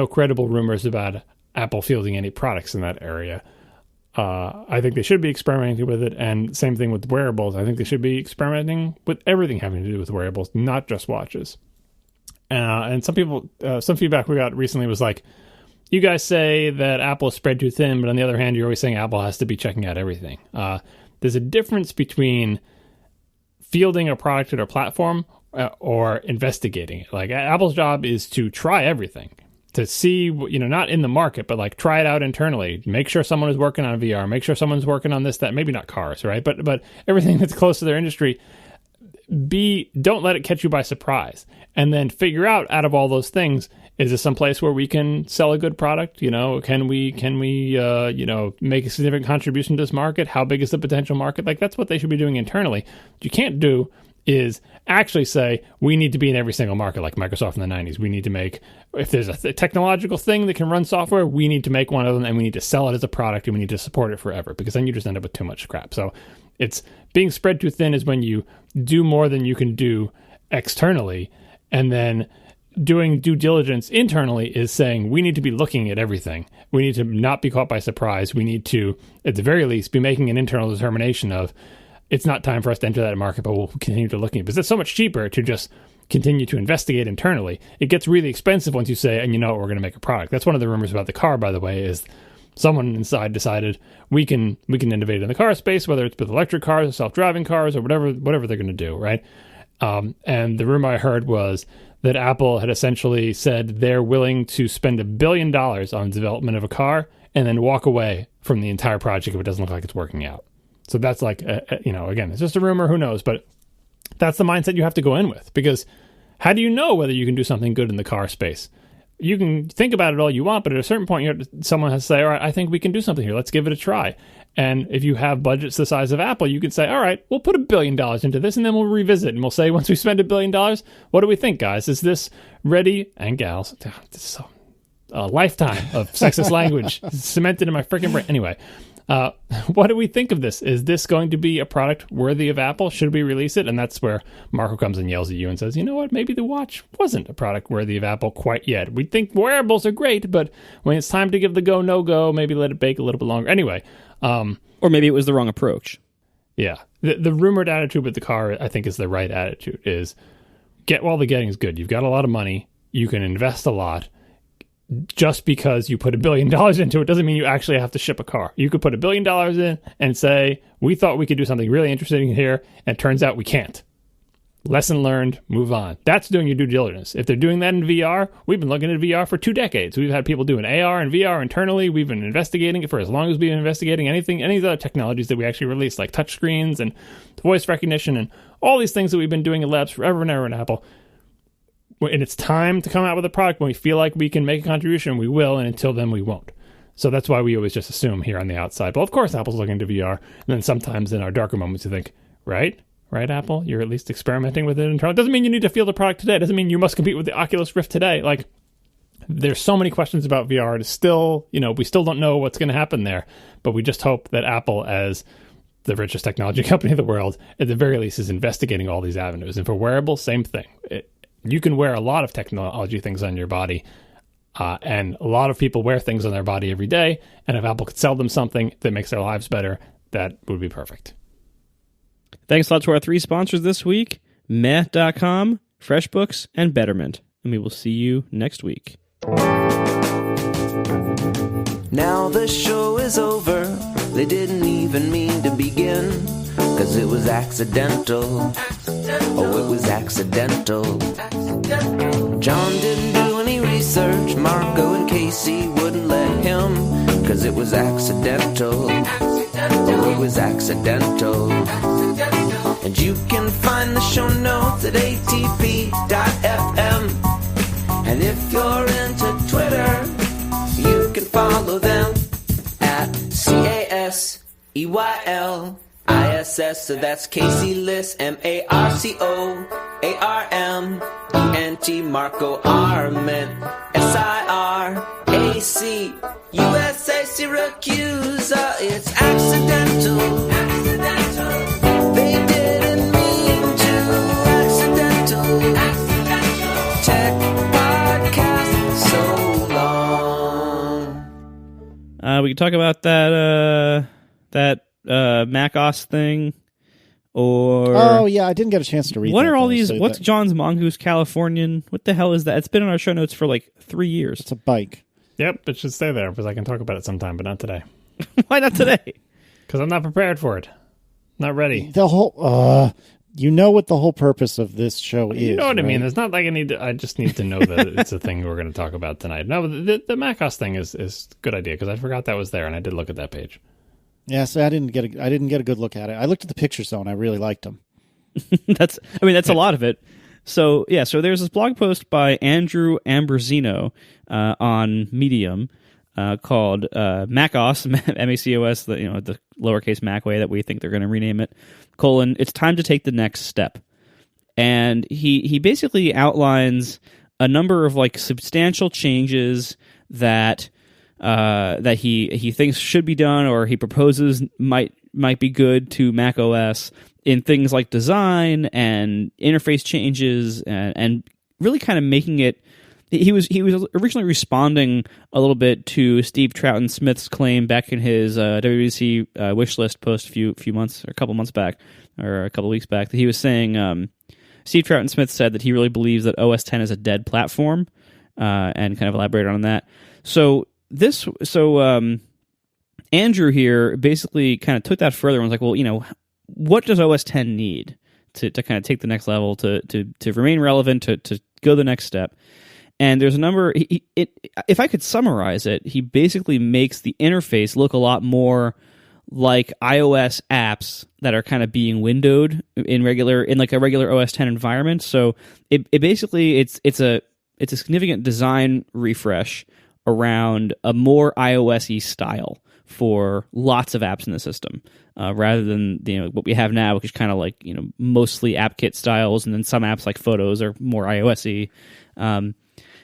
credible rumors about Apple fielding any products in that area. I think they should be experimenting with it, and same thing with wearables. I think they should be experimenting with everything having to do with wearables, not just watches. And some feedback we got recently was like, you guys say that Apple is spread too thin, but on the other hand, you're always saying Apple has to be checking out everything. There's a difference between fielding a product at a platform or investigating it. Like, Apple's job is to try everything, to see, not in the market, but like try it out internally. Make sure someone is working on VR. Make sure someone's working on this, that. Maybe not cars, right? But everything that's close to their industry. Don't let it catch you by surprise, and then figure out of all those things, is this some place where we can sell a good product? Can we make a significant contribution to this market? How big is the potential market? Like, that's what they should be doing internally. What you can't do is actually say, we need to be in every single market like Microsoft in the 90s. We need to make, if there's a technological thing that can run software, we need to make one of them, and we need to sell it as a product, and we need to support it forever, because then you just end up with too much crap. So it's being spread too thin is when you do more than you can do externally, and then doing due diligence internally is saying, we need to be looking at everything. We need to not be caught by surprise. We need to, at the very least, be making an internal determination of, it's not time for us to enter that market, but we'll continue to looking, because it's so much cheaper to just continue to investigate internally. It gets really expensive once you say, and we're going to make a product. That's one of the rumors about the car, by the way, is someone inside decided we can innovate in the car space, whether it's with electric cars or self-driving cars or whatever they're going to do, right? And the rumor I heard was that Apple had essentially said they're willing to spend $1 billion on development of a car and then walk away from the entire project if it doesn't look like it's working out. So that's like, again, it's just a rumor, who knows, but that's the mindset you have to go in with, because how do you know whether you can do something good in the car space? You can think about it all you want, but at a certain point, someone has to say, all right, I think we can do something here. Let's give it a try. And if you have budgets the size of Apple, you can say, all right, we'll put $1 billion into this, and then we'll revisit. And we'll say, once we spend $1 billion, what do we think, guys? Is this ready? And gals, this is a lifetime of sexist language cemented in my freaking brain. Anyway, What do we think of this? Is this going to be a product worthy of Apple? Should we release it? And that's where Marco comes and yells at you and says, you know what, maybe the watch wasn't a product worthy of Apple quite yet. We think wearables are great, but when it's time to give the go, no go, maybe let it bake a little bit longer. Anyway. Or maybe it was the wrong approach. Yeah. The rumored attitude with the car, I think, is the right attitude, is get while the getting's good. You've got a lot of money. You can invest a lot. Just because you put $1 billion into it doesn't mean you actually have to ship a car. You could put $1 billion in and say, we thought we could do something really interesting here, and it turns out we can't. Lesson learned, move on. That's doing your due diligence. If they're doing that in VR, we've been looking at VR for 2 decades. We've had people doing AR and VR internally. We've been investigating it for as long as we've been investigating any of the other technologies that we actually released, like touchscreens and voice recognition and all these things that we've been doing in labs forever and ever in Apple. And it's time to come out with a product when we feel like we can make a contribution, we will, and until then we won't. So that's why we always just assume here on the outside, well, of course Apple's looking into VR. And then sometimes in our darker moments you think, right, Apple? You're at least experimenting with it internally. Doesn't mean you need to feel the product today. Doesn't mean you must compete with the Oculus Rift today. Like, there's so many questions about VR. It's still, we still don't know what's going to happen there. But we just hope that Apple, as the richest technology company in the world, at the very least is investigating all these avenues. And for wearables, same thing. You can wear a lot of technology things on your body, and a lot of people wear things on their body every day, and if Apple could sell them something that makes their lives better, that would be perfect. Thanks a lot to our 3 sponsors this week, Meh.com, FreshBooks, and Betterment. And we will see you next week. Now the show is over. They didn't even mean to begin, 'cause it was accidental. Oh, it was accidental. John didn't do any research. Marco and Casey wouldn't let him, 'cause it was accidental. Oh, it was accidental. And you can find the show notes at atp.fm. And if you're into Twitter, you can follow them at CASEYLISS. So that's Casey Liss, MARCOARMENT, Marco Arment, SIRAC, USA Syracuse. It's accidental. They didn't mean to. Accidental. Tech podcast so long. We can talk about that macOS thing, or I didn't get a chance to read. What are all these? What's John's Mongoose Californian? What the hell is that? It's been in our show notes for like 3 years. It's a bike. Yep, it should stay there because I can talk about it sometime, but not today. Why not today? Because I'm not prepared for it. Not ready. The whole, you know what the whole purpose of this show is. You know what right? I mean? It's not like I just need to know that it's a thing we're going to talk about tonight. No, the macOS thing is a good idea because I forgot that was there and I did look at that page. Yeah, so I didn't get a good look at it. I looked at the pictures though, and I really liked them. That's a lot of it. So there's this blog post by Andrew Ambrosino on Medium called macOS, MACOS, the lowercase Mac way that we think they're going to rename it. : It's time to take the next step. And he basically outlines a number of like substantial changes that he thinks should be done, or he proposes might be good to macOS in things like design and interface changes, and really kind of making it. He was originally responding a little bit to Steve Troughton-Smith's claim back in his WWDC wish list post a couple months back, or a couple weeks back, that he was saying Steve Troughton-Smith said that he really believes that OS X is a dead platform, and kind of elaborated on that. So Andrew here basically kind of took that further and was like, well, what does OS X need to kind of take the next level, to remain relevant, to go the next step? And there's a number. If I could summarize it, he basically makes the interface look a lot more like iOS apps that are kind of being windowed in like a regular OS X environment. So it's a significant design refresh around a more iOS-y style for lots of apps in the system, rather than what we have now, which is kind of like mostly AppKit styles, and then some apps like Photos are more iOS-y.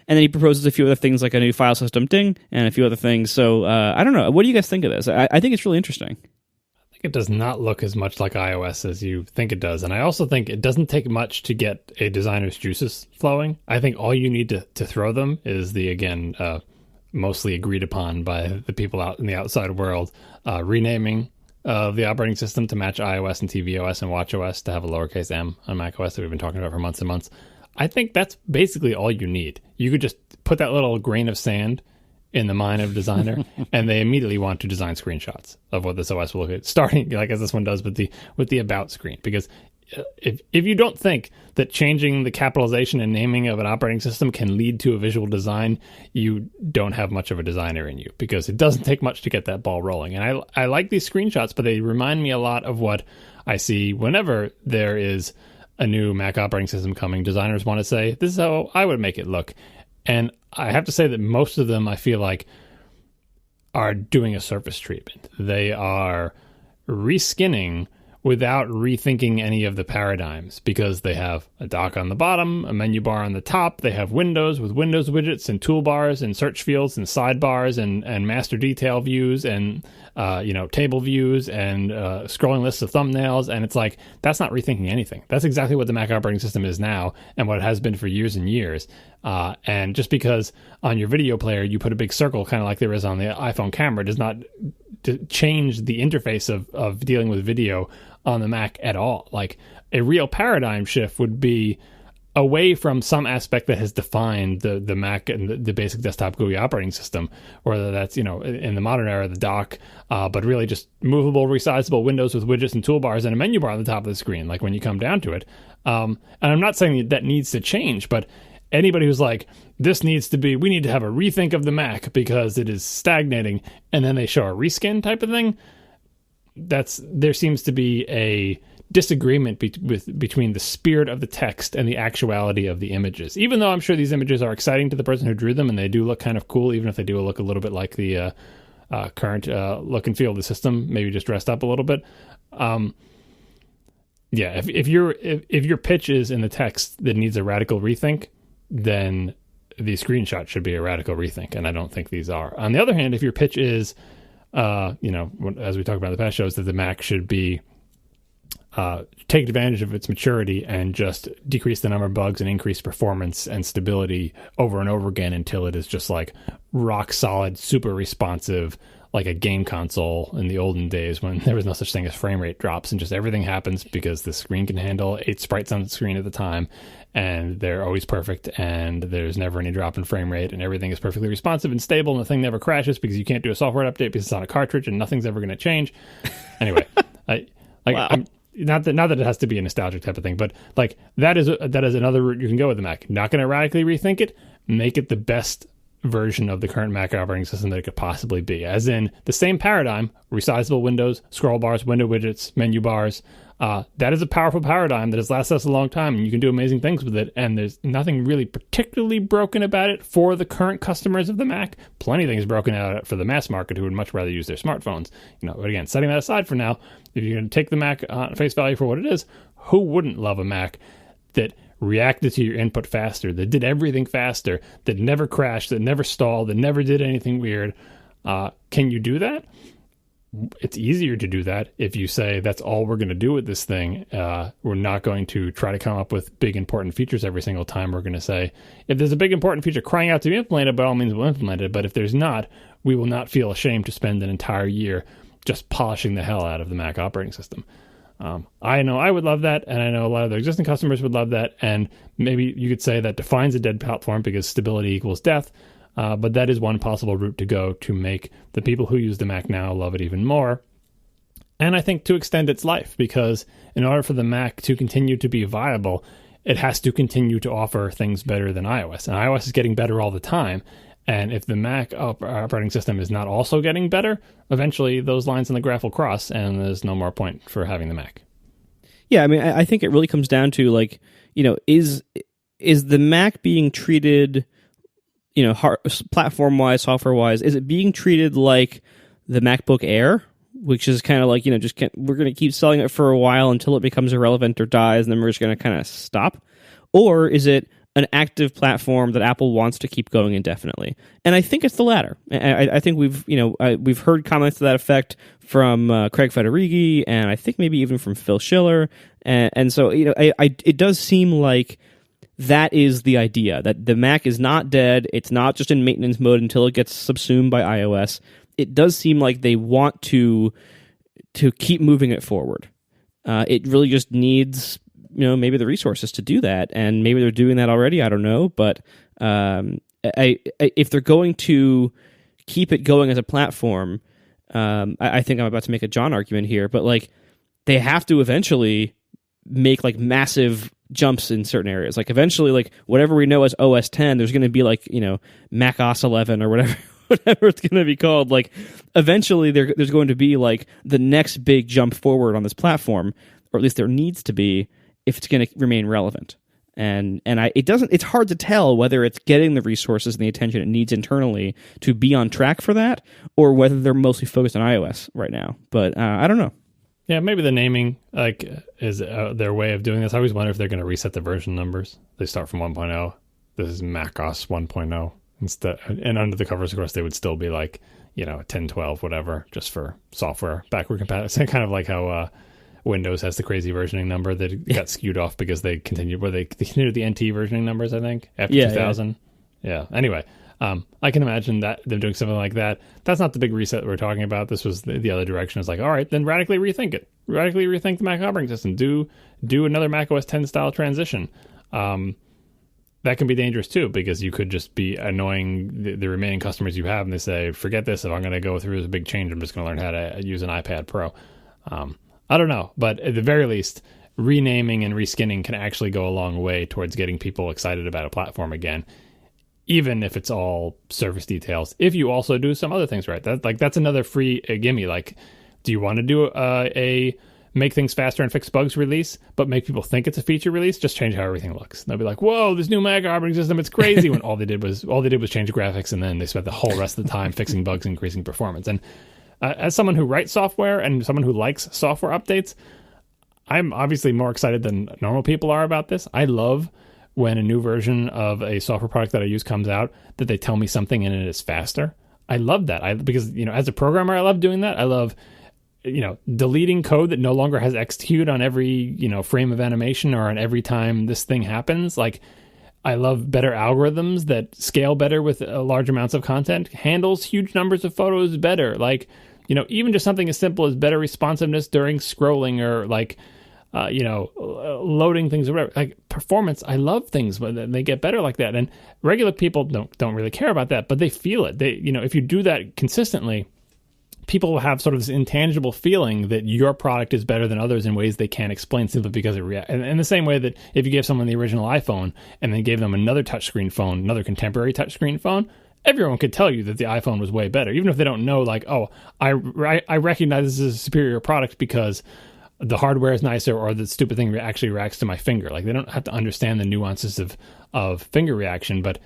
And then he proposes a few other things like a new file system, ding, and a few other things. So I don't know. What do you guys think of this? I think it's really interesting. It does not look as much like iOS as you think it does. And I also think it doesn't take much to get a designer's juices flowing. I think all you need to throw them is the, again, mostly agreed upon by the people out in the outside world, renaming the operating system to match iOS and tvOS and watchOS to have a lowercase m on macOS that we've been talking about for months and months. I think that's basically all you need. You could just put that little grain of sand in the mind of a designer, and they immediately want to design screenshots of what this OS will look like, starting like as this one does with the about screen. Because if you don't think that changing the capitalization and naming of an operating system can lead to a visual design, you don't have much of a designer in you, because it doesn't take much to get that ball rolling. And I like these screenshots, but they remind me a lot of what I see whenever there is a new Mac operating system coming. Designers want to say, this is how I would make it look. And I have to say that most of them, I feel like, are doing a surface treatment. They are reskinning without rethinking any of the paradigms, because they have a dock on the bottom, a menu bar on the top. They have windows with Windows widgets and toolbars and search fields and sidebars and master detail views and table views and scrolling lists of thumbnails. And it's like, that's not rethinking anything. That's exactly what the Mac operating system is now and what it has been for years and years. And just because on your video player you put a big circle, kind of like there is on the iPhone camera, does not change the interface of dealing with video on the Mac at all. Like, a real paradigm shift would be away from some aspect that has defined the Mac and the basic desktop GUI operating system, whether that's, in the modern era, the dock, but really just movable, resizable windows with widgets and toolbars and a menu bar on the top of the screen, like when you come down to it. And I'm not saying that needs to change, but anybody who's like, we need to have a rethink of the Mac because it is stagnating, and then they show a reskin type of thing, there seems to be a disagreement between the spirit of the text and the actuality of the images. Even though I'm sure these images are exciting to the person who drew them, and they do look kind of cool, even if they do look a little bit like the current look and feel of the system, maybe just dressed up a little bit. If your pitch is in the text that needs a radical rethink, then the screenshot should be a radical rethink, and I don't think these are. On the other hand, if your pitch is, as we talked about in the past shows, that the Mac should be take advantage of its maturity and just decrease the number of bugs and increase performance and stability over and over again until it is just like rock solid, super responsive, like a game console in the olden days when there was no such thing as frame rate drops, and just everything happens because the screen can handle 8 sprites on the screen at the time, and they're always perfect, and there's never any drop in frame rate, and everything is perfectly responsive and stable, and the thing never crashes because you can't do a software update because it's on a cartridge and nothing's ever going to change. Anyway, I'm not that it has to be a nostalgic type of thing, but like that is another route you can go with the Mac. Not going to radically rethink it, make it the best version of the current Mac operating system that it could possibly be. As in the same paradigm, resizable windows, scroll bars, window widgets, menu bars. That is a powerful paradigm that has lasted us a long time, and you can do amazing things with it, and there's nothing really particularly broken about it for the current customers of the Mac. Plenty of things broken out for the mass market who would much rather use their smartphones. But again, setting that aside for now, if you're going to take the Mac on face value for what it is, who wouldn't love a Mac that reacted to your input faster, that did everything faster, that never crashed, that never stalled, that never did anything weird? Can you do that? It's easier to do that if you say that's all we're going to do with this thing. We're not going to try to come up with big important features every single time. We're going to say, if there's a big important feature crying out to be implemented, by all means we'll implement it. But if there's not, we will not feel ashamed to spend an entire year just polishing the hell out of the Mac operating system. I know I would love that, and I know a lot of their existing customers would love that, and maybe you could say that defines a dead platform because stability equals death, but that is one possible route to go to make the people who use the Mac now love it even more, and I think to extend its life, because in order for the Mac to continue to be viable, it has to continue to offer things better than iOS, and iOS is getting better all the time. And if the Mac operating system is not also getting better, eventually those lines on the graph will cross, and there's no more point for having the Mac. Yeah, I mean, I think it really comes down to, like, is the Mac being treated, platform-wise, software-wise, is it being treated like the MacBook Air, which is kind of like, we're going to keep selling it for a while until it becomes irrelevant or dies, and then we're just going to kind of stop? Or is it an active platform that Apple wants to keep going indefinitely. And I think it's the latter. I think we've heard comments to that effect from Craig Federighi, and I think maybe even from Phil Schiller. And so, it does seem like that is the idea, that the Mac is not dead. It's not just in maintenance mode until it gets subsumed by iOS. It does seem like they want to keep moving it forward. It really just needs, maybe the resources to do that, and maybe they're doing that already. I don't know, but if they're going to keep it going as a platform, I think I'm about to make a John argument here, but like they have to eventually make like massive jumps in certain areas. Like eventually, like whatever we know as OS 10, there's going to be like macOS 11 or whatever. Whatever it's going to be called, like eventually there's going to be like the next big jump forward on this platform, or at least there needs to be if it's going to remain relevant. And it's hard to tell whether it's getting the resources and the attention it needs internally to be on track for that, or whether they're mostly focused on iOS right now. But I don't know. Yeah, maybe the naming is their way of doing this. I always wonder if they're going to reset the version numbers. They start from 1.0. This is macOS 1.0. Instead, and under the covers, of course, they would still be like, 10, 12, whatever, just for software backward compatibility. Kind of like how Windows has the crazy versioning number that got skewed off because they continued the NT versioning numbers, I think, after 2000. Yeah. Anyway, I can imagine that them doing something like that. That's not the big reset that we're talking about. This was the other direction. It's like, all right, then radically rethink it. Radically rethink the Mac operating system. Do another macOS 10 style transition. That can be dangerous too, because you could just be annoying the remaining customers you have, and they say, forget this, if I'm going to go through this big change, I'm just going to learn how to use an iPad Pro. I don't know, but at the very least, renaming and reskinning can actually go a long way towards getting people excited about a platform again, even if it's all service details. If you also do some other things right, that's another free gimme. Like, do you want to do a make things faster and fix bugs release, but make people think it's a feature release? Just change how everything looks. And they'll be like, whoa, this new Mac operating system, it's crazy, when all they did was change graphics, and then they spent the whole rest of the time fixing bugs and increasing performance. And as someone who writes software and someone who likes software updates, I'm obviously more excited than normal people are about this. I love when a new version of a software product that I use comes out, that they tell me something in it is faster. I love that. Because as a programmer, I love doing that. I love deleting code that no longer has execute on every, frame of animation or on every time this thing happens. Like, I love better algorithms that scale better with large amounts of content, handles huge numbers of photos better. Like, even just something as simple as better responsiveness during scrolling, or like, loading things or whatever. Like performance, I love things when they get better like that. And regular people don't really care about that, but they feel it. They, if you do that consistently, people will have sort of this intangible feeling that your product is better than others in ways they can't explain, simply because it reacts. And in the same way that if you gave someone the original iPhone and then gave them another touchscreen phone, another contemporary touchscreen phone, everyone could tell you that the iPhone was way better, even if they don't know, like, oh, I recognize this as a superior product because the hardware is nicer, or the stupid thing actually reacts to my finger. Like, they don't have to understand the nuances of finger reaction, but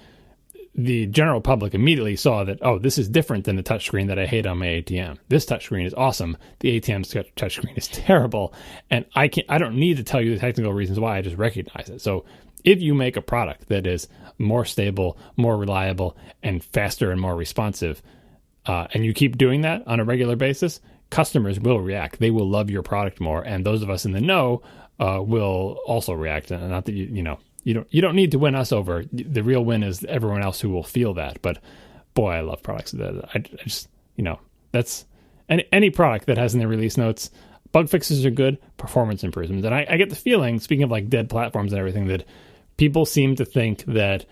the general public immediately saw that, oh, this is different than the touchscreen that I hate on my ATM. This touchscreen is awesome. The ATM's touchscreen is terrible. And I don't need to tell you the technical reasons why. I just recognize it. So if you make a product that is more stable, more reliable, and faster and more responsive, and you keep doing that on a regular basis, customers will react. They will love your product more. And those of us in the know will also react. And not that you don't need to win us over. The real win is everyone else who will feel that. But boy, I love products that I just, that's any product that has in their release notes, bug fixes are good, performance improvements. And I get the feeling, speaking of like dead platforms and everything, that people seem to think that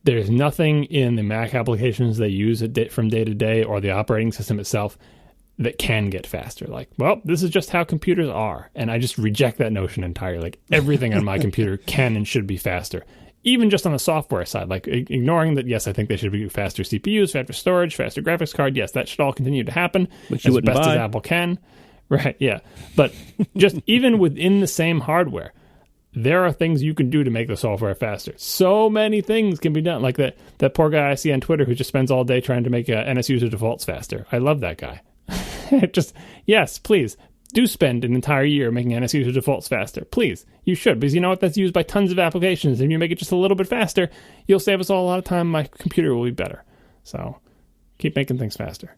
there's nothing in the Mac applications they use from day to day, or the operating system itself, that can get faster. Like, well, this is just how computers are. And I just reject that notion entirely. Like, everything on my computer can and should be faster. Even just on the software side, like ignoring that, yes, I think they should be faster CPUs, faster storage, faster graphics card. Yes, that should all continue to happen which you as best buy. As Apple can. Right, yeah. But just even within the same hardware, there are things you can do to make the software faster. So many things can be done. Like that poor guy I see on Twitter who just spends all day trying to make NS user defaults faster. I love that guy. Just, yes, please do spend an entire year making Anastasio defaults faster. Please, you should, because you know what? That's used by tons of applications. If you make it just a little bit faster, you'll save us all a lot of time. My computer will be better. So keep making things faster.